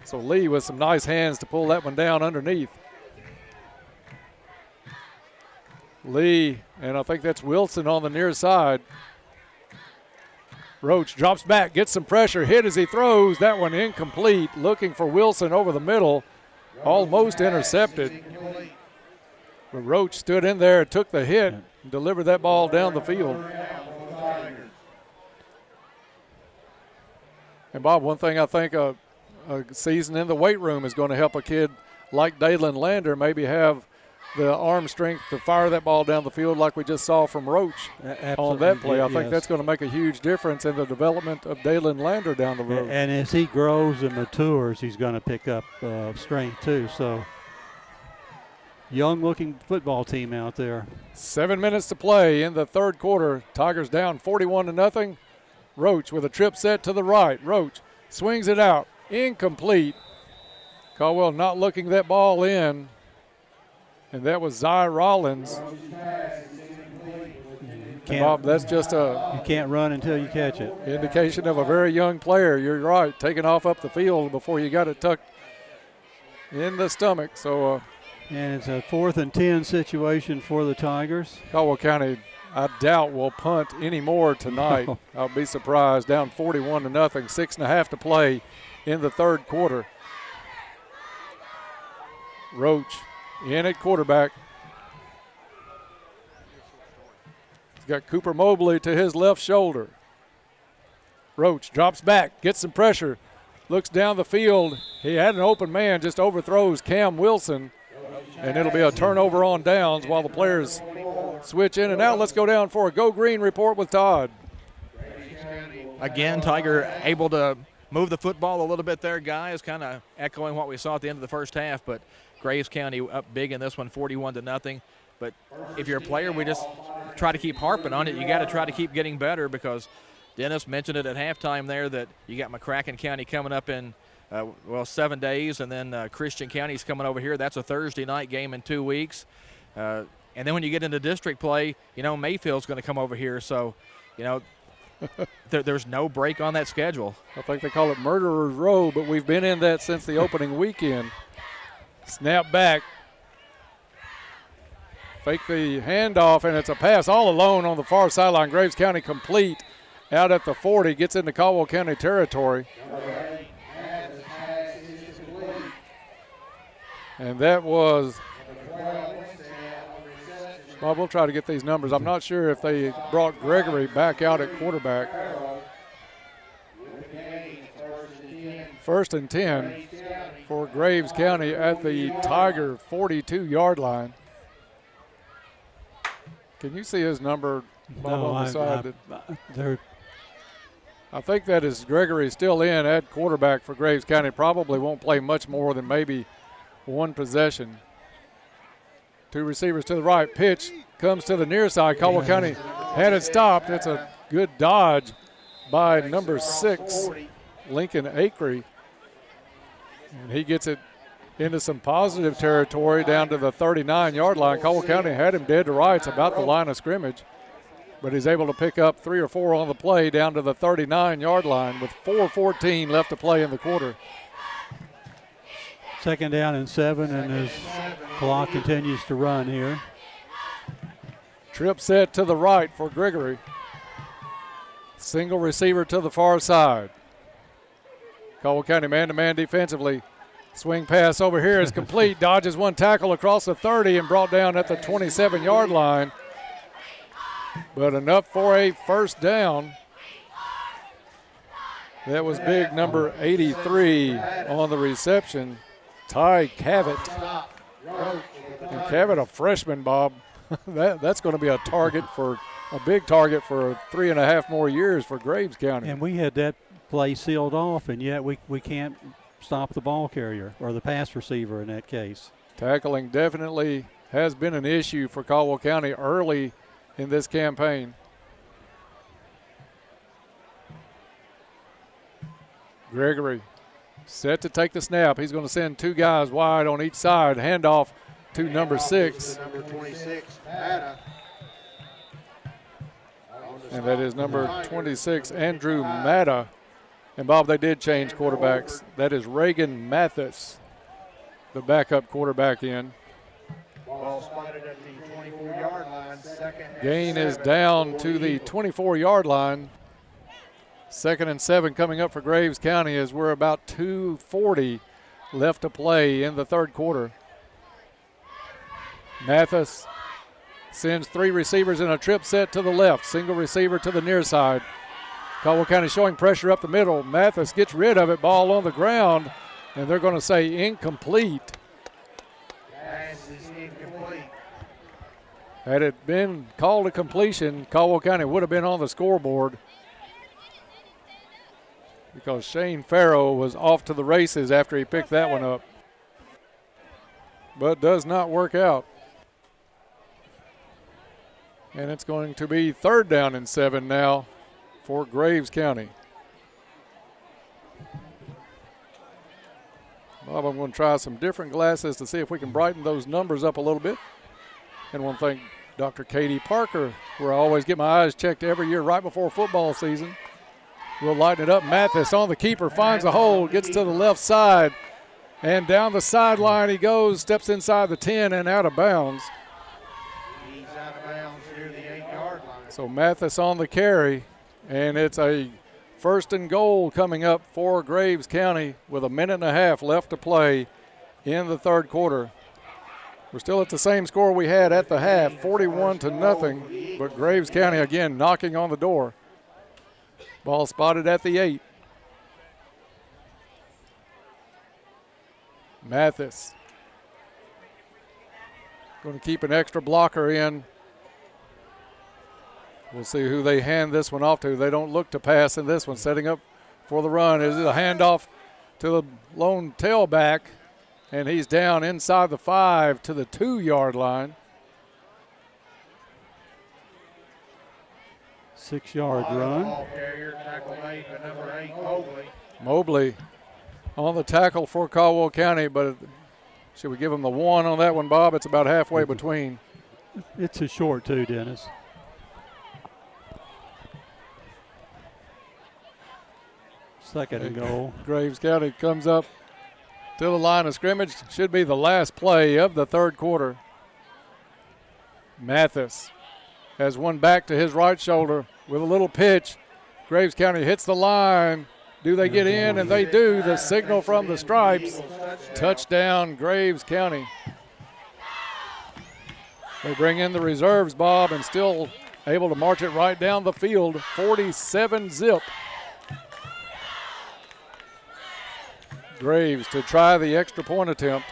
so Lee with some nice hands to pull that one down underneath. Lee, and I think that's Wilson on the near side. Roach drops back, gets some pressure, hit as he throws. That one incomplete, looking for Wilson over the middle, almost intercepted. But Roach stood in there, took the hit, and delivered that ball down the field. And Bob, one thing I think a season in the weight room is going to help a kid like Dalen Lander maybe have the arm strength to fire that ball down the field like we just saw from Roach on that play. I think that's going to make a huge difference in the development of Dalen Lander down the road. And as he grows and matures, he's going to pick up strength too. So, young-looking football team out there. 7 minutes to play in the third quarter. Tigers down 41-0. Roach with a trip set to the right. Roach swings it out. Incomplete. Caldwell not looking that ball in. And that was Zy Rollins. Bob, that's just you can't run until you catch it. Indication of a very young player. You're right, taking off up the field before you got it tucked in the stomach. So, and it's a 4th and 10 situation for the Tigers. Caldwell County, I doubt, will punt any more tonight. I'll be surprised. Down 41-0, 6.5 to play in the third quarter. Roach in at quarterback. He's got Cooper Mobley to his left shoulder. Roach drops back, gets some pressure, looks down the field. He had an open man, just overthrows Cam Wilson, and it'll be a turnover on downs while the players switch in and out. Let's go down for a Go Green report with Todd. Again, Tiger able to move the football a little bit there, guys, kind of echoing what we saw at the end of the first half, but Graves County up big in this one, 41-0. But if you're a player, we just try to keep harping on it. You got to try to keep getting better because Dennis mentioned it at halftime there that you got McCracken County coming up in, 7 days, and then Christian County's coming over here. That's a Thursday night game in 2 weeks. And then when you get into district play, Mayfield's going to come over here. So, there's no break on that schedule. I think they call it Murderer's Row, but we've been in that since the opening weekend. Snap back. Fake the handoff, and it's a pass all alone on the far sideline. Graves County complete out at the 40, gets into Caldwell County territory. And that was, Bob, we'll try to get these numbers. I'm not sure if they brought Gregory back out at quarterback. 1st and 10 for Graves County at the Tiger 42-yard line. Can you see his number, Bob, on the side? I think that is Gregory still in at quarterback for Graves County. Probably won't play much more than maybe one possession. 2 receivers to the right. Pitch comes to the near side. Caldwell County had it stopped. It's a good dodge by number 6, Lincoln Acree. And he gets it into some positive territory down to the 39-yard line. Caldwell County had him dead to rights about the line of scrimmage, but he's able to pick up 3 or 4 on the play down to the 39-yard line with 4:14 left to play in the quarter. 2nd down and 7, and his clock continues to run here. Trip set to the right for Gregory. Single receiver to the far side. Caldwell County man-to-man defensively. Swing pass over here is complete. Dodges one tackle across the 30 and brought down at the 27-yard line. But enough for a first down. That was big number 83 on the reception, Ty Cavett. And Cavett, a freshman, Bob. That's going to be a big target for 3.5 more years for Graves County. And we had that play sealed off, and yet we can't stop the ball carrier or the pass receiver in that case. Tackling definitely has been an issue for Caldwell County early in this campaign. Gregory set to take the snap. He's going to send 2 guys wide on each side. Handoff to number 6. Number 26, Matta. And that is number 26, Andrew Matta. And, Bob, they did change quarterbacks. That is Reagan Mathis, the backup quarterback in. Ball spotted at the 24-yard line. Gain is down to the 24-yard line. 2nd and 7 coming up for Graves County as we're about 2:40 left to play in the third quarter. Mathis sends 3 receivers in a trip set to the left. Single receiver to the near side. Caldwell County showing pressure up the middle. Mathis gets rid of it. Ball on the ground. And they're going to say incomplete. Pass is incomplete. Had it been called a completion, Caldwell County would have been on the scoreboard, because Shane Farrow was off to the races after he picked that one up. But does not work out. And it's going to be 3rd down and 7 now for Graves County. Bob, I'm going to try some different glasses to see if we can brighten those numbers up a little bit. And I want to thank Dr. Katie Parker, where I always get my eyes checked every year right before football season. We'll lighten it up. Mathis on the keeper, finds a hole, gets to the left side, and down the sideline he goes, steps inside the 10 and out of bounds. He's out of bounds near the 8-yard line. So Mathis on the carry, and it's a 1st and goal coming up for Graves County with 1.5 minutes left to play in the 3rd quarter. We're still at the same score we had at the half, 41-0, but Graves County again knocking on the door. Ball spotted at the 8. Mathis going to keep an extra blocker in. We'll see who they hand this one off to. They don't look to pass in this one. Setting up for the run is a handoff to the lone tailback, and he's down inside the 5 to the 2-yard line. 6-yard run. Ball carrier, tackle made by number 8, Mobley. Mobley on the tackle for Caldwell County, but should we give him the 1 on that one, Bob? It's about halfway between. It's a short too, Dennis. Second and goal. Graves County comes up to the line of scrimmage. Should be the last play of the 3rd quarter. Mathis has one back to his right shoulder with a little pitch. Graves County hits the line. Do they get in? And they do. The signal from the stripes. Touchdown, Graves County. They bring in the reserves, Bob, and still able to march it right down the field. 47-0. Graves to try the extra point attempt.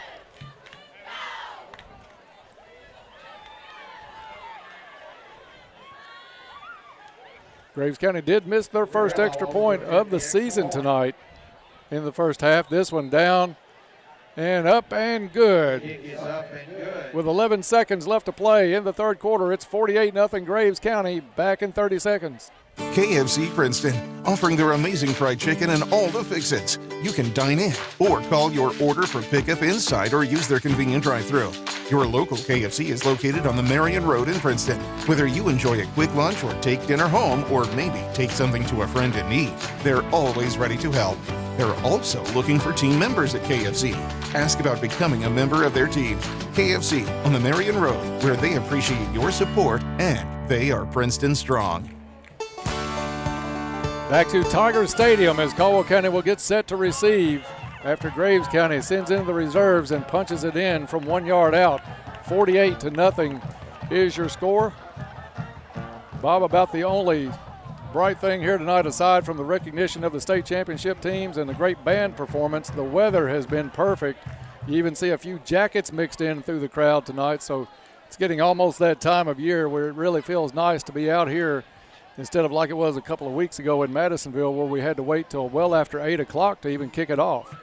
Graves County did miss their first extra point of the season tonight in the first half. This one down and up and good. With 11 seconds left to play in the 3rd quarter, it's 48-0 Graves County. Back in 30 seconds. KFC Princeton, offering their amazing fried chicken and all the fix-its. You can dine in or call your order for pickup inside or use their convenient drive-thru. Your local KFC is located on the Marion Road in Princeton. Whether you enjoy a quick lunch or take dinner home or maybe take something to a friend in need, they're always ready to help. They're also looking for team members at KFC. Ask about becoming a member of their team. KFC on the Marion Road, where they appreciate your support and they are Princeton strong. Back to Tiger Stadium as Caldwell County will get set to receive after Graves County sends in the reserves and punches it in from 1 yard out. 48-0 is your score. Bob, about the only bright thing here tonight, aside from the recognition of the state championship teams and the great band performance, the weather has been perfect. You even see a few jackets mixed in through the crowd tonight, so it's getting almost that time of year where it really feels nice to be out here instead of like it was a couple of weeks ago in Madisonville where we had to wait till well after 8 o'clock to even kick it off.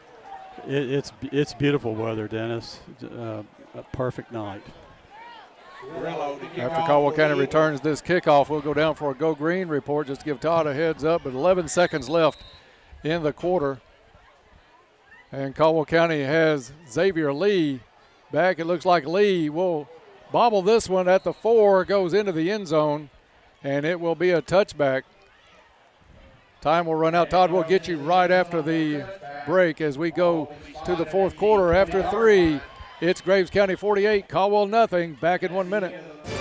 It's beautiful weather, Dennis. A perfect night. After Caldwell County returns this kickoff, we'll go down for a Go Green report just to give Todd a heads up, but 11 seconds left in the quarter. And Caldwell County has Xavier Lee back. It looks like Lee will bobble this one at the 4, goes into the end zone, and it will be a touchback. Time will run out. Todd will get you right after the break as we go to the 4th quarter. After 3, it's Graves County 48, Caldwell nothing. Back in 1 minute.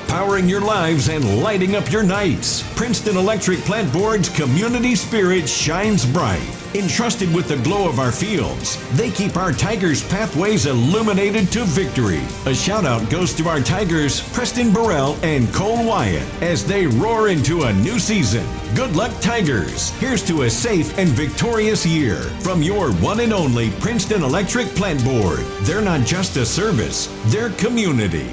Powering your lives and lighting up your nights. Princeton Electric Plant Board's community spirit shines bright. Entrusted with the glow of our fields, they keep our Tigers' pathways illuminated to victory. A shout out goes to our Tigers, Preston Burrell and Cole Wyatt, as they roar into a new season. Good luck, Tigers. Here's to a safe and victorious year from your one and only Princeton Electric Plant Board. They're not just a service, they're community.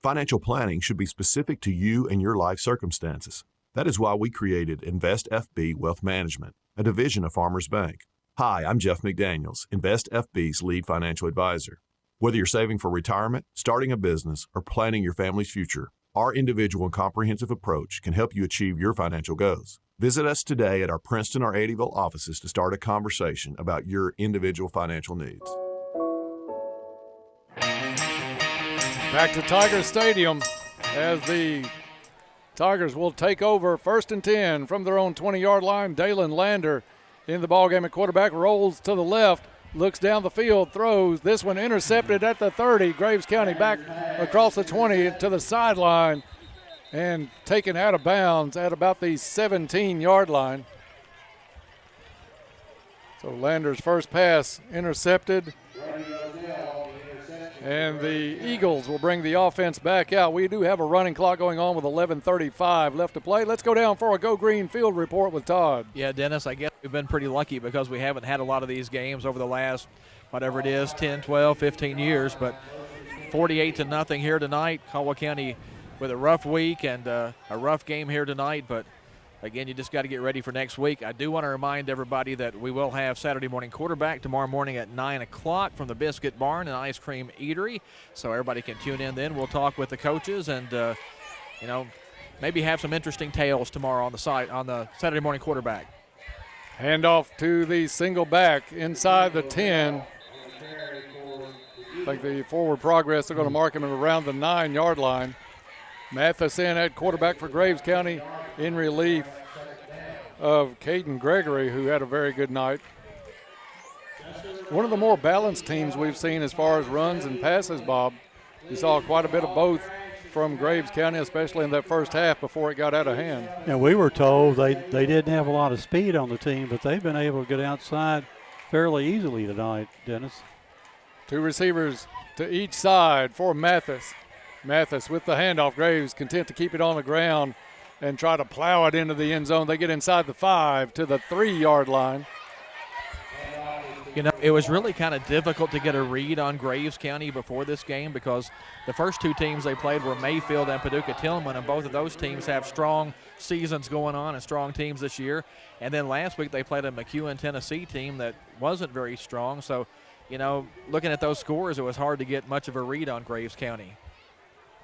Financial planning should be specific to you and your life circumstances. That is why we created Invest FB Wealth Management, a division of Farmers Bank. Hi, I'm Jeff McDaniels, Invest FB's lead financial advisor. Whether you're saving for retirement, starting a business, or planning your family's future, our individual and comprehensive approach can help you achieve your financial goals. Visit us today at our Princeton or Eddyville offices to start a conversation about your individual financial needs. Back to Tiger Stadium as the Tigers will take over 1st and 10 from their own 20-yard line. Dalen Lander in the ballgame at quarterback, rolls to the left, looks down the field, throws. This one intercepted at the 30. Graves County back across the 20 to the sideline and taken out of bounds at about the 17-yard line. So Lander's first pass intercepted. And the Eagles will bring the offense back out. We do have a running clock going on with 11:35 left to play. Let's go down for a Go Green Field report with Todd. Yeah, Dennis, I guess we've been pretty lucky because we haven't had a lot of these games over the last, whatever it is, 10, 12, 15 years. But 48-0 here tonight. Caldwell County with a rough week and a rough game here tonight. But, again, you just got to get ready for next week. I do want to remind everybody that we will have Saturday morning quarterback tomorrow morning at 9 o'clock from the Biscuit Barn and Ice Cream Eatery. So everybody can tune in then. We'll talk with the coaches and, maybe have some interesting tales tomorrow on the site on the Saturday morning quarterback. Handoff to the single back inside the 10. I think the forward progress, they're going to mark him around the 9-yard line. Matheson at quarterback for Graves County in relief of Caden Gregory, who had a very good night. One of the more balanced teams we've seen as far as runs and passes, Bob. You saw quite a bit of both from Graves County, especially in that first half before it got out of hand. And we were told they didn't have a lot of speed on the team, but they've been able to get outside fairly easily tonight, Dennis. Two receivers to each side for Mathis. Mathis with the handoff. Graves content to keep it on the ground and try to plow it into the end zone. They get inside the 5 to the 3-yard line. It was really kind of difficult to get a read on Graves County before this game because the first two teams they played were Mayfield and Paducah Tillman, and both of those teams have strong seasons going on and strong teams this year. And then last week they played a McEwen, Tennessee team that wasn't very strong. So, looking at those scores, it was hard to get much of a read on Graves County.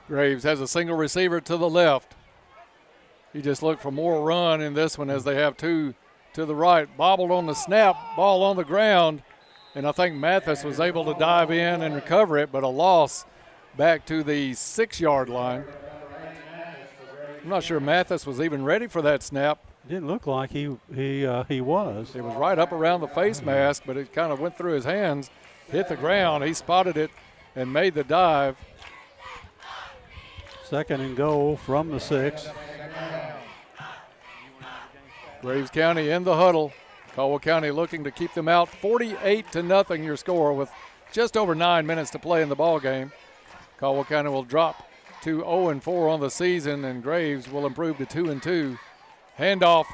Graves has a single receiver to the left. He just looked for more run in this one as they have two to the right. Bobbled on the snap, ball on the ground, and I think Mathis was able to dive in and recover it, but a loss back to the 6-yard line. I'm not sure Mathis was even ready for that snap. Didn't look like he was. It was right up around the face mask, but it kind of went through his hands, hit the ground. He spotted it and made the dive. 2nd and goal from the 6. Graves County in the huddle. Caldwell County looking to keep them out. 48-0 your score with just over 9 minutes to play in the ball game. Caldwell County will drop to 0-4 on the season, and Graves will improve to 2-2. Handoff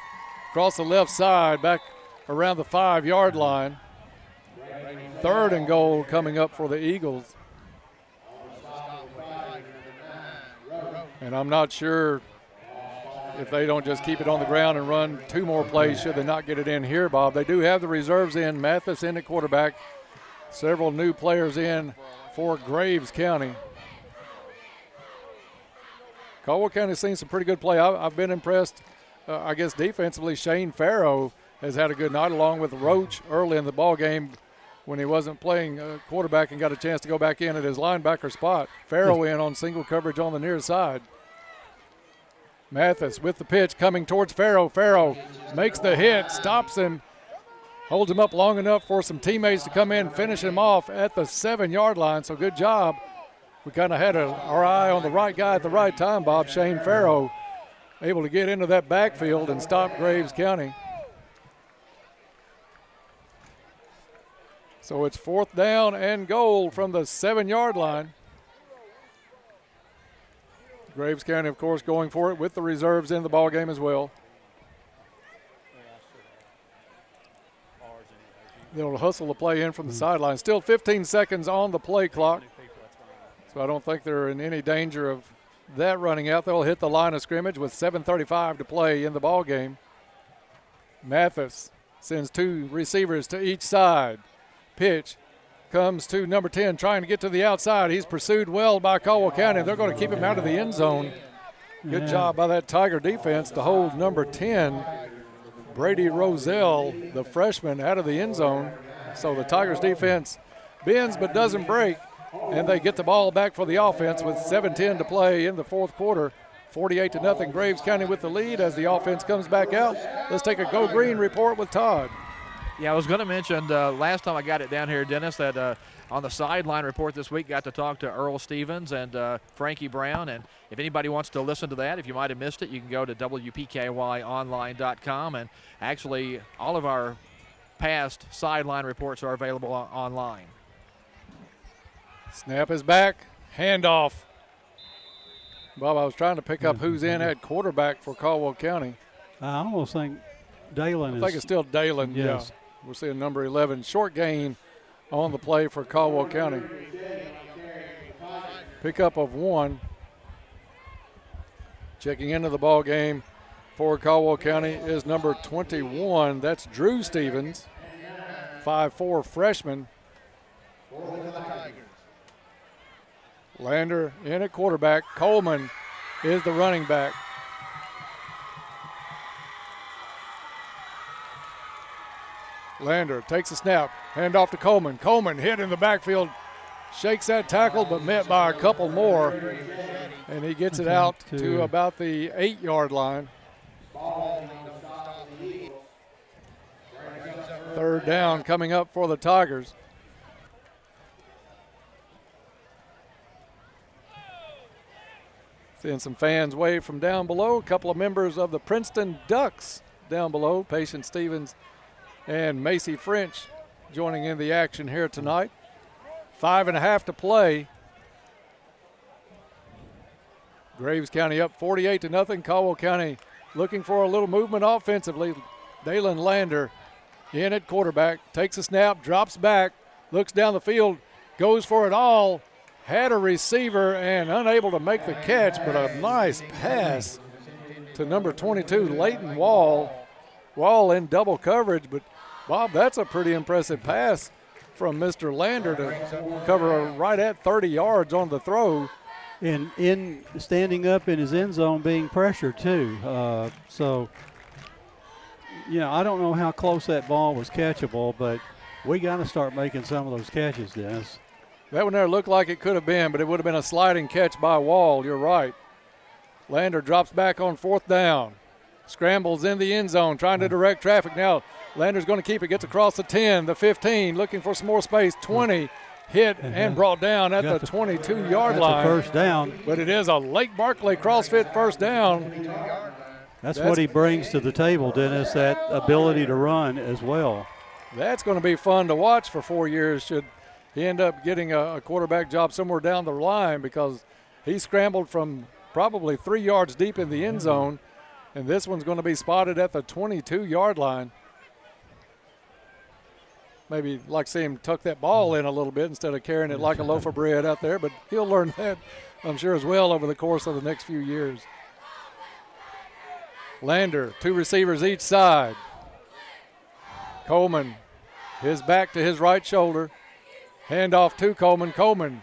across the left side, back around the 5-yard line. 3rd and goal coming up for the Eagles. And I'm not sure if they don't just keep it on the ground and run 2 more plays should they not get it in here, Bob. They do have the reserves in. Mathis in at quarterback. Several new players in for Graves County. Caldwell County's seen some pretty good play. I've been impressed, defensively. Shane Farrow has had a good night along with Roach early in the ball game when he wasn't playing quarterback and got a chance to go back in at his linebacker spot. Farrow in on single coverage on the near side. Mathis with the pitch coming towards Farrow. Farrow makes the hit, stops him, holds him up long enough for some teammates to come in and finish him off at the 7-yard line. So good job. We kind of had our eye on the right guy at the right time, Bob. Shane Farrow able to get into that backfield and stop Graves County. So it's 4th down and goal from the 7-yard line. Graves County, of course, going for it with the reserves in the ball game as well. They'll hustle the play in from the sideline. Still 15 seconds on the play clock. So I don't think they're in any danger of that running out. They'll hit the line of scrimmage with 7:35 to play in the ball game. Mathis sends 2 receivers to each side. Pitch comes to number 10, trying to get to the outside. He's pursued well by Caldwell County. They're going to keep him out of the end zone. Good job by that Tiger defense to hold number 10, Brady Roselle, the freshman, out of the end zone. So the Tigers defense bends but doesn't break, and they get the ball back for the offense with 7:10 to play in the 4th quarter. 48-0 Graves County with the lead as the offense comes back out. Let's take a Go Green report with Todd. Yeah, I was going to mention last time I got it down here, Dennis, that on the sideline report this week, got to talk to Earl Stevens and Frankie Brown. And if anybody wants to listen to that, if you might have missed it, you can go to WPKYonline.com. And actually, all of our past sideline reports are available online. Snap is back. Handoff. Bob, I was trying to pick up who's in at quarterback for Caldwell County. I almost think Dalen I think it's still Dalen. Yes. Yeah. We're seeing number 11. Short gain on the play for Caldwell County. Pickup of 1. Checking into the ball game for Caldwell County is number 21. That's Drew Stevens, 5'4" freshman. Lander in at quarterback. Coleman is the running back. Lander takes a snap, hand off to Coleman. Coleman hit in the backfield, shakes that tackle, but met by a couple more, and he gets it out to about the 8-yard line. 3rd down coming up for the Tigers. Seeing some fans wave from down below. A couple of members of the Princeton Ducks down below. Patience Stevens and Macy French joining in the action here tonight. 5.5 to play. Graves County up 48-0. Caldwell County looking for a little movement offensively. Dalen Lander in at quarterback. Takes a snap, drops back, looks down the field, goes for it all. Had a receiver and unable to make the catch, but a nice pass to number 22, Leighton Wall. Wall in double coverage, but Bob, that's a pretty impressive pass from Mr. Lander to cover right at 30 yards on the throw. And in standing up in his end zone being pressured too. So, I don't know how close that ball was catchable, but we got to start making some of those catches, Dennis. That one there looked like it could have been, but it would have been a sliding catch by Wall. You're right. Lander drops back on 4th down. Scrambles in the end zone, trying to direct traffic. Now Lander's going to keep it, gets across the 10, the 15, looking for some more space. 20, hit and brought down at the 22-yard line. First down. But it is a Lake Barkley CrossFit first down. That's what he brings to the table, Dennis, that ability to run as well. That's going to be fun to watch for 4 years should he end up getting a quarterback job somewhere down the line, because he scrambled from probably 3 yards deep in the end zone, and this one's going to be spotted at the 22-yard line. Maybe like to see him tuck that ball in a little bit instead of carrying it like a loaf of bread out there, but he'll learn that, I'm sure, as well over the course of the next few years. Lander, 2 receivers each side. Coleman, his back to his right shoulder. Hand off to Coleman. Coleman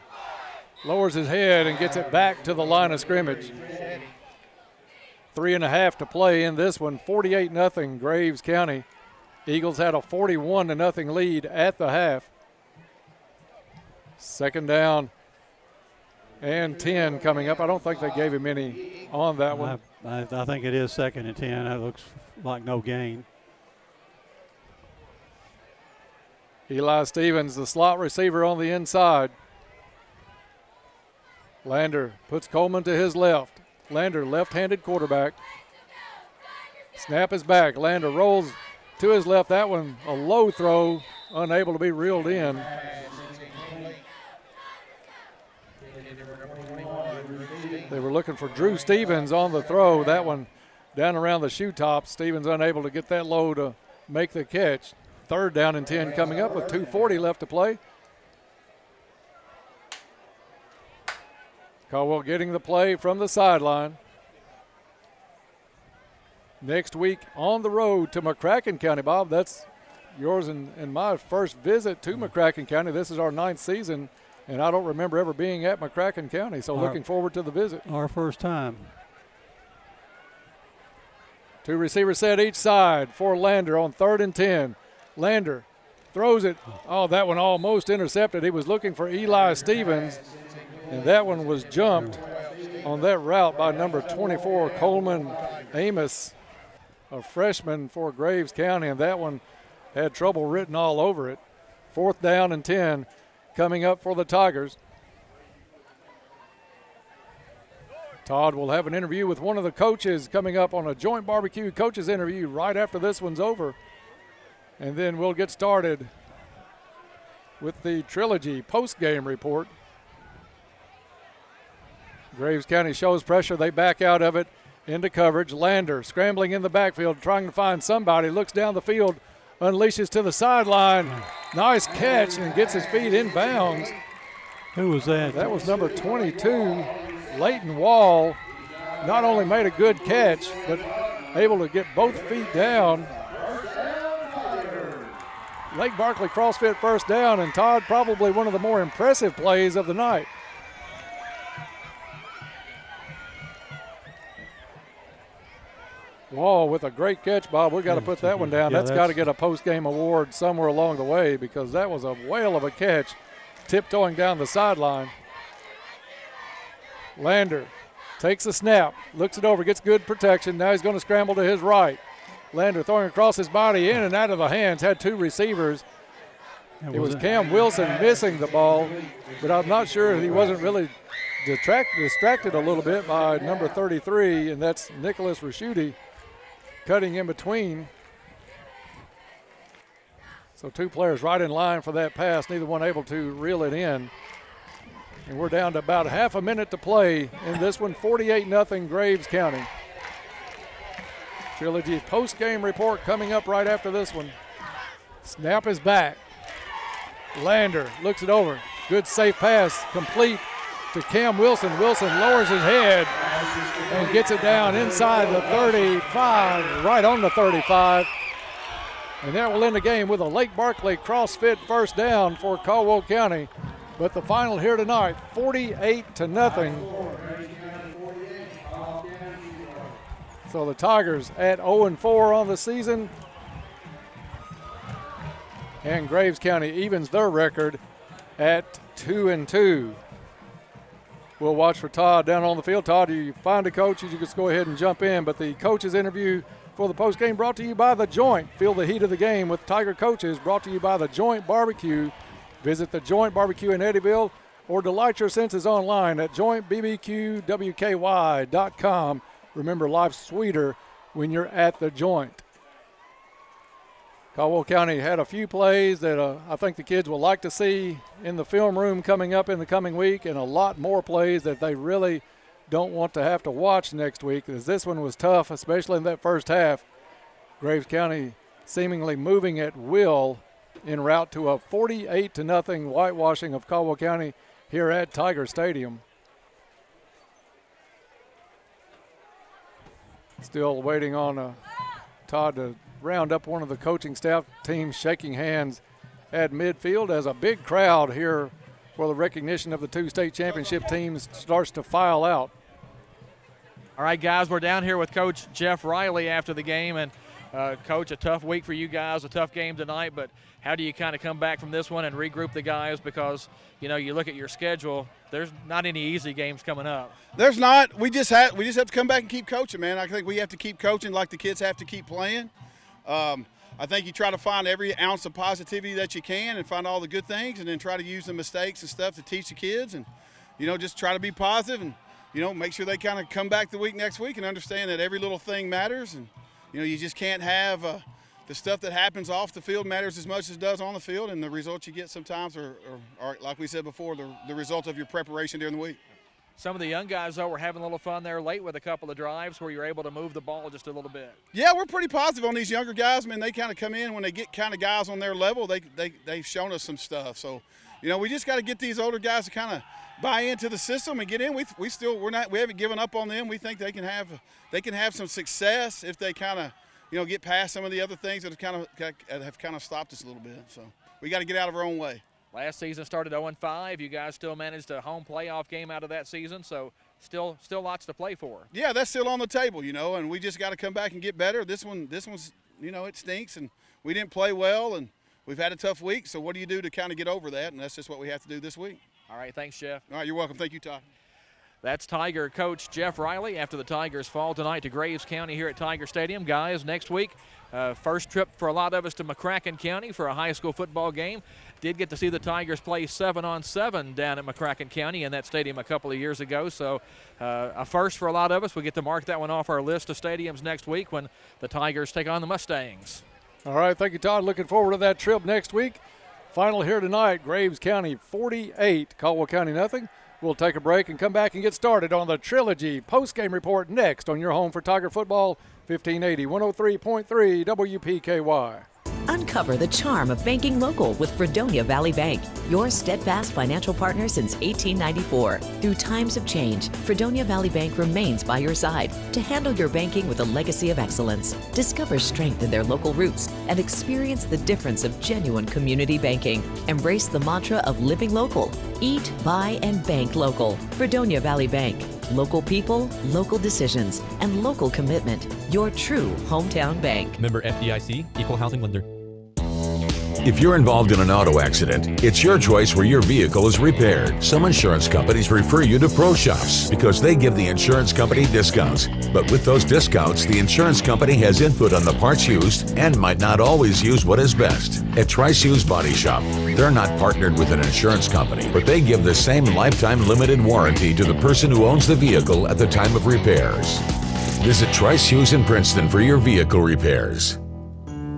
lowers his head and gets it back to the line of scrimmage. 3.5 to play in this one. 48-0 Graves County. Eagles had a 41-0 lead at the half. 2nd down and 10 coming up. I don't think they gave him any on that one. I think it is 2nd and 10. That looks like no gain. Eli Stevens, the slot receiver on the inside. Lander puts Coleman to his left. Lander, left-handed quarterback. Snap is back. Lander rolls to his left. That one, a low throw, unable to be reeled in. They were looking for Drew Stevens on the throw. That one down around the shoe top. Stevens unable to get that low to make the catch. 3rd down and 10 coming up with 2:40 left to play. Caldwell getting the play from the sideline. Next week on the road to McCracken County. Bob, that's yours and my first visit to McCracken County. This is our 9th season, and I don't remember ever being at McCracken County, so looking forward to the visit. Our first time. 2 receivers set each side for Lander on 3rd and 10. Lander throws it. Oh, that one almost intercepted. He was looking for Eli Stevens, and that one was jumped on that route by number 24, Coleman Amos, a freshman for Graves County, and that one had trouble written all over it. 4th down and 10 coming up for the Tigers. Todd will have an interview with one of the coaches coming up on a joint barbecue coaches interview right after this one's over. And then we'll get started with the Trilogy post-game report. Graves County shows pressure. They back out of it into coverage. Lander scrambling in the backfield, trying to find somebody. Looks down the field, unleashes to the sideline. Nice catch and gets his feet in bounds. Who was that? That was number 22, Leighton Wall. Not only made a good catch, but able to get both feet down. Lake Barkley CrossFit first down, and Todd probably one of the more impressive plays of the night. Wall with a great catch, Bob. We've got to put that one down. That's got to get a post-game award somewhere along the way because that was a whale of a catch, tiptoeing down the sideline. Lander takes a snap, looks it over, gets good protection. Now he's going to scramble to his right. Lander throwing across his body, in and out of the hands, had 2 receivers. It was Cam Wilson missing the ball, but I'm not sure he wasn't really distracted a little bit by number 33, and that's Nicholas Raschuti cutting in between. So 2 players right in line for that pass, neither one able to reel it in. And we're down to about half a minute to play in this one, 48-0 Graves County. Trilogy post-game report coming up right after this one. Snap is back. Lander looks it over. Good safe pass, complete to Cam Wilson. Wilson lowers his head and gets it down inside the 35, right on the 35. And that will end the game with a Lake Barkley CrossFit first down for Caldwell County. But the final here tonight, 48-0. So the Tigers at 0-4 on the season. And Graves County evens their record at 2-2. We'll watch for Todd down on the field. Todd, you find a coach, you just go ahead and jump in. But the coaches interview for the postgame brought to you by The Joint. Feel the heat of the game with Tiger Coaches, brought to you by The Joint Barbecue. Visit The Joint Barbecue in Eddyville or delight your senses online at jointbbqwky.com. Remember, life's sweeter when you're at The Joint. Caldwell County had a few plays that I think the kids will like to see in the film room coming up in the coming week, and a lot more plays that they really don't want to have to watch next week, as this one was tough, especially in that first half. Graves County seemingly moving at will en route to a 48-0 whitewashing of Caldwell County here at Tiger Stadium. Still waiting on Todd to round up one of the coaching staff teams, shaking hands at midfield as a big crowd here for the recognition of the 2 state championship teams starts to file out. All right, guys, we're down here with Coach Jeff Riley after the game. And, Coach, a tough week for you guys, a tough game tonight, but how do you kind of come back from this one and regroup the guys? Because, you know, you look at your schedule, there's not any easy games coming up. There's not. We just have to come back and keep coaching, man. I think we have to keep coaching like the kids have to keep playing. I think you try to find every ounce of positivity that you can and find all the good things, and then try to use the mistakes and stuff to teach the kids, and, you know, just try to be positive and, you know, make sure they kind of come back the week next week and understand that every little thing matters. And, you know, you just can't have the stuff that happens off the field matters as much as it does on the field, and the results you get sometimes are like we said before, the result of your preparation during the week. Some of the young guys, though, were having a little fun there late with a couple of drives where you're able to move the ball just a little bit. Yeah, we're pretty positive on these younger guys. I mean, they kind of come in when they get kind of guys on their level. They've shown us some stuff. So, we just got to get these older guys to kind of buy into the system and get in. We haven't given up on them. We think they can have some success if they kind of get past some of the other things that have kind of stopped us a little bit. So we got to get out of our own way. Last season started 0-5. You guys still managed a home playoff game out of that season, so still lots to play for. Yeah, that's still on the table, and we just got to come back and get better. This one's, it stinks, and we didn't play well, and we've had a tough week. So what do you do to kind of get over that? And that's just what we have to do this week. All right, thanks, Jeff. All right, you're welcome. Thank you, Todd. That's Tiger coach Jeff Riley after the Tigers fall tonight to Graves County here at Tiger Stadium. Guys, next week, first trip for a lot of us to McCracken County for a high school football game. Did get to see the Tigers play 7-on-7 down at McCracken County in that stadium a couple of years ago. So a first for a lot of us. We get to mark that one off our list of stadiums next week when the Tigers take on the Mustangs. All right, thank you, Todd. Looking forward to that trip next week. Final here tonight, Graves County 48, Caldwell County nothing. We'll take a break and come back and get started on the Trilogy postgame report next on your home for Tiger football, 1580, 103.3 WPKY. Uncover the charm of banking local with Fredonia Valley Bank, your steadfast financial partner since 1894. Through times of change, Fredonia Valley Bank remains by your side to handle your banking with a legacy of excellence. Discover strength in their local roots and experience the difference of genuine community banking. Embrace the mantra of living local. Eat, buy, and bank local. Fredonia Valley Bank. Local people, local decisions, and local commitment. Your true hometown bank. Member FDIC, Equal Housing Lender. If you're involved in an auto accident, it's your choice where your vehicle is repaired. Some insurance companies refer you to Pro Shops because they give the insurance company discounts. But with those discounts, the insurance company has input on the parts used and might not always use what is best. At Trice Hughes Body Shop, they're not partnered with an insurance company, but they give the same lifetime limited warranty to the person who owns the vehicle at the time of repairs. Visit Trice Hughes in Princeton for your vehicle repairs.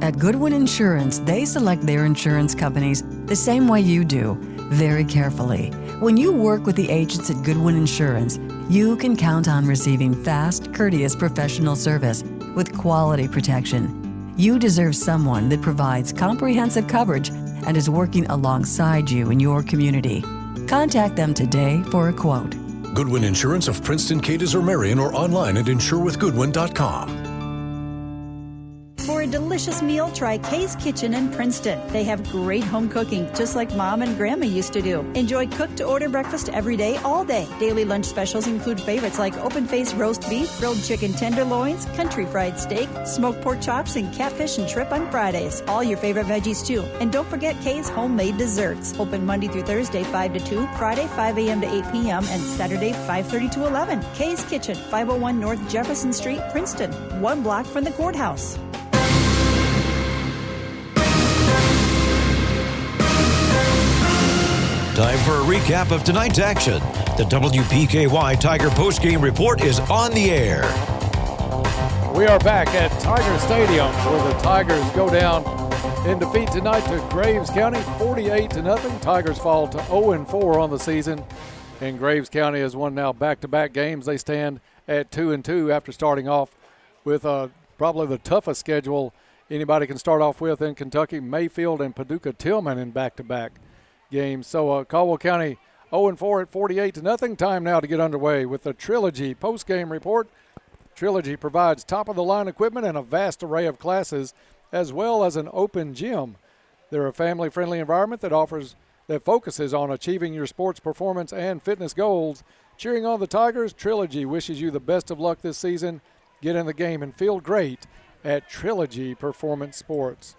At Goodwin Insurance, they select their insurance companies the same way you do, very carefully. When you work with the agents at Goodwin Insurance, you can count on receiving fast, courteous professional service with quality protection. You deserve someone that provides comprehensive coverage and is working alongside you in your community. Contact them today for a quote. Goodwin Insurance of Princeton, Cadiz, or Marion, or online at insurewithgoodwin.com. For a delicious meal, try Kay's Kitchen in Princeton. They have great home cooking, just like Mom and Grandma used to do. Enjoy cooked-to-order breakfast every day, all day. Daily lunch specials include favorites like open-faced roast beef, grilled chicken tenderloins, country fried steak, smoked pork chops, and catfish and shrimp on Fridays. All your favorite veggies, too. And don't forget Kay's homemade desserts. Open Monday through Thursday, 5 to 2, Friday, 5 a.m. to 8 p.m., and Saturday, 5:30 to 11. Kay's Kitchen, 501 North Jefferson Street, Princeton, 1 block from the courthouse. Time for a recap of tonight's action. The WPKY Tiger postgame report is on the air. We are back at Tiger Stadium where the Tigers go down in defeat tonight to Graves County, 48-0. Tigers fall to 0-4 on the season, and Graves County has won now back-to-back games. They stand at 2-2 after starting off with probably the toughest schedule anybody can start off with in Kentucky. Mayfield and Paducah Tillman in back-to-back games. So Caldwell County 0-4 at 48-0. Time now to get underway with the Trilogy postgame report. Trilogy provides top-of-the-line equipment and a vast array of classes, as well as an open gym. They're a family-friendly environment that focuses on achieving your sports performance and fitness goals. Cheering on the Tigers, Trilogy wishes you the best of luck this season. Get in the game and feel great at Trilogy Performance Sports.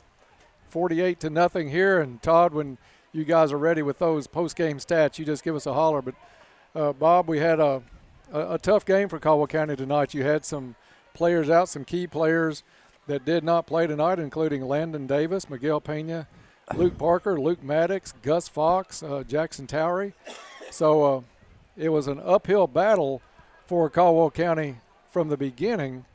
48-0 here, and Todd, when you guys are ready with those post-game stats, you just give us a holler. But, Bob, we had a tough game for Caldwell County tonight. You had some players out, some key players that did not play tonight, including Landon Davis, Miguel Pena, Luke Parker, Luke Maddox, Gus Fox, Jackson Towery. So it was an uphill battle for Caldwell County from the beginning.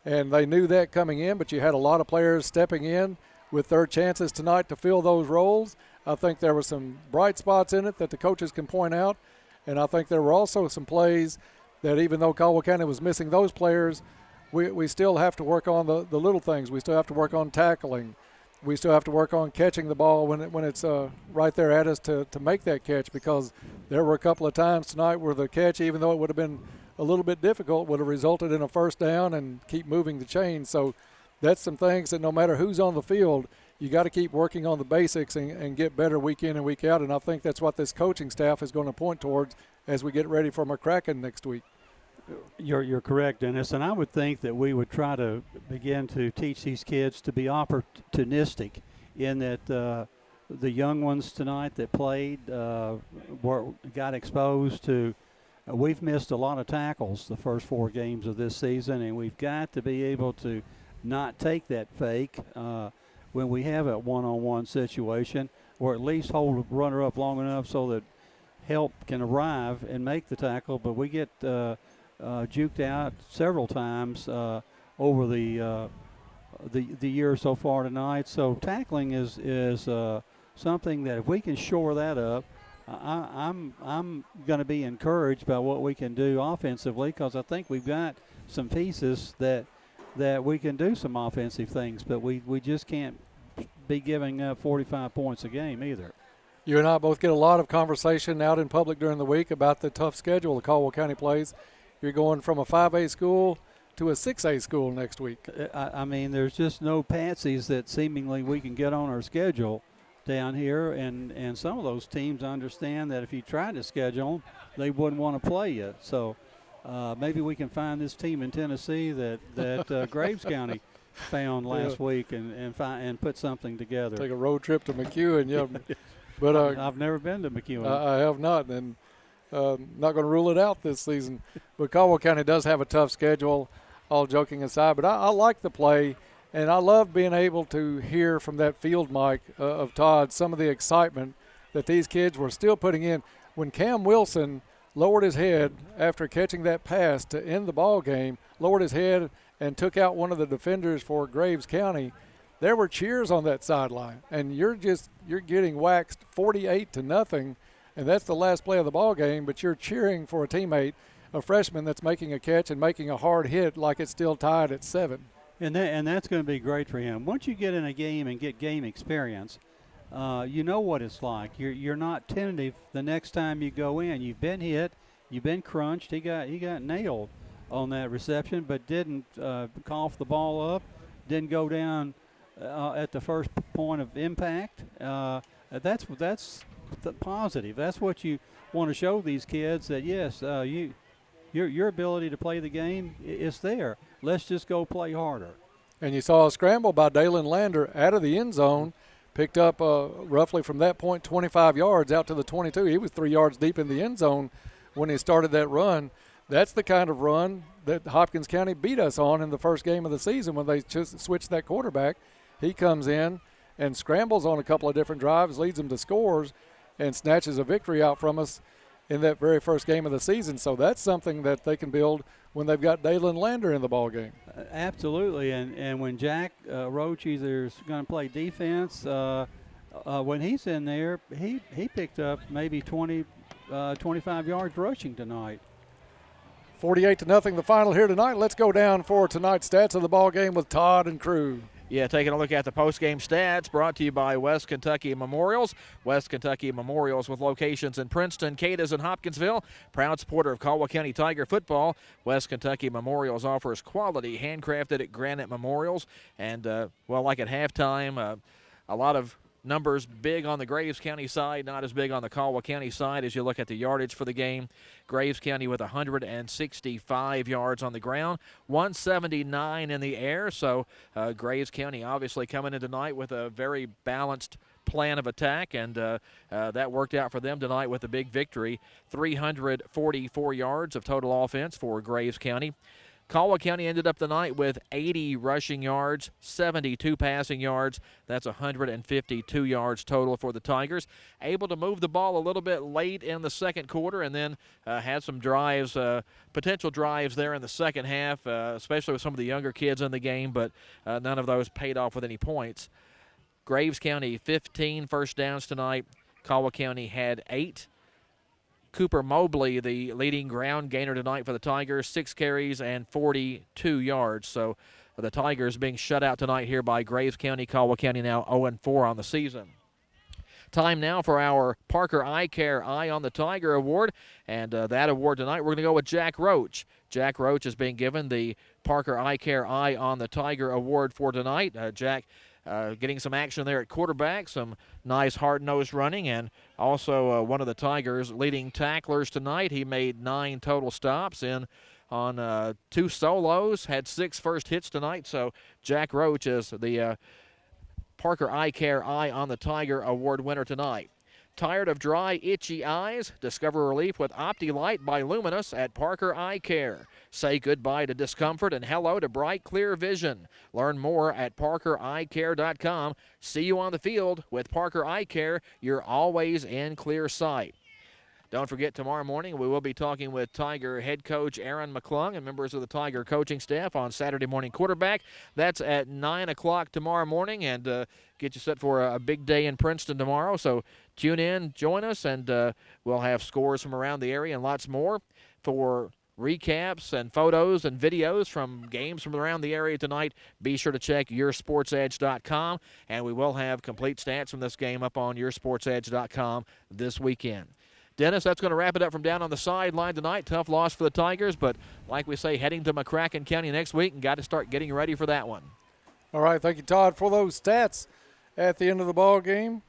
and they knew that coming in, but you had a lot of players stepping in with their chances tonight to fill those roles. I think there were some bright spots in it that the coaches can point out, and I think there were also some plays that even though Caldwell County was missing those players, we still have to work on the little things. We still have to work on tackling. We still have to work on catching the ball when it's right there at us to make that catch, because there were a couple of times tonight where the catch, even though it would have been a little bit difficult, would have resulted in a first down and keep moving the chain. So that's some things that no matter who's on the field, you got to keep working on the basics and get better week in and week out. And I think that's what this coaching staff is going to point towards as we get ready for McCracken next week. You're correct, Dennis, and I would think that we would try to begin to teach these kids to be opportunistic in that the young ones tonight that played got exposed to we've missed a lot of tackles the first 4 games of this season, and we've got to be able to not take that fake when we have a one-on-one situation, or at least hold a runner up long enough so that help can arrive and make the tackle. But we get juked out several times over the year so far tonight. So tackling is something that if we can shore that up, I'm going to be encouraged by what we can do offensively, because I think we've got some pieces that we can do some offensive things, but we just can't be giving up 45 points a game either. You and I both get a lot of conversation out in public during the week about the tough schedule the Caldwell County plays. You're going from a 5A school to a 6A school next week. I mean, there's just no patsies that seemingly we can get on our schedule down here, and some of those teams understand that if you try to schedule them, they wouldn't want to play you. So maybe we can find this team in Tennessee that Graves County found last week and put something together. Take a road trip to McEwen, yeah. But I've never been to McEwen. I have not, and not going to rule it out this season. But Caldwell County does have a tough schedule, all joking aside. But I like the play, and I love being able to hear from that field mic of Todd some of the excitement that these kids were still putting in. When Cam Wilson lowered his head after catching that pass to end the ball game, lowered his head and took out one of the defenders for Graves County, there were cheers on that sideline, and you're getting waxed 48-0, and that's the last play of the ball game, but you're cheering for a teammate, a freshman that's making a catch and making a hard hit like it's still tied at 7. And that's going to be great for him. Once you get in a game and get game experience, you know what it's like. You're not tentative the next time you go in. You've been hit, you've been crunched. He got nailed on that reception, but didn't cough the ball up, didn't go down at the first point of impact. That's the positive. That's what you want to show these kids, that yes, your ability to play the game is there. Let's just go play harder. And you saw a scramble by Dalen Lander out of the end zone, picked up roughly from that point 25 yards out to the 22. He was 3 yards deep in the end zone when he started that run. That's the kind of run that Hopkins County beat us on in the first game of the season when they just switched that quarterback. He comes in and scrambles on a couple of different drives, leads them to scores, and snatches a victory out from us in that very first game of the season. So that's something that they can build when they've got Dalen Lander in the ball game. Absolutely, and when Jack Roach either is going to play defense, when he's in there, he picked up maybe 25 yards rushing tonight. 48-0 the final here tonight. Let's go down for tonight's stats of the ball game with Todd and crew. Yeah, taking a look at the post-game stats brought to you by West Kentucky Memorials. West Kentucky Memorials with locations in Princeton, Cadiz, and Hopkinsville. Proud supporter of Caldwell County Tiger football. West Kentucky Memorials offers quality handcrafted granite memorials. And, like at halftime, a lot of numbers big on the Graves County side, not as big on the Caldwell County side as you look at the yardage for the game. Graves County with 165 yards on the ground, 179 in the air. So Graves County obviously coming in tonight with a very balanced plan of attack, and that worked out for them tonight with a big victory. 344 yards of total offense for Graves County. Caldwell County ended up the night with 80 rushing yards, 72 passing yards. That's 152 yards total for the Tigers. Able to move the ball a little bit late in the second quarter and then had some drives, potential drives there in the second half, especially with some of the younger kids in the game, but none of those paid off with any points. Graves County, 15 first downs tonight. Caldwell County had 8. Cooper Mobley, the leading ground gainer tonight for the Tigers, 6 carries and 42 yards. So the Tigers being shut out tonight here by Graves County. Caldwell County now 0-4 on the season. Time now for our Parker Eye Care Eye on the Tiger Award. And that award tonight, we're going to go with Jack Roach. Jack Roach is being given the Parker Eye Care Eye on the Tiger Award for tonight. Jack getting some action there at quarterback, some nice hard-nosed running, and also one of the Tigers' leading tacklers tonight. He made 9 total stops in on 2 solos, had 6 first hits tonight. So Jack Roach is the Parker Eye Care Eye on the Tiger Award winner tonight. Tired of dry, itchy eyes? Discover relief with OptiLight by Luminous at Parker Eye Care. Say goodbye to discomfort and hello to bright, clear vision. Learn more at parkereyecare.com. See you on the field. With Parker Eye Care, you're always in clear sight. Don't forget, tomorrow morning we will be talking with Tiger head coach Aaron McClung and members of the Tiger coaching staff on Saturday Morning Quarterback. That's at 9 o'clock tomorrow morning, and get you set for a big day in Princeton tomorrow. So tune in, join us, and we'll have scores from around the area and lots more. For recaps and photos and videos from games from around the area tonight, be sure to check yoursportsedge.com, and we will have complete stats from this game up on yoursportsedge.com this weekend. Dennis, that's going to wrap it up from down on the sideline tonight. Tough loss for the Tigers, but like we say, heading to McCracken County next week and got to start getting ready for that one. All right, thank you, Todd, for those stats at the end of the ball game.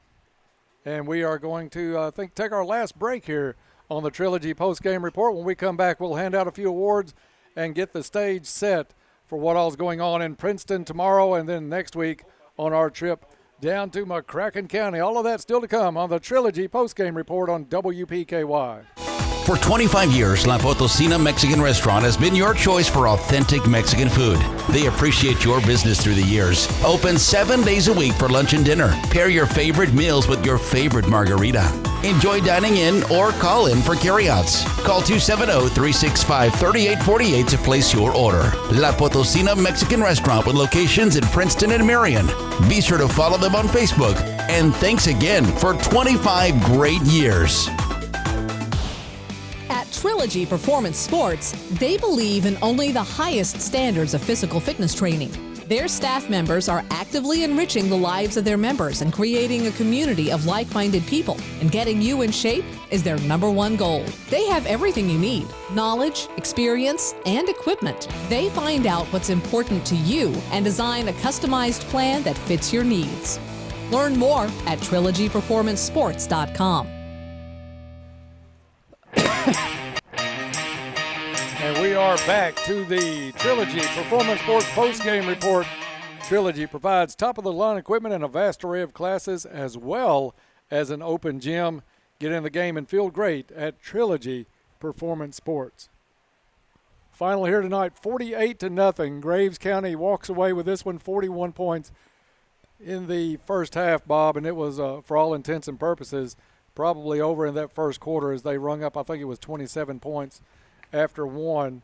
And we are going to, take our last break here on the Trilogy Postgame Report. When we come back, we'll hand out a few awards and get the stage set for what all's going on in Princeton tomorrow and then next week on our trip down to McCracken County. All of that still to come on the Trilogy Postgame Report on WPKY. For 25 years, La Potosina Mexican Restaurant has been your choice for authentic Mexican food. They appreciate your business through the years. Open 7 days a week for lunch and dinner. Pair your favorite meals with your favorite margarita. Enjoy dining in or call in for carryouts. Call 270-365-3848 to place your order. La Potosina Mexican Restaurant with locations in Princeton and Marion. Be sure to follow them on Facebook. And thanks again for 25 great years. At Trilogy Performance Sports, they believe in only the highest standards of physical fitness training. Their staff members are actively enriching the lives of their members and creating a community of like-minded people. And getting you in shape is their #1 goal. They have everything you need: knowledge, experience, and equipment. They find out what's important to you and design a customized plan that fits your needs. Learn more at trilogyperformancesports.com. And we are back to the Trilogy Performance Sports Postgame Report. Trilogy provides top-of-the-line equipment and a vast array of classes as well as an open gym. Get in the game and feel great at Trilogy Performance Sports. Final here tonight, 48-0. Graves County walks away with this one, 41 points in the first half, Bob, and it was, for all intents and purposes, probably over in that first quarter as they rung up, I think it was 27 points after one.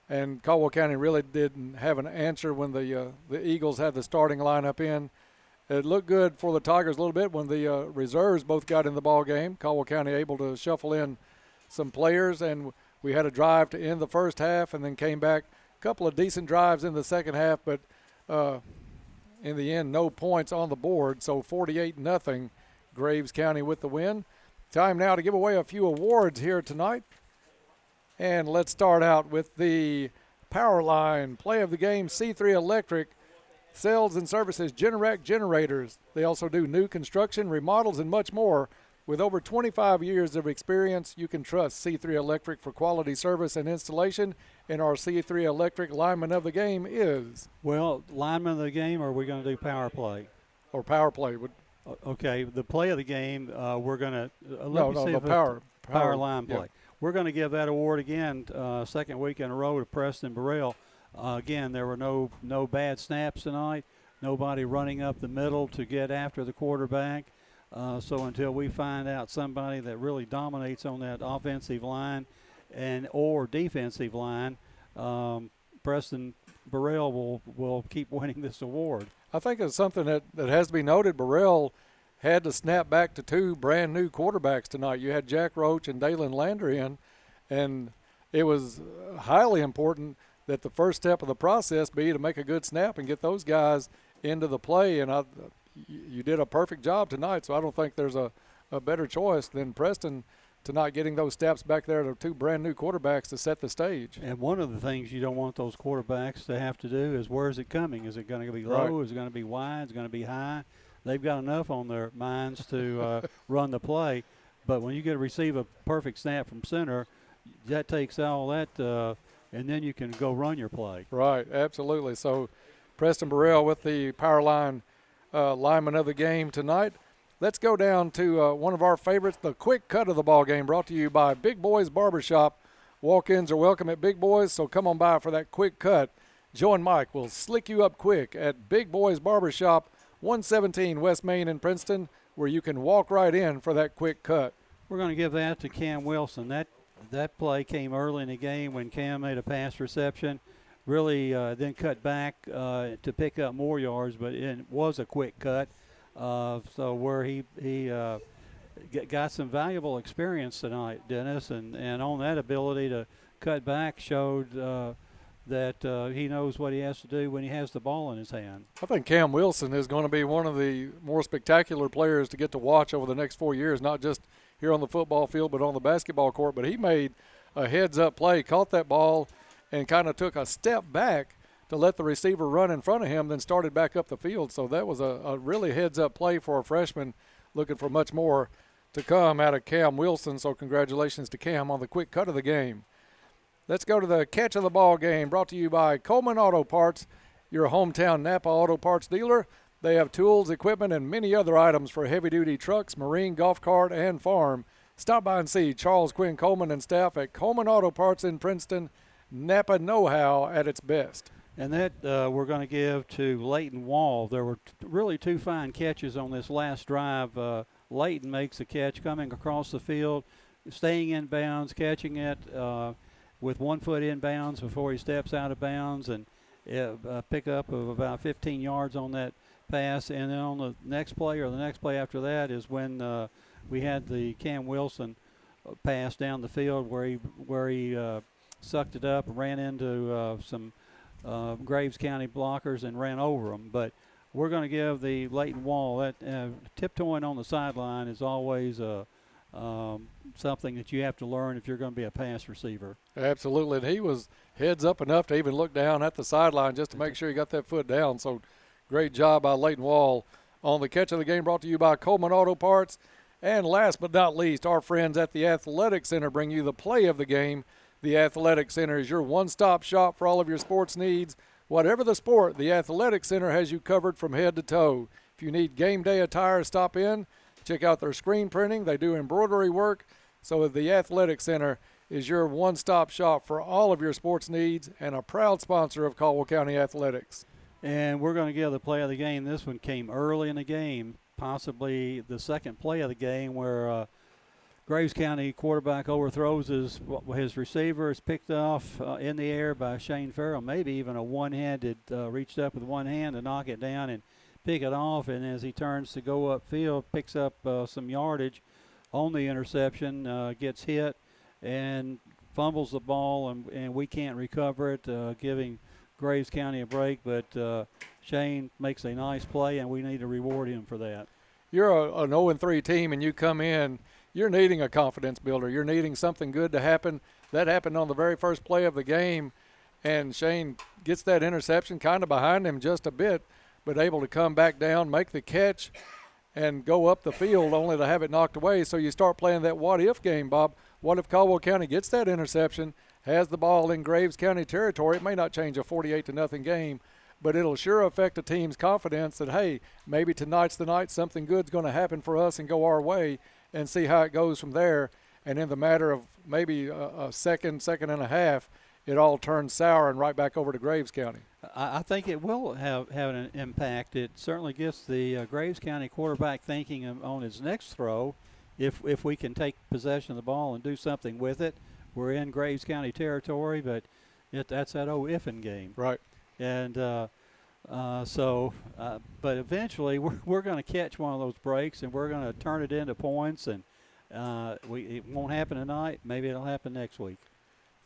And Caldwell County really didn't have an answer when the Eagles had the starting lineup in. It looked good for the Tigers a little bit when the reserves both got in the ball game. Caldwell County able to shuffle in some players, and we had a drive to end the first half and then came back. A couple of decent drives in the second half, but in the end, no points on the board. So 48-0, Graves County with the win. Time now to give away a few awards here tonight. And let's start out with the Power Line Play of the Game. C3 Electric sells and services Generac generators. They also do new construction, remodels, and much more. With over 25 years of experience, you can trust C3 Electric for quality service and installation. And our C3 Electric lineman of the game is? Well, lineman of the game, or are we going to do power play? Or power play. Okay, the play of the game, we're going to power line play. Yeah. We're going to give that award again, second week in a row to Preston Burrell. Again, there were no bad snaps tonight. Nobody running up the middle to get after the quarterback. So until we find out somebody that really dominates on that offensive line or defensive line, Preston Burrell will keep winning this award. I think it's something that has to be noted. Burrell had to snap back to 2 brand new quarterbacks tonight. You had Jack Roach and Dalen Lander in, and it was highly important that the first step of the process be to make a good snap and get those guys into the play. And you did a perfect job tonight, so I don't think there's a better choice than Preston to not getting those steps back there to 2 brand new quarterbacks to set the stage. And one of the things you don't want those quarterbacks to have to do is, where is it coming? Is it going to be low? Right. Is it going to be wide? Is it going to be high? They've got enough on their minds to run the play. But when you get to receive a perfect snap from center, that takes all that, and then you can go run your play. Right, absolutely. So Preston Burrell with the power line lineman of the game tonight. Let's go down to one of our favorites, the quick cut of the ball game, brought to you by Big Boys Barbershop. Walk-ins are welcome at Big Boys, so come on by for that quick cut. Joe and Mike will slick you up quick at Big Boys Barbershop, 117 West Main in Princeton, where you can walk right in for that quick cut. We're going to give that to Cam Wilson. That play came early in the game when Cam made a pass reception. Really then cut back to pick up more yards, but it was a quick cut. So where he got some valuable experience tonight, Dennis, and on that ability to cut back showed that he knows what he has to do when he has the ball in his hand. I think Cam Wilson is going to be one of the more spectacular players to get to watch over the next 4 years, not just here on the football field but on the basketball court. But he made a heads-up play, caught that ball, and kind of took a step back to let the receiver run in front of him, then started back up the field. So that was a really heads-up play for a freshman, looking for much more to come out of Cam Wilson. So congratulations to Cam on the quick cut of the game. Let's go to the catch of the ball game, brought to you by Coleman Auto Parts, your hometown Napa Auto Parts dealer. They have tools, equipment, and many other items for heavy-duty trucks, marine, golf cart, and farm. Stop by and see Charles Quinn Coleman and staff at Coleman Auto Parts in Princeton. Napa know-how at its best. And that we're going to give to Leighton Wall. There were really 2 fine catches on this last drive. Leighton makes a catch coming across the field, staying in bounds, catching it with 1 foot in bounds before he steps out of bounds, and a pickup of about 15 yards on that pass. And then on the next play or the next play after that is when we had the Cam Wilson pass down the field where he sucked it up and ran into some Graves County blockers and ran over them. But we're going to give the Leighton Wall that tiptoeing on the sideline is always something that you have to learn if you're going to be a pass receiver. Absolutely, and he was heads up enough to even look down at the sideline just to make sure he got that foot down. So great job by Leighton Wall on the catch of the game, brought to you by Coleman Auto Parts. And last but not least, our friends at the Athletic Center bring you the play of the game. The Athletic Center is your one-stop shop for all of your sports needs. Whatever the sport, the Athletic Center has you covered from head to toe. If you need game day attire, stop in. Check out their screen printing. They do embroidery work. So the Athletic Center is your one-stop shop for all of your sports needs and a proud sponsor of Caldwell County Athletics. And we're going to give the play of the game. This one came early in the game, possibly the second play of the game, where Graves County quarterback overthrows his receiver. Is picked off in the air by Shane Farrell, maybe even a one-handed, reached up with one hand to knock it down and pick it off. And as he turns to go upfield, picks up some yardage on the interception, gets hit and fumbles the ball, and we can't recover it, giving Graves County a break. But Shane makes a nice play, and we need to reward him for that. You're an 0-3 team, and you come in, you're needing a confidence builder. You're needing something good to happen. That happened on the very first play of the game, and Shane gets that interception kind of behind him just a bit, but able to come back down, make the catch, and go up the field only to have it knocked away. So you start playing that what-if game, Bob. What if Caldwell County gets that interception, has the ball in Graves County territory? It may not change a 48-0 game, but it'll sure affect a team's confidence that, hey, maybe tonight's the night, something good's going to happen for us and go our way, and see how it goes from there. And in the matter of maybe a second and a half, it all turns sour and right back over to Graves County. I think it will have an impact. It certainly gets the Graves County quarterback thinking on his next throw. If we can take possession of the ball and do something with it, we're in Graves County territory, but that's that old ifing game. Right. And but eventually we're going to catch one of those breaks, and we're going to turn it into points, and it won't happen tonight. Maybe it'll happen next week.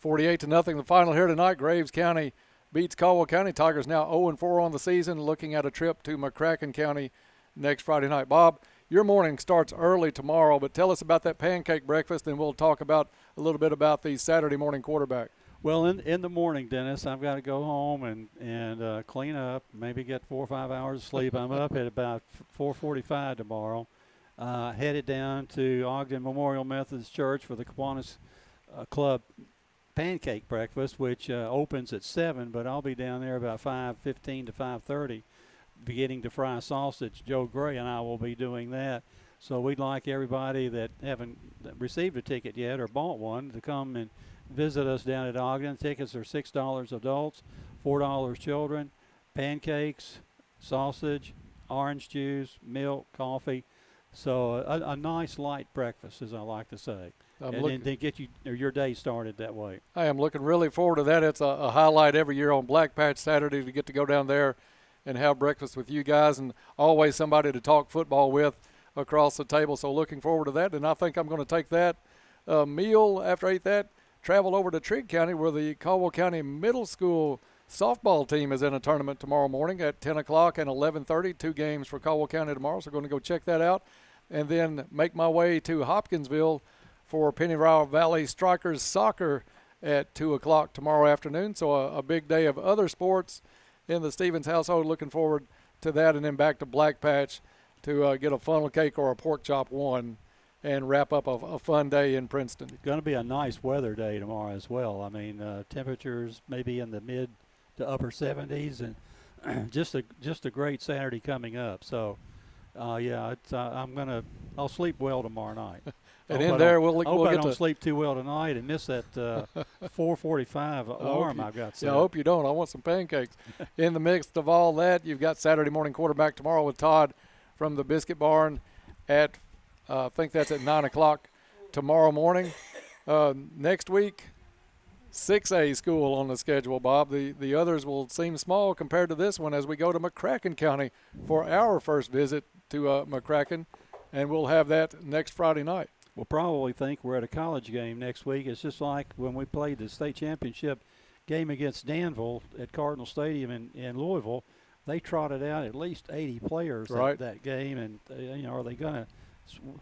48-0 the final here tonight. Graves County beats Caldwell County. Tigers now 0-4 on the season, looking at a trip to McCracken County next Friday night. Bob, your morning starts early tomorrow, but tell us about that pancake breakfast, and we'll talk about a little bit about the Saturday morning quarterback. Well, in the morning, Dennis, I've got to go home and clean up, maybe get 4 or 5 hours of sleep. I'm up at about 4:45 tomorrow, headed down to Ogden Memorial Methodist Church for the Kiwanis Club pancake breakfast, which opens at 7, but I'll be down there about 5:15 to 5:30 beginning to fry sausage. Joe Gray and I will be doing that. So we'd like everybody that haven't received a ticket yet or bought one to come and visit us down at Ogden. Tickets are $6 adults, $4 children, pancakes, sausage, orange juice, milk, coffee. So a nice light breakfast, as I like to say. And then get your day started that way. I am looking really forward to that. It's a highlight every year on Black Patch Saturday to get to go down there and have breakfast with you guys, and always somebody to talk football with across the table. So looking forward to that, and I think I'm going to take that meal after I eat that, travel over to Trigg County where the Caldwell County Middle School softball team is in a tournament tomorrow morning at 10 o'clock and 11:30. 2 games for Caldwell County tomorrow, so going to go check that out, and then make my way to Hopkinsville for Pennyroyal Valley Strikers soccer at 2 o'clock tomorrow afternoon. So a big day of other sports in the Stevens household. Looking forward to that, and then back to Black Patch to get a funnel cake or a pork chop one and wrap up a fun day in Princeton. It's going to be a nice weather day tomorrow as well. I mean, temperatures maybe in the mid to upper 70s, and just a great Saturday coming up. So, I'll sleep well tomorrow night. And in there, we'll I get don't sleep too well tonight and miss that 4:45 alarm I've got set. Yeah, I hope you don't. I want some pancakes. In the midst of all that, you've got Saturday morning quarterback tomorrow with Todd from the Biscuit Barn at, I think that's at 9 o'clock tomorrow morning. Next week, 6A school on the schedule, Bob. The others will seem small compared to this one as we go to McCracken County for our first visit to McCracken, and we'll have that next Friday night. We'll probably think we're at a college game next week. It's just like when we played the state championship game against Danville at Cardinal Stadium in Louisville. They trotted out at least 80 players that game, and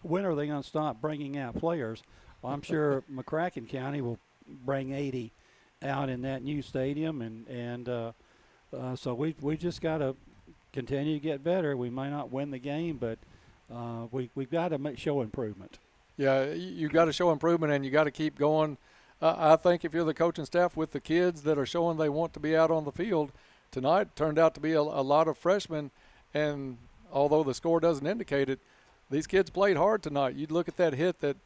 when are they going to stop bringing out players? Well, I'm sure McCracken County will bring 80 out in that new stadium, and so we just got to continue to get better. We may not win the game, but we've got to show improvement. Yeah, you got to show improvement, and you got to keep going. I think if you're the coaching staff with the kids that are showing they want to be out on the field, tonight turned out to be a lot of freshmen, and although the score doesn't indicate it, these kids played hard tonight. You'd look at that hit that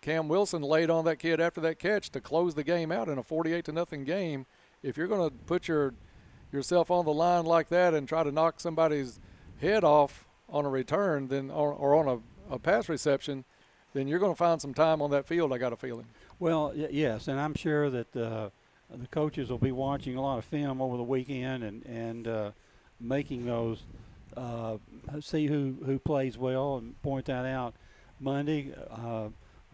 Cam Wilson laid on that kid after that catch to close the game out in a 48-0 game. If you're going to put yourself on the line like that and try to knock somebody's head off on a return, then or on a pass reception, then you're going to find some time on that field, I got a feeling. Well, yes, and I'm sure that the coaches will be watching a lot of film over the weekend and making those see who plays well and point that out Monday.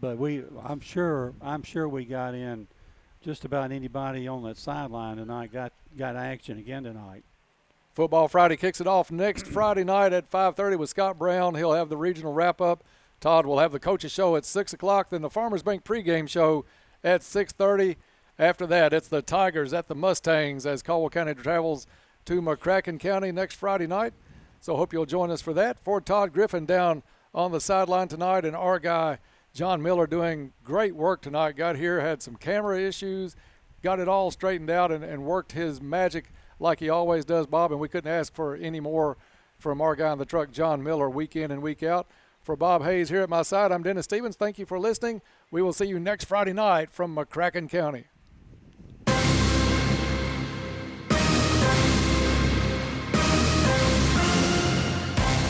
But I'm sure we got in just about anybody on that sideline tonight got action again tonight. Football Friday kicks it off next Friday night at 5:30 with Scott Brown. He'll have the regional wrap-up. Todd will have the coaches show at 6 o'clock, then the Farmers Bank pregame show at 6:30. After that, it's the Tigers at the Mustangs as Caldwell County travels to McCracken County next Friday night. So hope you'll join us for that. For Todd Griffin down on the sideline tonight, and our guy John Miller doing great work tonight. Got here, had some camera issues, got it all straightened out and worked his magic like he always does, Bob, and we couldn't ask for any more from our guy in the truck, John Miller, week in and week out. For Bob Hayes here at my side, I'm Dennis Stevens. Thank you for listening. We will see you next Friday night from McCracken County.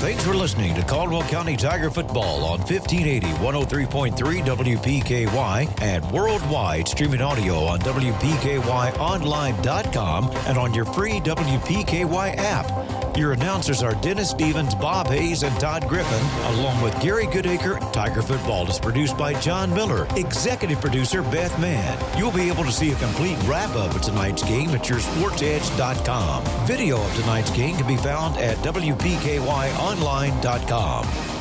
Thanks for listening to Caldwell County Tiger Football on 1580, 103.3 WPKY and worldwide streaming audio on WPKYonline.com and on your free WPKY app. Your announcers are Dennis Stevens, Bob Hayes, and Todd Griffin, along with Gary Goodacre. Tiger Football is produced by John Miller, executive producer Beth Mann. You'll be able to see a complete wrap-up of tonight's game at yoursportsedge.com. Video of tonight's game can be found at WPKYonline.com.